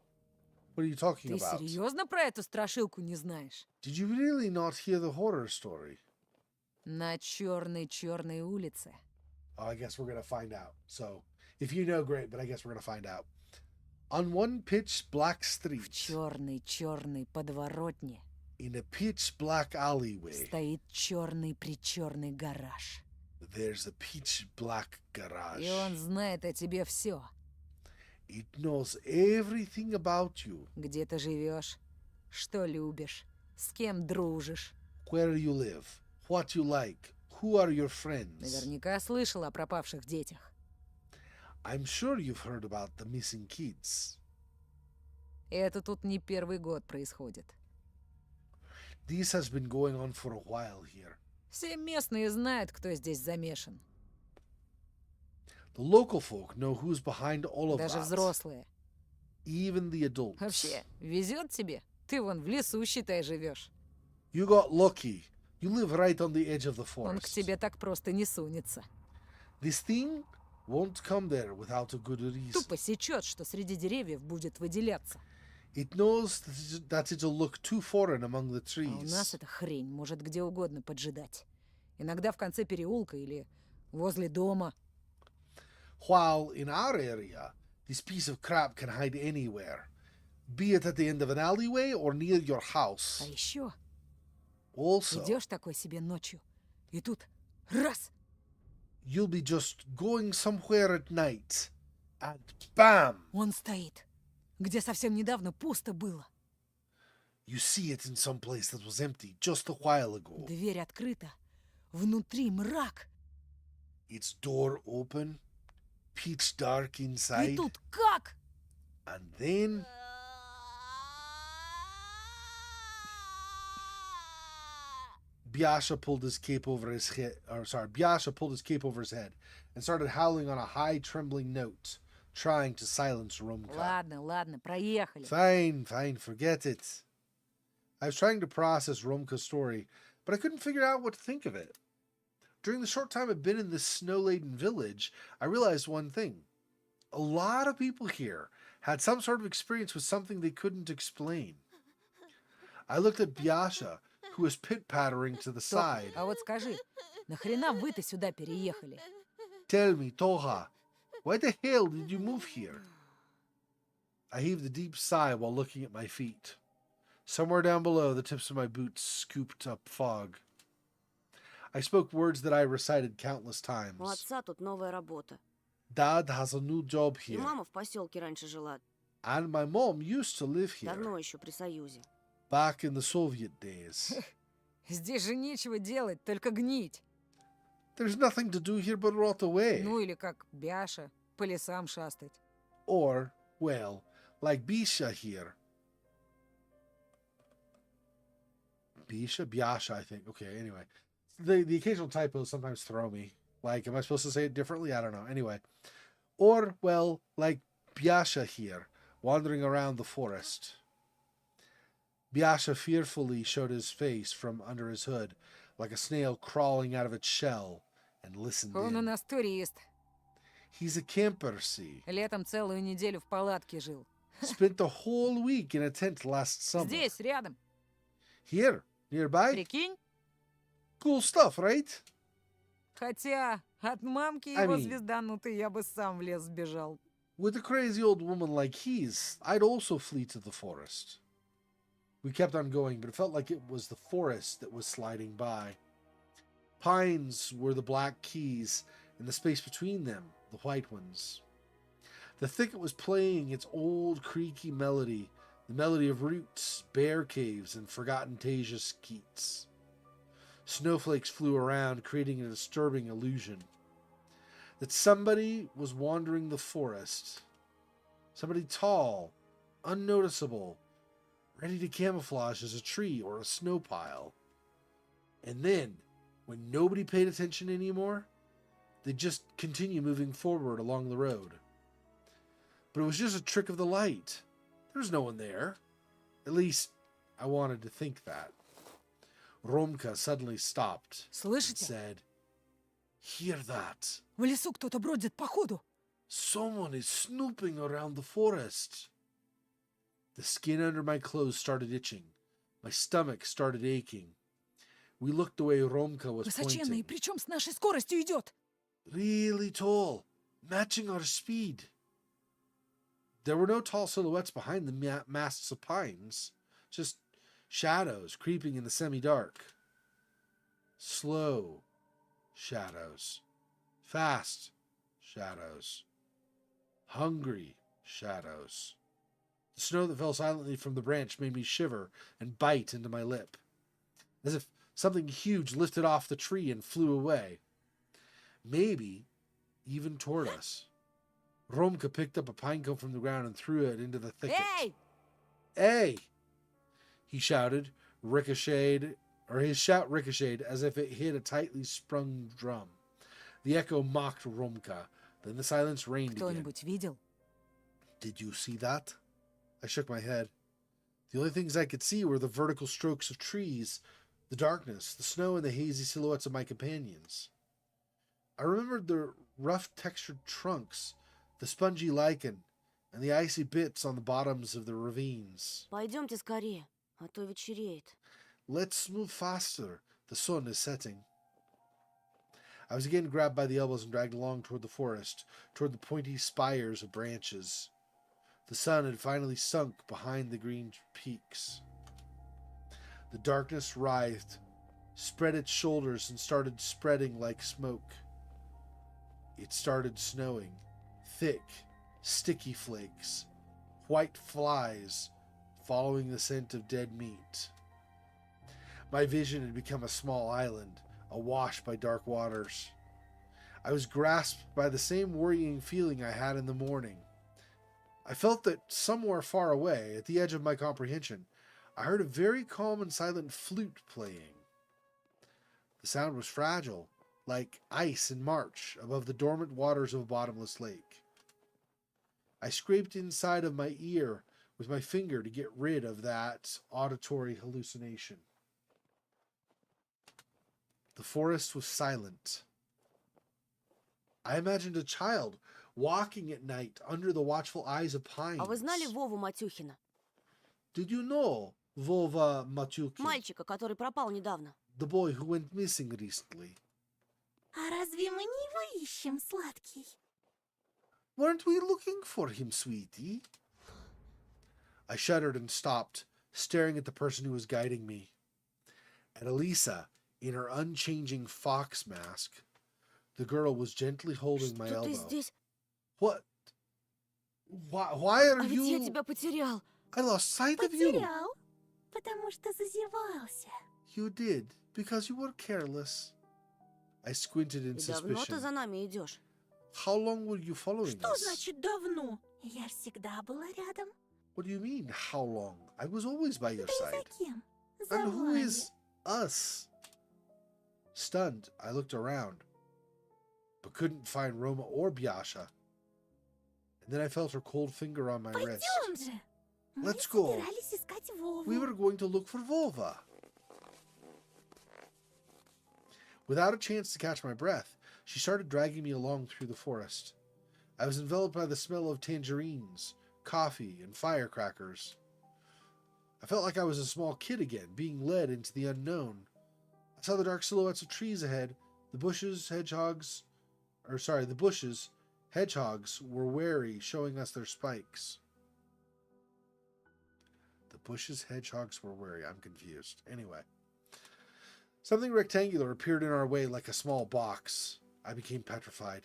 Speaker 1: What are you talking
Speaker 6: Ты
Speaker 1: about?
Speaker 6: серьезно про эту страшилку не знаешь?
Speaker 1: Did you really not hear the horror story?
Speaker 6: На черной улице.
Speaker 1: Oh, I guess we're going to find out. So, if you know, great, but I guess we're going to find out. On one pitch black
Speaker 6: В
Speaker 1: street,
Speaker 6: черной подворотне
Speaker 1: in a pitch black alleyway,
Speaker 6: стоит черный гараж.
Speaker 1: there's a pitch black garage.
Speaker 6: И он знает о тебе все.
Speaker 1: It knows everything about you.
Speaker 6: Где ты живешь, что любишь, с кем дружишь.
Speaker 1: Where you live, what you like, who are your friends.
Speaker 6: Наверняка слышал о пропавших детях.
Speaker 1: I'm sure you've heard about the missing kids.
Speaker 6: Это тут не первый год происходит.
Speaker 1: This has been going on for a while here.
Speaker 6: Все местные знают, кто здесь замешан.
Speaker 1: The local folk know who's behind all of
Speaker 6: Даже
Speaker 1: that.
Speaker 6: взрослые.
Speaker 1: Even the adults.
Speaker 6: Вообще, везет тебе? Ты вон в лесу, считай, живешь.
Speaker 1: You got lucky. You live right on the edge of the
Speaker 6: Он к
Speaker 1: forest.
Speaker 6: тебе так просто не сунется.
Speaker 1: This thing won't come there without a good reason.
Speaker 6: Тупо сечет, что среди деревьев будет выделяться.
Speaker 1: It knows that it'll look too foreign among the
Speaker 6: А у нас
Speaker 1: trees.
Speaker 6: эта хрень может где угодно поджидать. Иногда в конце переулка или возле дома.
Speaker 1: While in our area, this piece of crap can hide anywhere, be it at the end of an alleyway or near your
Speaker 6: А
Speaker 1: house.
Speaker 6: еще
Speaker 1: Also,
Speaker 6: идешь такой себе ночью, и тут раз,
Speaker 1: you'll be just going somewhere at night, And bam!
Speaker 6: Он стоит. Где совсем недавно пусто было.
Speaker 1: You see it in some place that was empty just a while ago.
Speaker 6: Дверь открыта. Внутри мрак.
Speaker 1: Its door open, pitch dark
Speaker 6: И
Speaker 1: inside,
Speaker 6: тут как?
Speaker 1: and then Biasha pulled his cape over his head. Biasha pulled his cape over his head and started howling on a high, trembling note, trying to silence Rumka.
Speaker 6: Ладно, ладно, проехали.
Speaker 1: Fine, forget it. I was trying to process Rumka's story, but I couldn't figure out what to think of it. During the short time I've been in this snow-laden village, I realized one thing. A lot of people here had some sort of experience with something they couldn't explain. I looked at Biasha, who was pit-pattering to the
Speaker 6: Стоп,
Speaker 1: side.
Speaker 6: а вот скажи, нахрена вы-то сюда переехали?
Speaker 1: Tell me, Toha, why the hell did you move here? I heaved a deep sigh while looking at my feet. Somewhere down below, the tips of my boots scooped up fog. I spoke words that I recited countless
Speaker 7: У
Speaker 1: times.
Speaker 7: отца тут новая работа.
Speaker 1: Dad has a new job
Speaker 7: И
Speaker 1: here,
Speaker 7: мама в поселке раньше жила.
Speaker 1: and my mom used to live here
Speaker 7: Давно еще при Союзе.
Speaker 1: back in the Soviet days.
Speaker 6: Здесь же нечего делать, только гнить.
Speaker 1: There's nothing to do here but rot away.
Speaker 6: Ну или как Бяша, по лесам шастать.
Speaker 1: Or, well, like Bisha here. Biasha, I think. Okay, anyway. The occasional typos sometimes throw me. Like, am I supposed to say it differently? I don't know. Anyway. Or, well, like Biasha here, wandering around the forest. Biasha fearfully showed his face from under his hood, like a snail crawling out of its shell, and listened
Speaker 6: Он у
Speaker 1: in.
Speaker 6: нас турист.
Speaker 1: He's a camper, see.
Speaker 6: Летом целую неделю в палатке жил.
Speaker 1: Spent the whole week in a tent last summer.
Speaker 6: Здесь, рядом.
Speaker 1: Here, nearby.
Speaker 6: Прикинь?
Speaker 1: Cool stuff, right?
Speaker 6: Хотя от мамки
Speaker 1: I
Speaker 6: его
Speaker 1: mean-
Speaker 6: звезданутый я бы сам в лес сбежал.
Speaker 1: With a crazy old woman like he's, I'd also flee to the forest. We kept on going, but it felt like it was the forest that was sliding by. Pines were the black keys, and the space between them, the white ones. The thicket was playing its old creaky melody, the melody of roots, bear caves, and forgotten Tasia skeets. Snowflakes flew around, creating a disturbing illusion that somebody was wandering the forest. Somebody tall, unnoticeable, ready to camouflage as a tree or a snow pile. And then, when nobody paid attention anymore, they'd just continue moving forward along the road. But it was just a trick of the light. There was no one there. At least, I wanted to think that. Romka suddenly stopped and
Speaker 6: Слышите?
Speaker 1: said, "Hear that?
Speaker 6: В лесу кто-то бродит походу.
Speaker 1: Someone is snooping around the forest." The skin under my clothes started itching. My stomach started aching. We looked the way Romka was
Speaker 6: Высоченный,
Speaker 1: pointing.
Speaker 6: причем с нашей скоростью идет.
Speaker 1: Really tall, matching our speed. There were no tall silhouettes behind the masts of pines, just shadows creeping in the semi-dark. Slow shadows. Fast shadows. Hungry shadows. The snow that fell silently from the branch made me shiver and bite into my lip, as if something huge lifted off the tree and flew away. Maybe even toward us. Romka picked up a pine cone from the ground and threw it into the thicket.
Speaker 6: Эй!
Speaker 1: Hey! He shouted, his shout ricocheted as if it hit a tightly sprung drum. The echo mocked Romka. Then the silence reigned again.
Speaker 6: Кто-нибудь видел?
Speaker 1: Did you see that? I shook my head. The only things I could see were the vertical strokes of trees, the darkness, the snow, and the hazy silhouettes of my companions. I remembered the rough textured trunks, the spongy lichen, and the icy bits on the bottoms of the ravines.
Speaker 7: Пойдемте скорее, а то вечереет.
Speaker 1: Let's move faster. The sun is setting. I was again grabbed by the elbows and dragged along toward the forest, toward the pointy spires of branches. The sun had finally sunk behind the green peaks. The darkness writhed, spread its shoulders, and started spreading like smoke. It started snowing, thick sticky flakes, white flies following the scent of dead meat. My vision had become a small island, awash by dark waters. I was grasped by the same worrying feeling I had in the morning. I felt that somewhere far away, at the edge of my comprehension, I heard a very calm and silent flute playing. The sound was fragile, like ice in March above the dormant waters of a bottomless lake. I scraped inside of my ear with my finger to get rid of that auditory hallucination. The forest was silent. I imagined a child walking at night under the watchful eyes of pines.
Speaker 7: А вы знали Вову Матюхина?
Speaker 1: Did you know Vova Matyukin,
Speaker 7: Мальчика, который пропал недавно.
Speaker 1: the boy who went missing recently?
Speaker 3: А разве мы не его ищем, сладкий?
Speaker 1: Weren't we looking for him, sweetie? I shuddered and stopped, staring at the person who was guiding me. At Elisa, in her unchanging fox mask, the girl was gently holding my
Speaker 7: Что ты
Speaker 1: elbow.
Speaker 7: здесь?
Speaker 1: What? Why are
Speaker 7: А ведь я
Speaker 1: you...
Speaker 7: тебя потерял.
Speaker 1: I lost sight of you.
Speaker 3: Потерял, потому что зазевался.
Speaker 1: You did, because you were careless. I squinted in
Speaker 7: И давно ты
Speaker 1: suspicion.
Speaker 7: за нами идешь?
Speaker 1: How long were you following
Speaker 3: Что
Speaker 1: us?
Speaker 3: значит давно? Я всегда была рядом.
Speaker 1: What do you mean, how long? I was always by your
Speaker 3: Да и
Speaker 1: side.
Speaker 3: за кем? За
Speaker 1: And who
Speaker 3: вами.
Speaker 1: is us? Stunned, I looked around, but couldn't find Roma or Biasha. And then I felt her cold finger on my wrist.
Speaker 3: Пойдем же. Мы
Speaker 1: Let's go.
Speaker 3: собирались искать Вову.
Speaker 1: We were going to look for Volva. Without a chance to catch my breath, she started dragging me along through the forest. I was enveloped by the smell of tangerines, coffee, and firecrackers. I felt like I was a small kid again, being led into the unknown. I saw the dark silhouettes of trees ahead. The bushes, hedgehogs were wary, showing us their spikes. The bushes, hedgehogs were wary. I'm confused. Anyway. Something rectangular appeared in our way like a small box. I became petrified.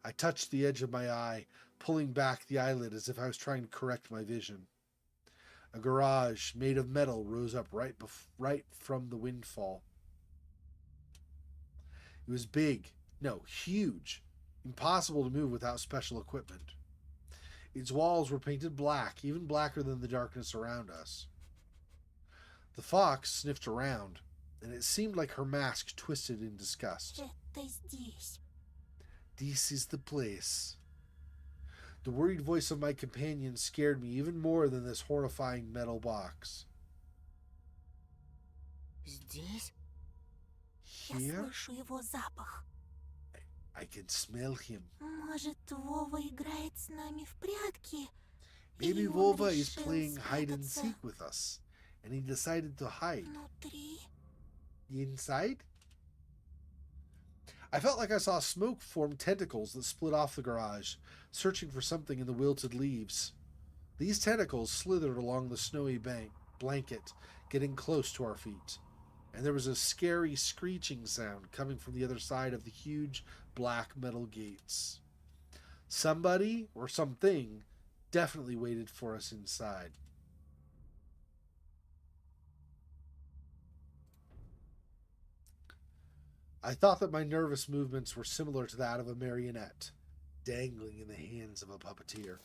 Speaker 1: I touched the edge of my eye, pulling back the eyelid as if I was trying to correct my vision. A garage made of metal rose up right from the windfall. It was big, no, huge, impossible to move without special equipment. Its walls were painted black, even blacker than the darkness around us. The fox sniffed around, and it seemed like her mask twisted in disgust.
Speaker 3: Это здесь.
Speaker 1: This is the place. The worried voice of my companion scared me even more than this horrifying metal box.
Speaker 7: Здесь?
Speaker 3: Я
Speaker 1: Here?
Speaker 3: слышу его запах.
Speaker 1: I can smell him.
Speaker 3: Может, Вова играет с нами в прятки?
Speaker 1: Maybe
Speaker 3: И он
Speaker 1: Volva is
Speaker 3: решил
Speaker 1: playing hide and
Speaker 3: спрятаться
Speaker 1: seek with us, and he decided to hide.
Speaker 3: внутри.
Speaker 1: Inside? I felt like I saw smoke form tentacles that split off the garage, searching for something in the wilted leaves. These tentacles slithered along the snowy blanket, getting close to our feet, and there was a scary screeching sound coming from the other side of the huge black metal gates. Somebody, or something, definitely waited for us inside. I thought that my nervous movements were similar to that of a marionette, dangling in the hands of a puppeteer.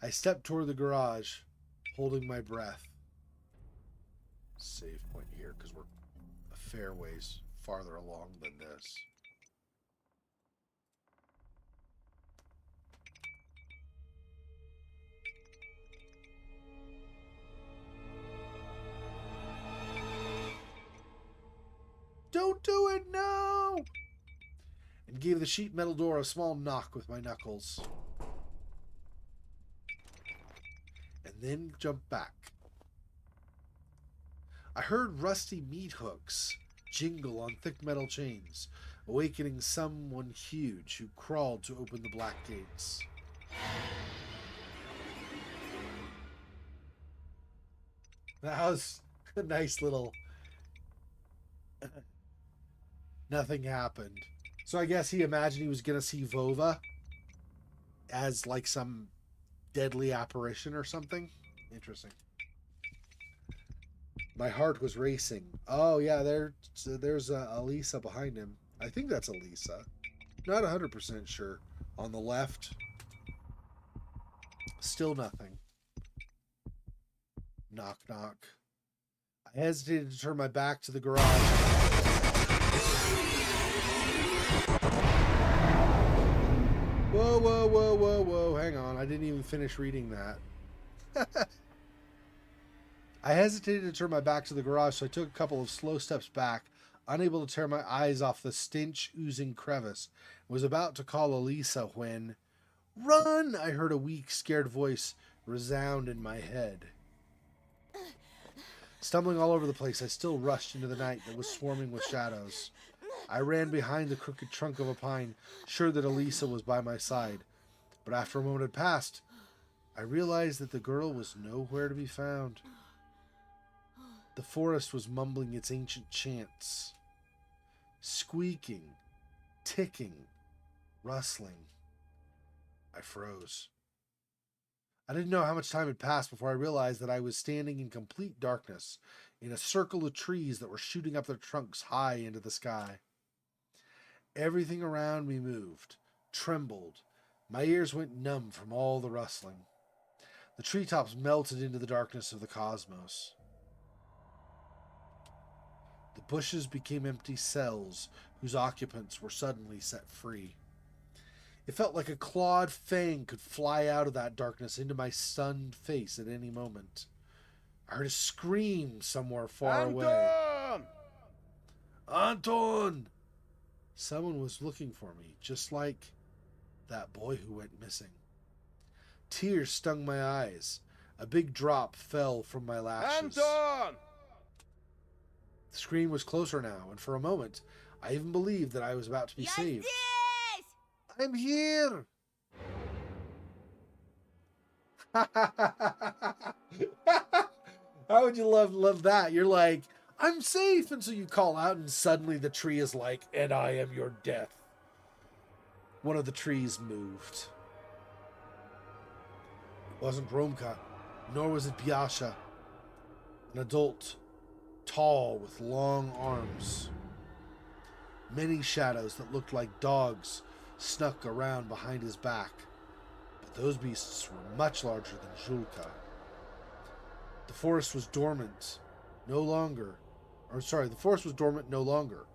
Speaker 1: I stepped toward the garage, holding my breath. Save point here, because we're a fair ways farther along than this. Don't do it, no! And gave the sheet metal door a small knock with my knuckles. And then jumped back. I heard rusty meat hooks jingle on thick metal chains, awakening someone huge who crawled to open the black gates. That was a nice little... Nothing happened. So I guess he imagined he was going to see Vova as like some deadly apparition or something. Interesting. My heart was racing. Oh yeah, there's Elisa behind him. I think that's Elisa. Not 100% sure. On the left. Still nothing. Knock, knock. I hesitated to turn my back to the garage. Whoa, whoa, whoa, whoa, whoa. Hang on. I didn't even finish reading that. I hesitated to turn my back to the garage, so I took a couple of slow steps back, unable to tear my eyes off the stench-oozing crevice. I was about to call Elisa when... Run! I heard a weak, scared voice resound in my head. Stumbling all over the place, I still rushed into the night that was swarming with shadows. I ran behind the crooked trunk of a pine, sure that Elisa was by my side. But after a moment had passed, I realized that the girl was nowhere to be found. The forest was mumbling its ancient chants, squeaking, ticking, rustling. I froze. I didn't know how much time had passed before I realized that I was standing in complete darkness in a circle of trees that were shooting up their trunks high into the sky. Everything around me moved, trembled. My ears went numb from all the rustling. The treetops melted into the darkness of the cosmos. The bushes became empty cells whose occupants were suddenly set free. It felt like a clawed fang could fly out of that darkness into my stunned face at any moment. I heard a scream somewhere far away. Anton! Someone was looking for me, just like that boy who went missing. Tears stung my eyes. A big drop fell from my lashes.
Speaker 8: Anton!
Speaker 1: The scream was closer now, and for a moment, I even believed that I was about to be saved. I'm here! How would you love that? You're like, I'm safe, and so you call out, and suddenly the tree is like, and I am your death. One of the trees moved. It wasn't Romka, nor was it Biasha. An adult, tall with long arms. Many shadows that looked like dogs snuck around behind his back, but those beasts were much larger than Julka. The forest was dormant, no longer. The forest was dormant no longer.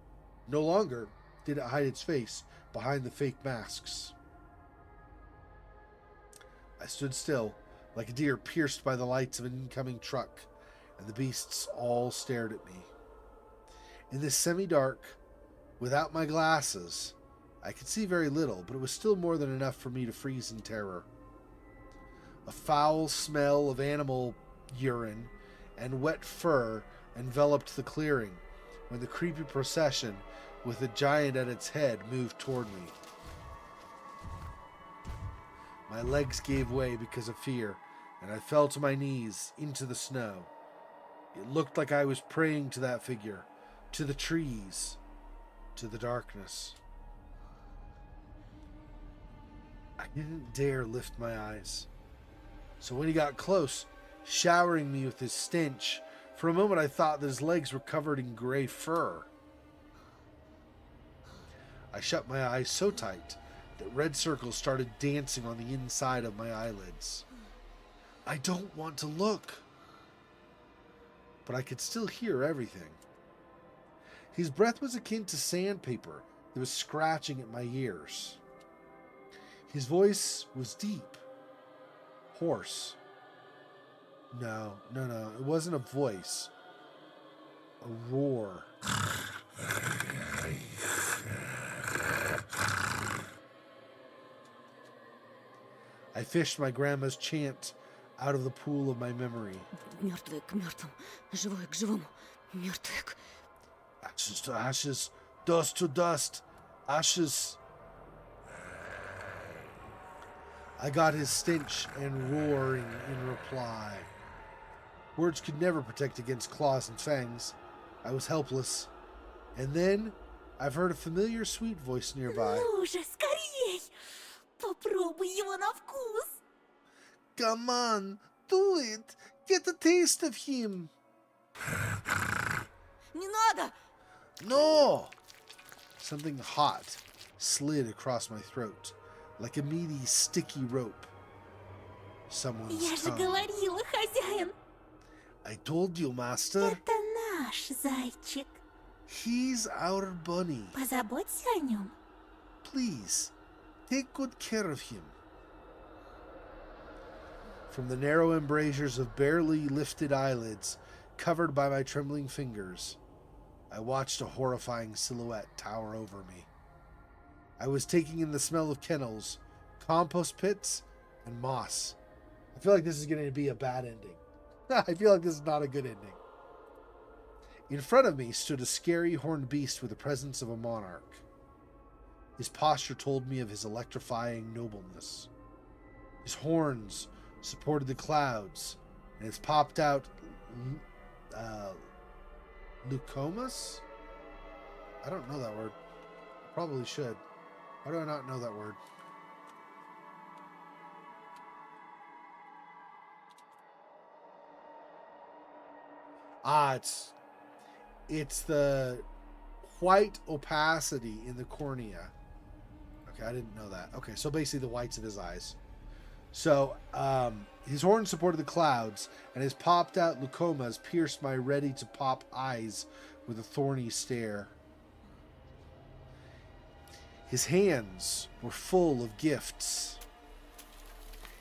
Speaker 1: No longer did it hide its face behind the fake masks. I stood still, like a deer pierced by the lights of an incoming truck, and the beasts all stared at me. In this semi-dark, without my glasses, I could see very little, but it was still more than enough for me to freeze in terror. A foul smell of animal urine and wet fur enveloped the clearing when the creepy procession with a giant at its head moved toward me. My legs gave way because of fear, and I fell to my knees into the snow. It looked like I was praying to that figure, to the trees, to the darkness. I didn't dare lift my eyes. So when he got close, showering me with his stench, for a moment I thought that his legs were covered in gray fur. I shut my eyes so tight that red circles started dancing on the inside of my eyelids. I don't want to look. But I could still hear everything. His breath was akin to sandpaper that was scratching at my ears. His voice was deep, hoarse. No, it wasn't a voice. A roar. I fished my grandma's chant out of the pool of my memory.
Speaker 7: Мертвые к мертвым, живое к живому, мертвые к...
Speaker 1: Ashes to ashes, dust to dust, ashes. I got his stench and roaring in reply. Words could never protect against claws and fangs. I was helpless. And then I've heard a familiar sweet voice nearby.
Speaker 3: Ну же, скорей! Попробуй его на вкус.
Speaker 1: Come on, do it. Get a taste of him.
Speaker 7: Не надо!
Speaker 1: No! Something hot slid across my throat, like a meaty, sticky rope. Someone's
Speaker 3: Я же
Speaker 1: tongue.
Speaker 3: говорила, хозяин.
Speaker 1: I told you, master.
Speaker 3: Это наш зайчик.
Speaker 1: He's our bunny.
Speaker 3: Позаботься о нем.
Speaker 1: Please, take good care of him. From the narrow embrasures of barely lifted eyelids, covered by my trembling fingers, I watched a horrifying silhouette tower over me. I was taking in the smell of kennels, compost pits, and moss. I feel like this is going to be a bad ending. I feel like this is not a good ending. In front of me stood a scary horned beast with the presence of a monarch. His posture told me of his electrifying nobleness. His horns supported the clouds, and his popped out leucomas? I don't know that word. I probably should. Why do I not know that word? It's the white opacity in the cornea. Okay, I didn't know that. Okay, so basically the whites of his eyes. So, his horns supported the clouds, and his popped out leucomas pierced my ready to pop eyes with a thorny stare. His hands were full of gifts.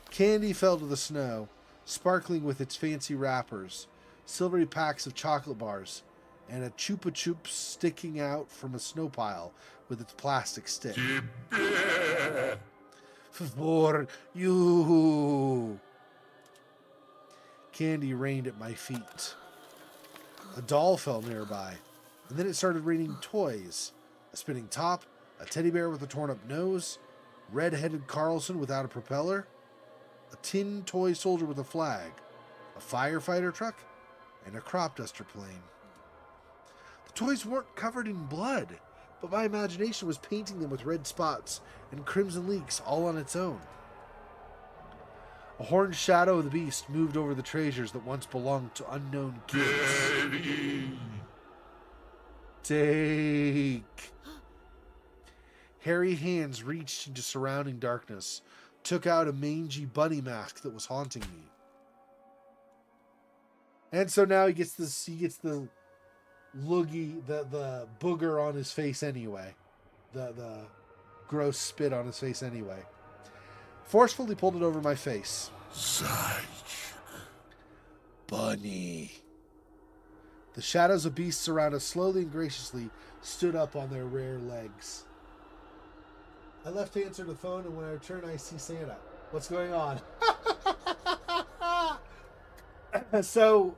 Speaker 1: Candy fell to the snow, sparkling with its fancy wrappers, silvery packs of chocolate bars, and a Chupa Chups sticking out from a snow pile with its plastic stick. For you. Candy rained at my feet. A doll fell nearby, and then it started raining toys. A spinning top, a teddy bear with a torn-up nose, red-headed Carlson without a propeller, a tin toy soldier with a flag, a firefighter truck, and a crop duster plane. The toys weren't covered in blood, but my imagination was painting them with red spots and crimson leaks all on its own. A horned shadow of the beast moved over the treasures that once belonged to unknown kids. Take. Hairy hands reached into surrounding darkness, took out a mangy bunny mask that was haunting me. And so now he gets the loogie, the booger on his face anyway. The gross spit on his face anyway. Forcefully pulled it over my face. Zaych. Bunny. The shadows of beasts around us slowly and graciously stood up on their rare legs. I left to answer the phone, and when I return, I see Santa. What's going on? So,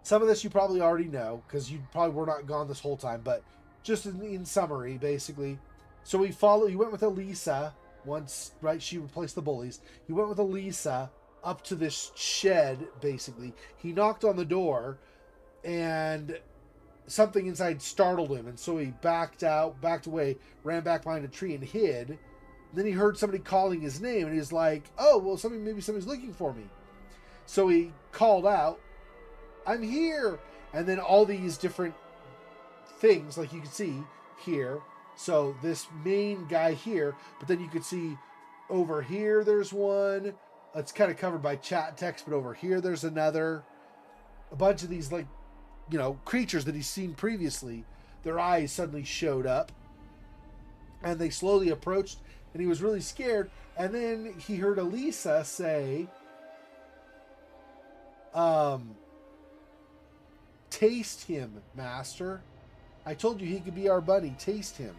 Speaker 1: some of this you probably already know, because you probably were not gone this whole time, but just in summary, basically. So he went with Elisa once, right? She replaced the bullies. He went with Elisa up to this shed, basically. He knocked on the door, and something inside startled him, and so he backed away, ran back behind a tree and hid. And then he heard somebody calling his name, and he was like, oh, well, maybe somebody's looking for me. So he called out, I'm here. And then all these different things, like you can see here. So this main guy here, but then you could see over here there's one. It's kind of covered by chat text, but over here there's another. A bunch of these, like, creatures that he's seen previously. Their eyes suddenly showed up, and they slowly approached, and he was really scared. And then he heard Elisa say, taste him, master. I told you he could be our buddy. Taste him.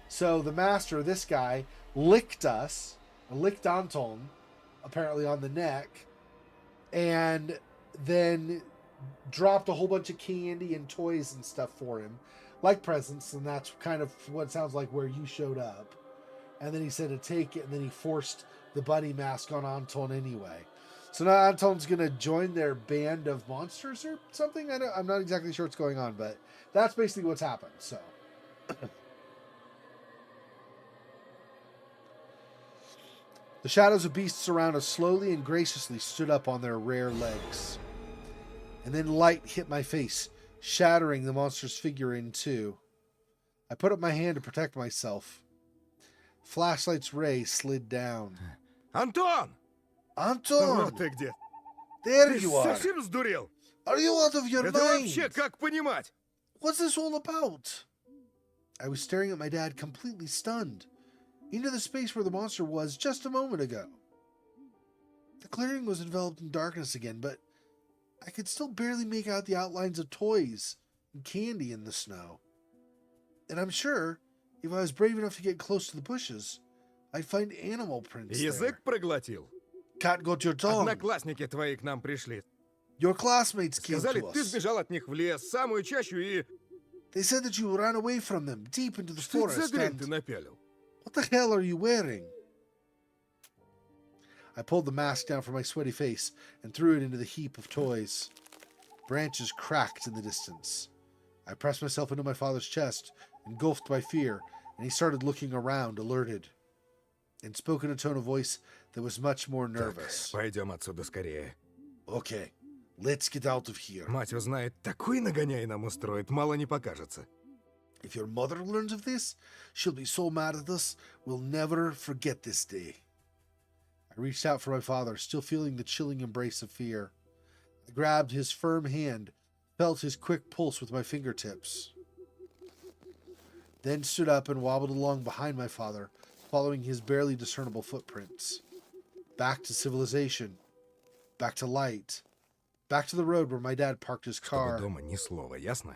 Speaker 1: So the master, this guy, licked Anton, apparently on the neck, and then dropped a whole bunch of candy and toys and stuff for him, like presents, and that's kind of what it sounds like where you showed up. And then he said to take it, and then he forced the bunny mask on Anton anyway. So now Anton's gonna join their band of monsters or something. I'm not exactly sure what's going on, but that's basically what's happened. So. The shadows of beasts around us slowly and graciously stood up on their rare legs. And then light hit my face, shattering the monster's figure in two. I put up my hand to protect myself. Flashlight's ray slid down.
Speaker 8: Антон!
Speaker 1: Anton!
Speaker 8: Вот ты где.
Speaker 1: There
Speaker 8: Ты
Speaker 1: you are!
Speaker 8: совсем сдурел?
Speaker 1: Are you out of your
Speaker 8: Это
Speaker 1: mind?
Speaker 8: вообще как понимать?
Speaker 1: What's this all about? I was staring at my dad, completely stunned, into the space where the monster was just a moment ago. The clearing was enveloped in darkness again, but I could still barely make out the outlines of toys and candy in the snow. And I'm sure, if I was brave enough to get close to the bushes, I'd find animal prints
Speaker 8: Язык
Speaker 1: there.
Speaker 8: проглотил.
Speaker 1: Cat got your tongue.
Speaker 8: Одноклассники твои к нам пришли.
Speaker 1: Your classmates came
Speaker 8: Сказали,
Speaker 1: to
Speaker 8: ты
Speaker 1: us.
Speaker 8: сбежал от них в лес, в самую чащу и...
Speaker 1: They said that you ran away from them, deep into the
Speaker 8: Что это за
Speaker 1: forest,
Speaker 8: дрянь ты
Speaker 1: and...
Speaker 8: напялил?
Speaker 1: What the hell are you wearing? I pulled the mask down from my sweaty face and threw it into the heap of toys. Branches cracked in the distance. I pressed myself into my father's chest, engulfed by fear, and he started looking around, alerted, and spoke in a tone of voice that was much more nervous.
Speaker 8: Пойдем отсюда скорее.
Speaker 1: Okay, let's get out of here.
Speaker 8: Мать узнает, такой нагоняй нам устроит, мало не покажется.
Speaker 1: If your mother learns of this, she'll be so mad at us, we'll never forget this day. I reached out for my father, still feeling the chilling embrace of fear. I grabbed his firm hand, felt his quick pulse with my fingertips, then stood up and wobbled along behind my father, following his barely discernible footprints. Back to civilization, back to light, back to the road where my dad parked his
Speaker 8: Чтобы
Speaker 1: car.
Speaker 8: дома ни слова, ясно?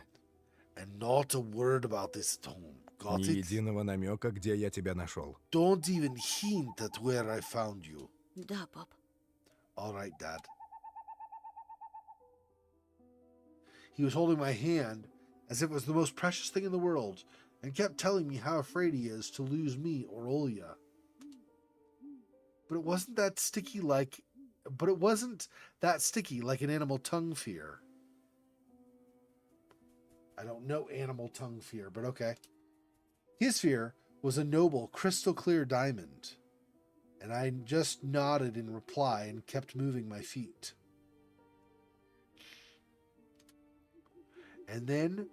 Speaker 1: And not a word about this at home. Got
Speaker 8: Ни
Speaker 1: it?
Speaker 8: единого намека, где я тебя нашел.
Speaker 1: Don't even hint at where I found you.
Speaker 7: Да, пап.
Speaker 1: All right, Dad. He was holding my hand as if it was the most precious thing in the world and kept telling me how afraid he is to lose me or Olya. But it wasn't that sticky like an animal tongue fear. I don't know animal tongue fear, but okay. His fear was a noble, crystal clear diamond, and I just nodded in reply and kept moving my feet. And then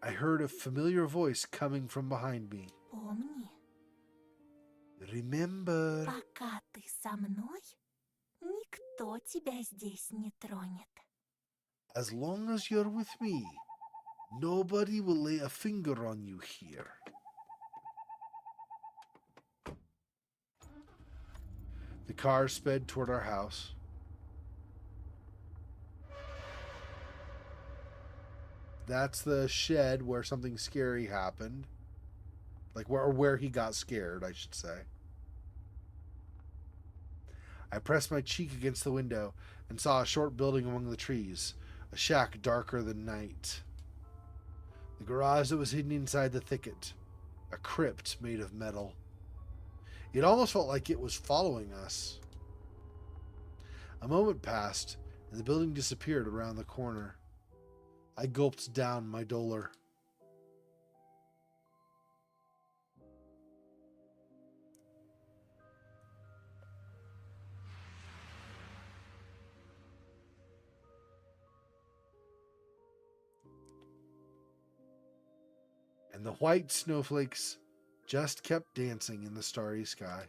Speaker 1: I heard a familiar voice coming from behind me.
Speaker 3: Помни,
Speaker 1: Remember,
Speaker 3: пока ты со мной, никто тебя здесь не тронет.
Speaker 1: as long as you're with me, nobody will lay a finger on you here. The car sped toward our house. That's the shed where something scary happened. Like where he got scared, I should say. I pressed my cheek against the window and saw a short building among the trees, a shack darker than night. The garage that was hidden inside the thicket, a crypt made of metal. It almost felt like it was following us. A moment passed, and the building disappeared around the corner. I gulped down my dollar. And the white snowflakes just kept dancing in the starry sky.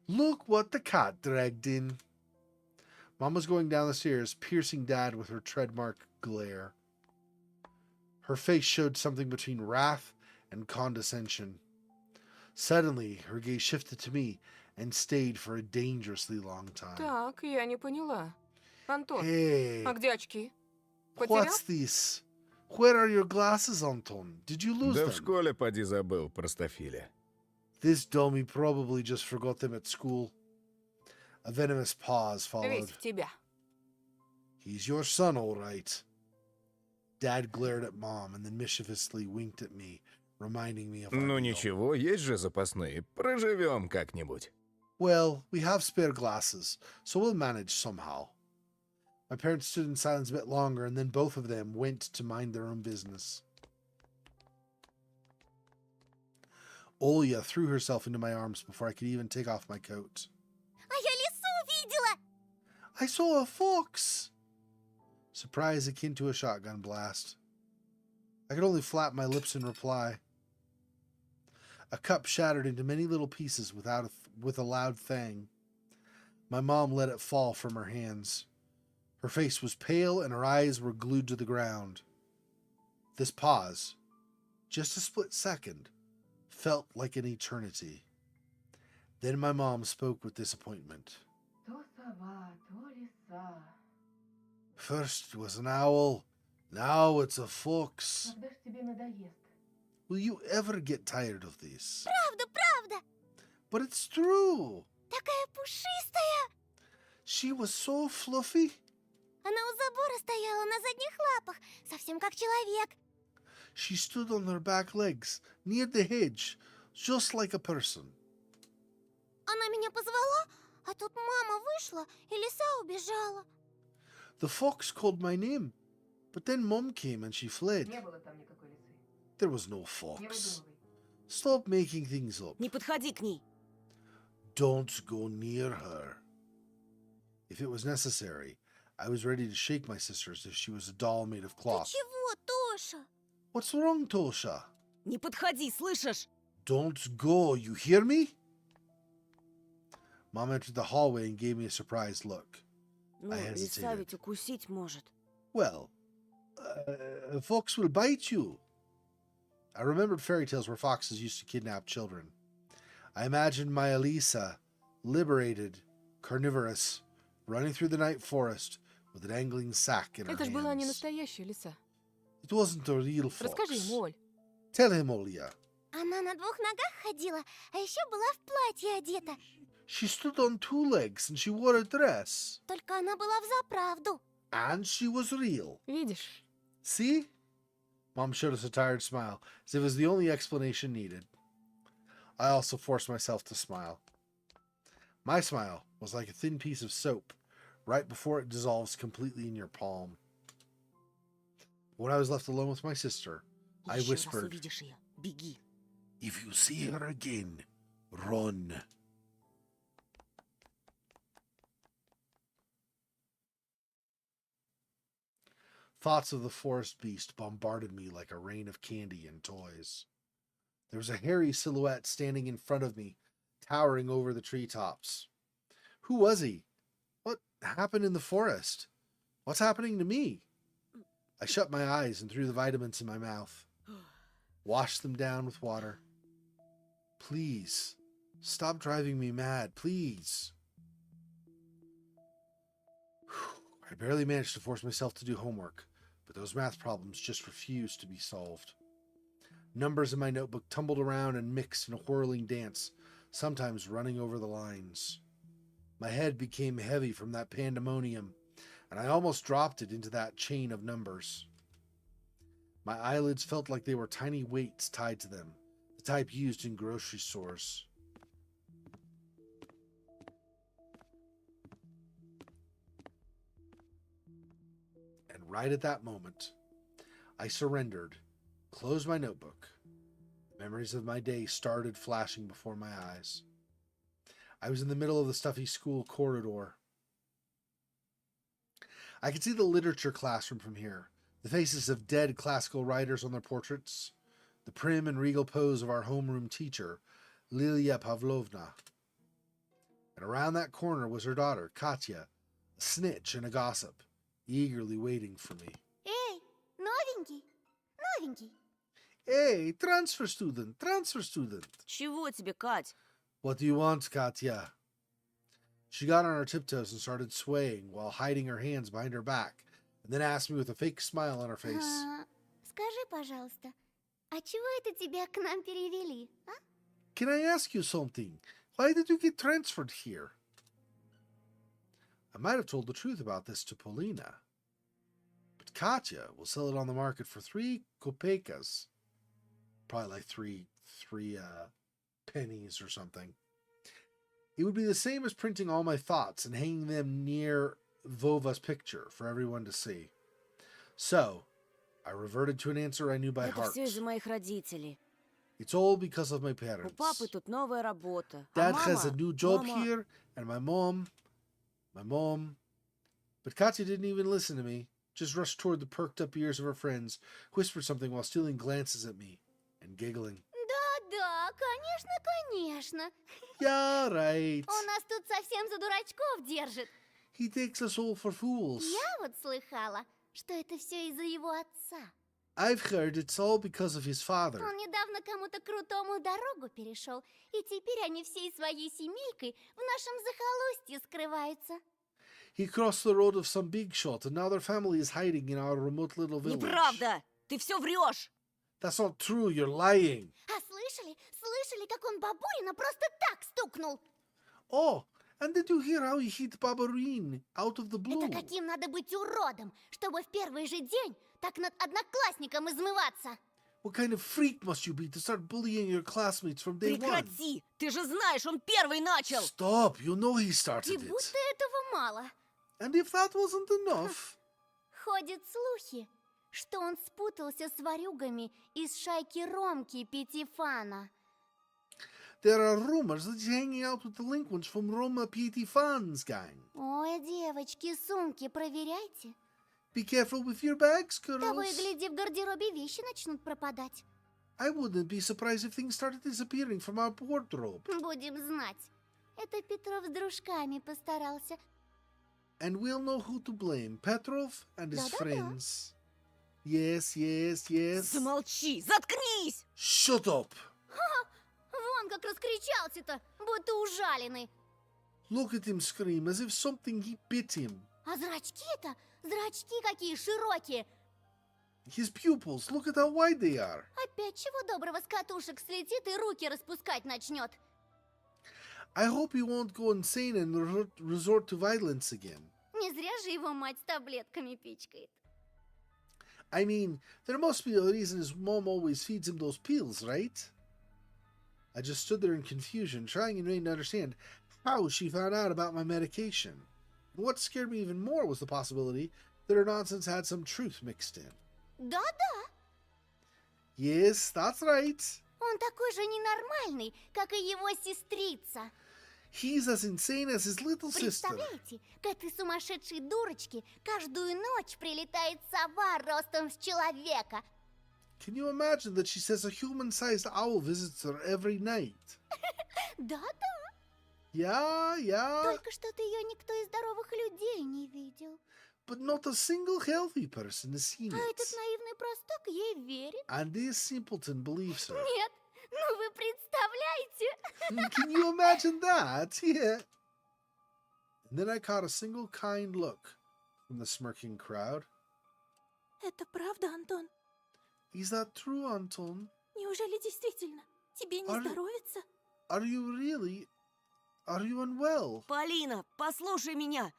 Speaker 1: Look what the cat dragged in. Mom was going down the stairs, piercing Dad with her trademark glare. Her face showed something between wrath and condescension. Suddenly, her gaze shifted to me and stayed for a dangerously long time.
Speaker 2: Так, я не поняла. Антон,
Speaker 1: Hey,
Speaker 2: а где очки? Потерял?
Speaker 1: what's this? Where are your glasses, Anton? Did you lose
Speaker 8: Да в
Speaker 1: them?
Speaker 8: школе поди забыл, простофиля.
Speaker 1: This dummy probably just forgot them at school. A venomous pause
Speaker 2: Весь
Speaker 1: followed.
Speaker 2: в тебя.
Speaker 1: He's your son, all right. Dad glared at Mom and then mischievously winked at me, reminding me of our
Speaker 8: Ну
Speaker 1: deal.
Speaker 8: ничего, есть же запасные. Проживем как-нибудь.
Speaker 1: Well, we have spare glasses, so we'll manage somehow. My parents stood in silence a bit longer, and then both of them went to mind their own business. Olya threw herself into my arms before I could even take off my coat.
Speaker 3: А я лису видела!
Speaker 1: I saw a fox! Surprise akin to a shotgun blast. I could only flap my lips in reply. A cup shattered into many little pieces with a loud thang. My mom let it fall from her hands. Her face was pale and her eyes were glued to the ground. This pause, just a split second, felt like an eternity. Then my mom spoke with disappointment. First it was an owl, now it's a fox. Will you ever get tired of this?
Speaker 3: Правда, правда!
Speaker 1: But it's true.
Speaker 3: Такая пушистая!
Speaker 1: She was so fluffy.
Speaker 3: Она у забора стояла на задних лапах, совсем как человек.
Speaker 1: She stood on her back legs, near the hedge, just like a person.
Speaker 3: Она меня позвала, а тут мама вышла, и лиса убежала.
Speaker 1: The fox called my name, but then Mom came and she fled. There was no fox. Stop making things up.
Speaker 7: Не подходи к ней.
Speaker 1: Don't go near her. If it was necessary, I was ready to shake my sister as if she was a doll made of
Speaker 3: Ты
Speaker 1: cloth.
Speaker 3: чего, Тоша?
Speaker 1: What's wrong, Tosha?
Speaker 7: Не подходи, слышишь?
Speaker 1: Don't go, you hear me? Mom entered the hallway and gave me a surprised look.
Speaker 7: Ну,
Speaker 1: I
Speaker 7: лиса
Speaker 1: hesitated.
Speaker 7: ведь укусить может.
Speaker 1: Well, a fox will bite you. I remembered fairy tales where foxes used to kidnap children. I imagined my Elisa, liberated, carnivorous, running through the night forest with a dangling sack in her
Speaker 2: Это ж была не
Speaker 1: hands.
Speaker 2: настоящая лиса.
Speaker 1: It wasn't a real fox.
Speaker 2: Расскажи ему, Оль.
Speaker 1: Tell him, Olya.
Speaker 3: Она на двух ногах ходила, а еще была в платье одета.
Speaker 1: She stood on two legs and she wore a dress.
Speaker 3: Только она была взаправду.
Speaker 1: And she was real.
Speaker 2: Видишь?
Speaker 1: See? Mom showed us a tired smile, as if it was the only explanation needed. I also forced myself to smile. My smile was like a thin piece of soap, right before it dissolves completely in your palm. When I was left alone with my sister, I
Speaker 7: Еще раз
Speaker 1: whispered,
Speaker 7: увидишь ее, беги.
Speaker 1: "If you see her again, run." Thoughts of the forest beast bombarded me like a rain of candy and toys. There was a hairy silhouette standing in front of me, towering over the treetops. Who was he? What happened in the forest? What's happening to me? I shut my eyes and threw the vitamins in my mouth. Washed them down with water. Please, stop driving me mad, please. I barely managed to force myself to do homework, but those math problems just refused to be solved. Numbers in my notebook tumbled around and mixed in a whirling dance, sometimes running over the lines. My head became heavy from that pandemonium, and I almost dropped it into that chain of numbers. My eyelids felt like they were tiny weights tied to them, the type used in grocery stores. And right at that moment, I surrendered, closed my notebook. Memories of my day started flashing before my eyes. I was in the middle of the stuffy school corridor. I could see the literature classroom from here, the faces of dead classical writers on their portraits, the prim and regal pose of our homeroom teacher, Lilia Pavlovna. And around that corner was her daughter, Katya, a snitch and a gossip, eagerly waiting for me.
Speaker 3: Эй, новенький, новенький.
Speaker 1: Hey, transfer student, transfer student.
Speaker 7: Чего тебе, Кать?
Speaker 1: What do you want, Katya? She got on her tiptoes and started swaying while hiding her hands behind her back, and then asked me with a fake smile on her face.
Speaker 3: Скажи, пожалуйста, а чего это тебя к нам перевели, а?
Speaker 1: Can I ask you something? Why did you get transferred here? I might have told the truth about this to Paulina, but Katya will sell it on the market for 3 kopeckas. Probably like three pennies or something. It would be the same as printing all my thoughts and hanging them near Vova's picture for everyone to see. So, I reverted to an answer I knew by
Speaker 7: Это
Speaker 1: heart.
Speaker 7: все из-за моих родителей.
Speaker 1: It's all because of my
Speaker 7: У
Speaker 1: parents.
Speaker 7: папы тут новая работа.
Speaker 1: Dad
Speaker 7: А
Speaker 1: has a
Speaker 7: мама...
Speaker 1: new job
Speaker 7: мама-
Speaker 1: here, and my mom. But Katya didn't even listen to me, just rushed toward the perked up ears of her friends, whispered something while stealing glances at me, and giggling.
Speaker 3: Да-да, конечно.
Speaker 1: Yeah, right.
Speaker 3: Он нас тут совсем за дурачков держит.
Speaker 1: He takes us all for fools.
Speaker 3: Я вот слыхала, что это все из-за его отца.
Speaker 1: I've heard it's all because of his father.
Speaker 3: Он недавно кому-то крутому дорогу перешел, и теперь они всей своей семейкой в нашем захолустье скрываются.
Speaker 1: He crossed the road of some big shot, and now their family is hiding in our remote little village.
Speaker 7: Неправда! Ты все врешь!
Speaker 1: That's not true, you're lying.
Speaker 3: А слышали, как он бабулина просто так стукнул?
Speaker 1: Oh, and did you hear how he hit Babarine out of the blue?
Speaker 3: Это каким надо быть уродом, чтобы в первый же день так над одноклассником измываться?
Speaker 1: What kind of freak must you be to start bullying your classmates from day one?
Speaker 7: Прекрати! Ты же знаешь, он первый начал!
Speaker 1: Stop, you know he
Speaker 3: И
Speaker 1: started
Speaker 3: будто
Speaker 1: it.
Speaker 3: этого мало.
Speaker 1: And if that wasn't enough,
Speaker 3: Ходят слухи, что он спутался с ворюгами из шайки Ромки Пятифана.
Speaker 1: there are rumors that he's hanging out with delinquents from Roma Pietifan's gang.
Speaker 3: Ой, девочки, сумки проверяйте.
Speaker 1: Be careful with your bags,
Speaker 3: Того и
Speaker 1: girls.
Speaker 3: гляди, в гардеробе вещи начнут пропадать.
Speaker 1: I wouldn't be surprised if things started disappearing from our wardrobe.
Speaker 3: Будем знать. Это Петров с дружками постарался.
Speaker 1: And we'll know who to blame, Petrov and his
Speaker 3: Да-да-да.
Speaker 1: friends. Yes, yes, yes.
Speaker 7: Замолчи! Заткнись!
Speaker 1: Shut up!
Speaker 3: Вон как раскричался-то, будто ужаленный.
Speaker 1: Look at him scream as if something he bit him.
Speaker 3: А зрачки-то, зрачки какие широкие.
Speaker 1: His pupils, look at how wide they are.
Speaker 3: Опять чего доброго с катушек слетит и руки распускать начнет.
Speaker 1: I hope he won't go insane and resort to violence again.
Speaker 3: Не зря же его мать с таблетками пичкает.
Speaker 1: I mean, there must be a reason his mom always feeds him those pills, right? I just stood there in confusion, trying in vain to understand how she found out about my medication. What scared me even more was the possibility that her nonsense had some truth mixed in.
Speaker 3: Да-да,
Speaker 1: Yes, that's right.
Speaker 3: он такой же ненормальный, как и его сестрица.
Speaker 1: He's as insane as his little sister.
Speaker 3: Представляете, к этой сумасшедшей дурочке каждую ночь прилетает сова ростом с человека.
Speaker 1: Can you imagine that she says a human-sized owl visits her every night?
Speaker 3: Да-да,
Speaker 1: Yeah.
Speaker 3: только что-то ее никто из здоровых людей не видел.
Speaker 1: But not a single healthy person has seen
Speaker 3: А этот
Speaker 1: it.
Speaker 3: наивный простак ей верит.
Speaker 1: And this simpleton believes her.
Speaker 3: Нет, ну вы представляете?
Speaker 1: Can you imagine that? Yeah. And then I caught a single kind look from the smirking crowd.
Speaker 3: Это правда, Антон?
Speaker 1: Is that true, Anton?
Speaker 3: Неужели действительно? Тебе не
Speaker 1: Али-
Speaker 3: здоровится?
Speaker 1: Are you really? Are you unwell?
Speaker 7: Полина, послушай меня!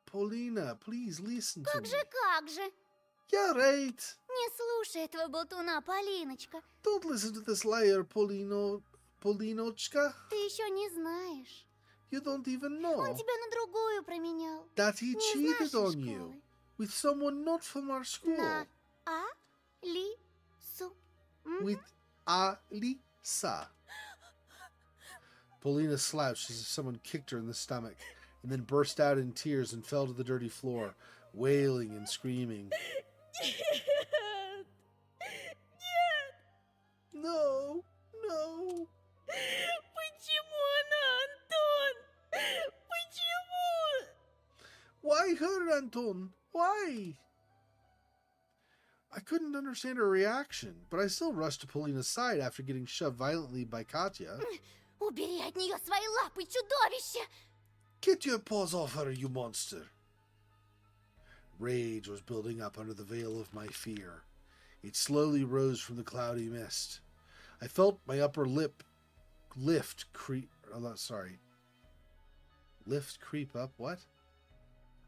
Speaker 1: Paulina, please listen to
Speaker 3: Как
Speaker 1: me.
Speaker 3: же, как же?
Speaker 1: Yeah, right.
Speaker 3: Не слушай этого болтуна, Полиночка.
Speaker 1: Don't listen to this liar, Polinochka.
Speaker 3: Ты еще не знаешь.
Speaker 1: You don't even know
Speaker 3: Он тебя на другую променял.
Speaker 1: that he
Speaker 3: Не из
Speaker 1: cheated
Speaker 3: нашей
Speaker 1: on you
Speaker 3: школы.
Speaker 1: with someone not from our school.
Speaker 3: На Алису.
Speaker 1: With Alisa. Paulina slouched as if someone kicked her in the stomach, and then burst out in tears and fell to the dirty floor, wailing and screaming. No, no.
Speaker 7: Почему она, Антон? Почему?
Speaker 1: Why her, Anton? Why? I couldn't understand her reaction, but I still rushed to Paulina's side after getting shoved violently by Katya.
Speaker 3: Убери от нее свои лапы, чудовище!
Speaker 1: Get your paws off her, you monster! Rage was building up under the veil of my fear. It slowly rose from the cloudy mist. I felt my upper lip creep up. What?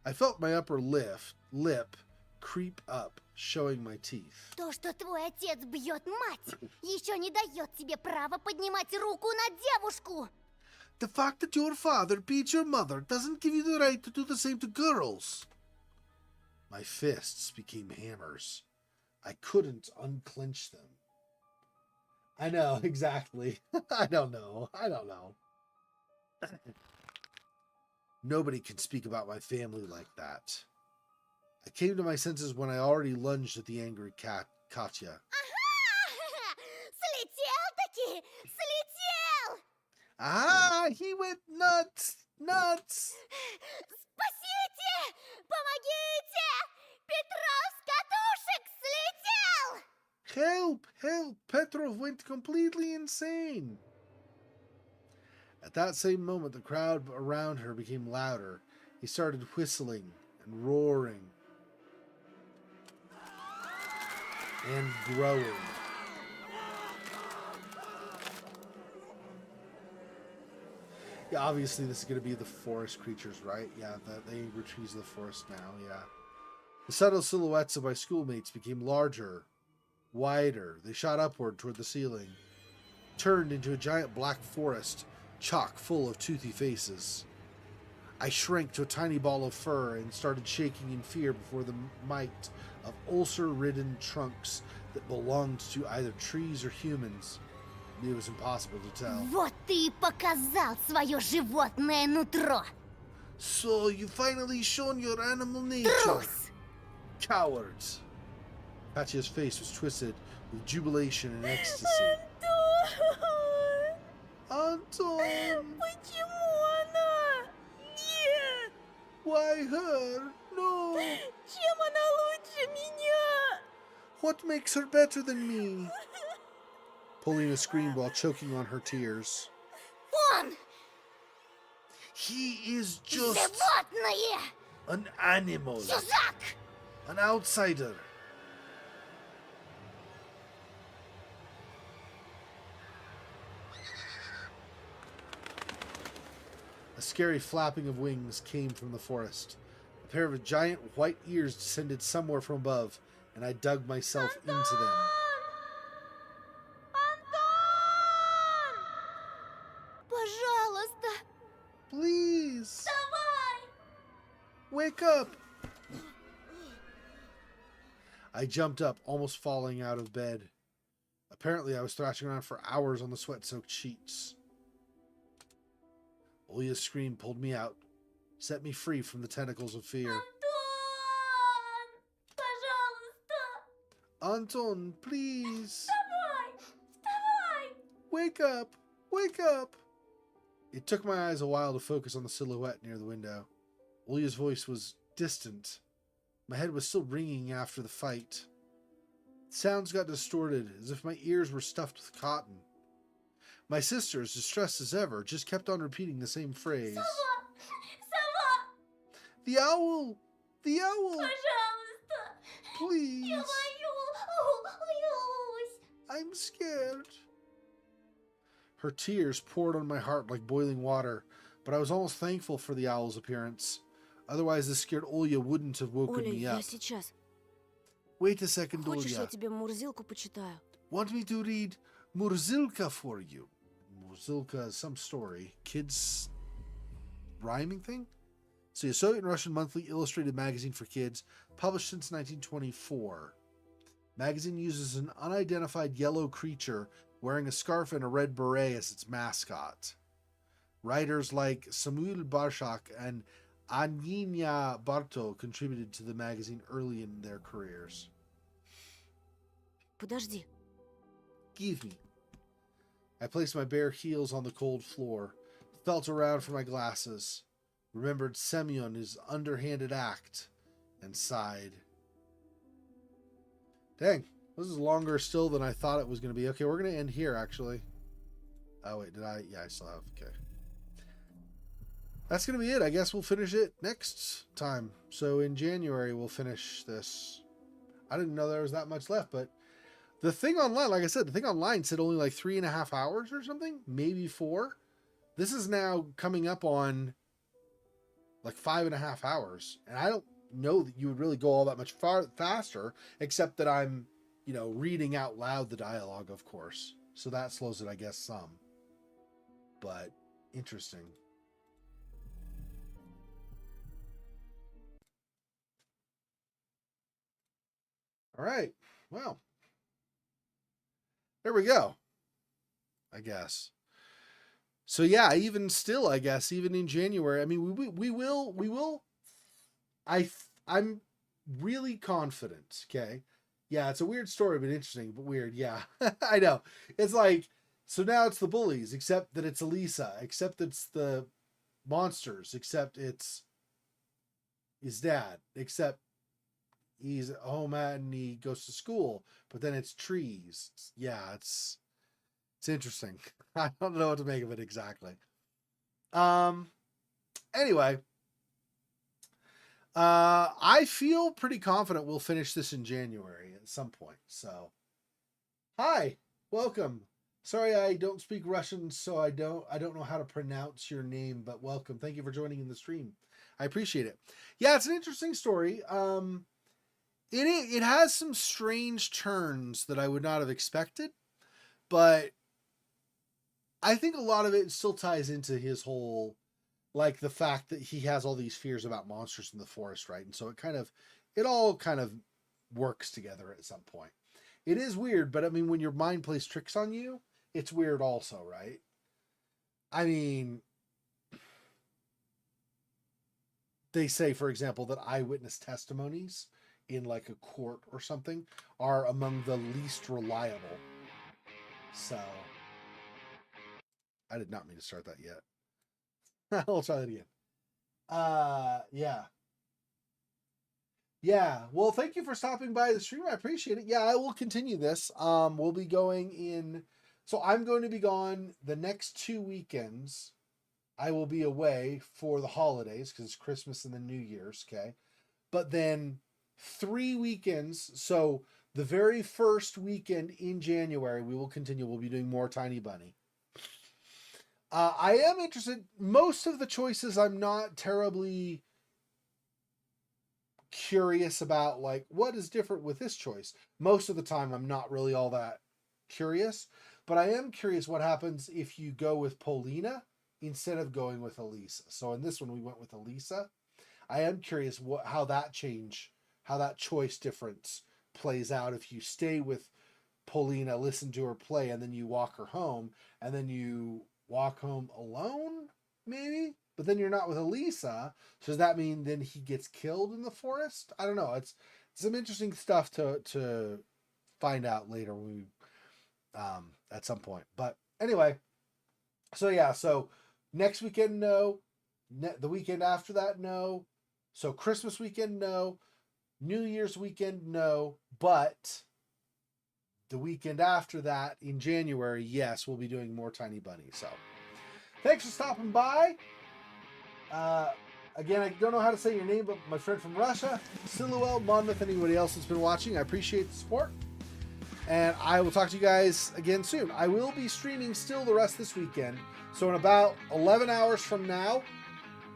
Speaker 1: I felt my upper lip creep up, showing my teeth.
Speaker 9: То, что твой отец бьет мать, еще не дает тебе права поднимать руку на девушку.
Speaker 1: The fact that your father beats your mother doesn't give you the right to do the same to girls. My fists became hammers. I couldn't unclench them. I know, exactly. I don't know. Nobody can speak about my family like that. I came to my senses when I already lunged at the angry Katya.
Speaker 9: Ага! Слетел-таки! Слетел!
Speaker 1: Ah, he went nuts! Nuts!
Speaker 9: Спасите! Помогите! Петров с катушек слетел!
Speaker 1: Help! Help! Petrov went completely insane. At that same moment, the crowd around her became louder. He started whistling and roaring and growing. Yeah, obviously this is going to be the forest creatures, right? Yeah, the angry trees of the forest now, yeah. The subtle silhouettes of my schoolmates became larger, wider. They shot upward toward the ceiling, turned into a giant black forest, chock full of toothy faces. I shrank to a tiny ball of fur and started shaking in fear before the might of ulcer-ridden trunks that belonged to either trees or humans. It was impossible to tell.
Speaker 9: Вот ты и показал свое животное нутро.
Speaker 1: So you finally shown your animal nature.
Speaker 9: Трус!
Speaker 1: Cowards. Katya's face was twisted with jubilation and ecstasy. Anton!
Speaker 3: Почему она? Нет!
Speaker 1: Why her? No!
Speaker 3: Чем она лучше меня?
Speaker 1: What makes her better than me? Paulina screamed while choking on her tears.
Speaker 9: Он!
Speaker 1: He is just
Speaker 9: Животное!
Speaker 1: an animal,
Speaker 9: Чужак!
Speaker 1: an outsider. A scary flapping of wings came from the forest. A pair of giant white ears descended somewhere from above, and I dug myself into them.
Speaker 9: Пожалуйста!
Speaker 1: Please,
Speaker 9: Давай!
Speaker 1: wake up! I jumped up, almost falling out of bed. Apparently, I was thrashing around for hours on the sweat-soaked sheets. Olya's scream pulled me out, set me free from the tentacles of fear.
Speaker 9: Пожалуйста!
Speaker 1: Anton, please!
Speaker 9: Вставай! Вставай!
Speaker 1: Wake up! Wake up! It took my eyes a while to focus on the silhouette near the window. Olya's voice was distant. My head was still ringing after the fight. Sounds got distorted, as if my ears were stuffed with cotton. My sister, as distressed as ever, just kept on repeating the same phrase.
Speaker 9: Сова! Сова!
Speaker 1: The owl! The owl!
Speaker 9: Пожалуйста!
Speaker 1: Please!
Speaker 9: Я боюсь!
Speaker 1: I'm scared. Her tears poured on my heart like boiling water, but I was almost thankful for the owl's appearance. Otherwise, the scared Olya wouldn't have woken
Speaker 7: Оля,
Speaker 1: me
Speaker 7: я
Speaker 1: up.
Speaker 7: сейчас.
Speaker 1: Wait a second,
Speaker 7: Хочешь, я
Speaker 1: Olya.
Speaker 7: тебе Мурзилку почитаю?
Speaker 1: Want me to read Murzilka for you? Murzilka is some story. Kids rhyming thing? It's a Soviet and Russian monthly illustrated magazine for kids, published since 1924. Magazine uses an unidentified yellow creature wearing a scarf and a red beret as its mascot. Writers like Samuel Barshak and Anyinya Barto contributed to the magazine early in their careers.
Speaker 7: Подожди.
Speaker 1: Give me. I placed my bare heels on the cold floor, felt around for my glasses, remembered Semyon, his underhanded act, and sighed. Dang, this is longer still than I thought it was going to be. Okay, we're going to end here, actually. Oh, wait, did I? Yeah, I still have. Okay. That's going to be it. I guess we'll finish it next time. So in January, we'll finish this. I didn't know there was that much left, but the thing online, like I said, the thing online said only like 3.5 hours or something, maybe 4. This is now coming up on like 5.5 hours. And I don't know that you would really go all that much faster, except that I'm, you know, reading out loud the dialogue, of course. So that slows it, I guess, some. But interesting. All right. Well, there we go. I guess. So yeah, even still, I guess, even in January, I mean, we will. I'm really confident. Okay. Yeah, it's a weird story, but interesting, but weird. Yeah, I know. It's like, so now it's the bullies, except that it's Elisa, except it's the monsters, except it's his dad, except he's home and he goes to school, but then it's trees. Yeah, it's interesting. I don't know what to make of it exactly. Anyway, I feel pretty confident we'll finish this in January at some point. So, hi, welcome. Sorry, I don't speak Russian, so I don't know how to pronounce your name, but welcome. Thank you for joining in the stream. I appreciate it. Yeah, it's an interesting story. It has some strange turns that I would not have expected, but I think a lot of it still ties into his whole, like the fact that he has all these fears about monsters in the forest, right? And so it all kind of works together at some point. It is weird, but I mean, when your mind plays tricks on you, it's weird also, right? I mean, they say, for example, that eyewitness testimonies in like a court or something are among the least reliable. So, I did not mean to start that yet. I'll try that again. Yeah. Yeah. Well, thank you for stopping by the stream. I appreciate it. Yeah, I will continue this. We'll be going in. So I'm going to be gone the next 2 weekends. I will be away for the holidays because it's Christmas and the New Year's. Okay. But then 3 weekends. So the very first weekend in January, we will continue. We'll be doing more Tiny Bunny. I am interested. Most of the choices I'm not terribly curious about, like, what is different with this choice. Most of the time, I'm not really all that curious. But I am curious what happens if you go with Paulina instead of going with Elisa. So in this one, we went with Elisa. I am curious how that choice difference plays out if you stay with Paulina, listen to her play, and then you walk her home, and then you walk home alone, maybe? But then you're not with Elisa. So does that mean then he gets killed in the forest? I don't know. It's some interesting stuff to find out later when we at some point. But anyway, so yeah, so next weekend, no. The weekend after that, no. So Christmas weekend, no. New Year's weekend, no. But the weekend after that in January, yes, we'll be doing more Tiny Bunny. So thanks for stopping by. Again, I don't know how to say your name, but my friend from Russia, Siluel, Monmouth, anybody else that's been watching, I appreciate the support. And I will talk to you guys again soon. I will be streaming still the rest of this weekend. So in about 11 hours from now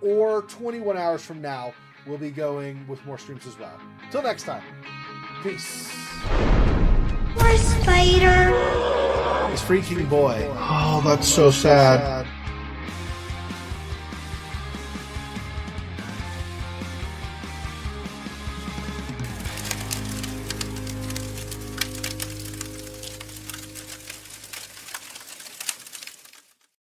Speaker 1: or 21 hours from now, we'll be going with more streams as well. Till next time. Peace.
Speaker 9: Poor spider.
Speaker 1: This freaking boy. Oh, that's so sad.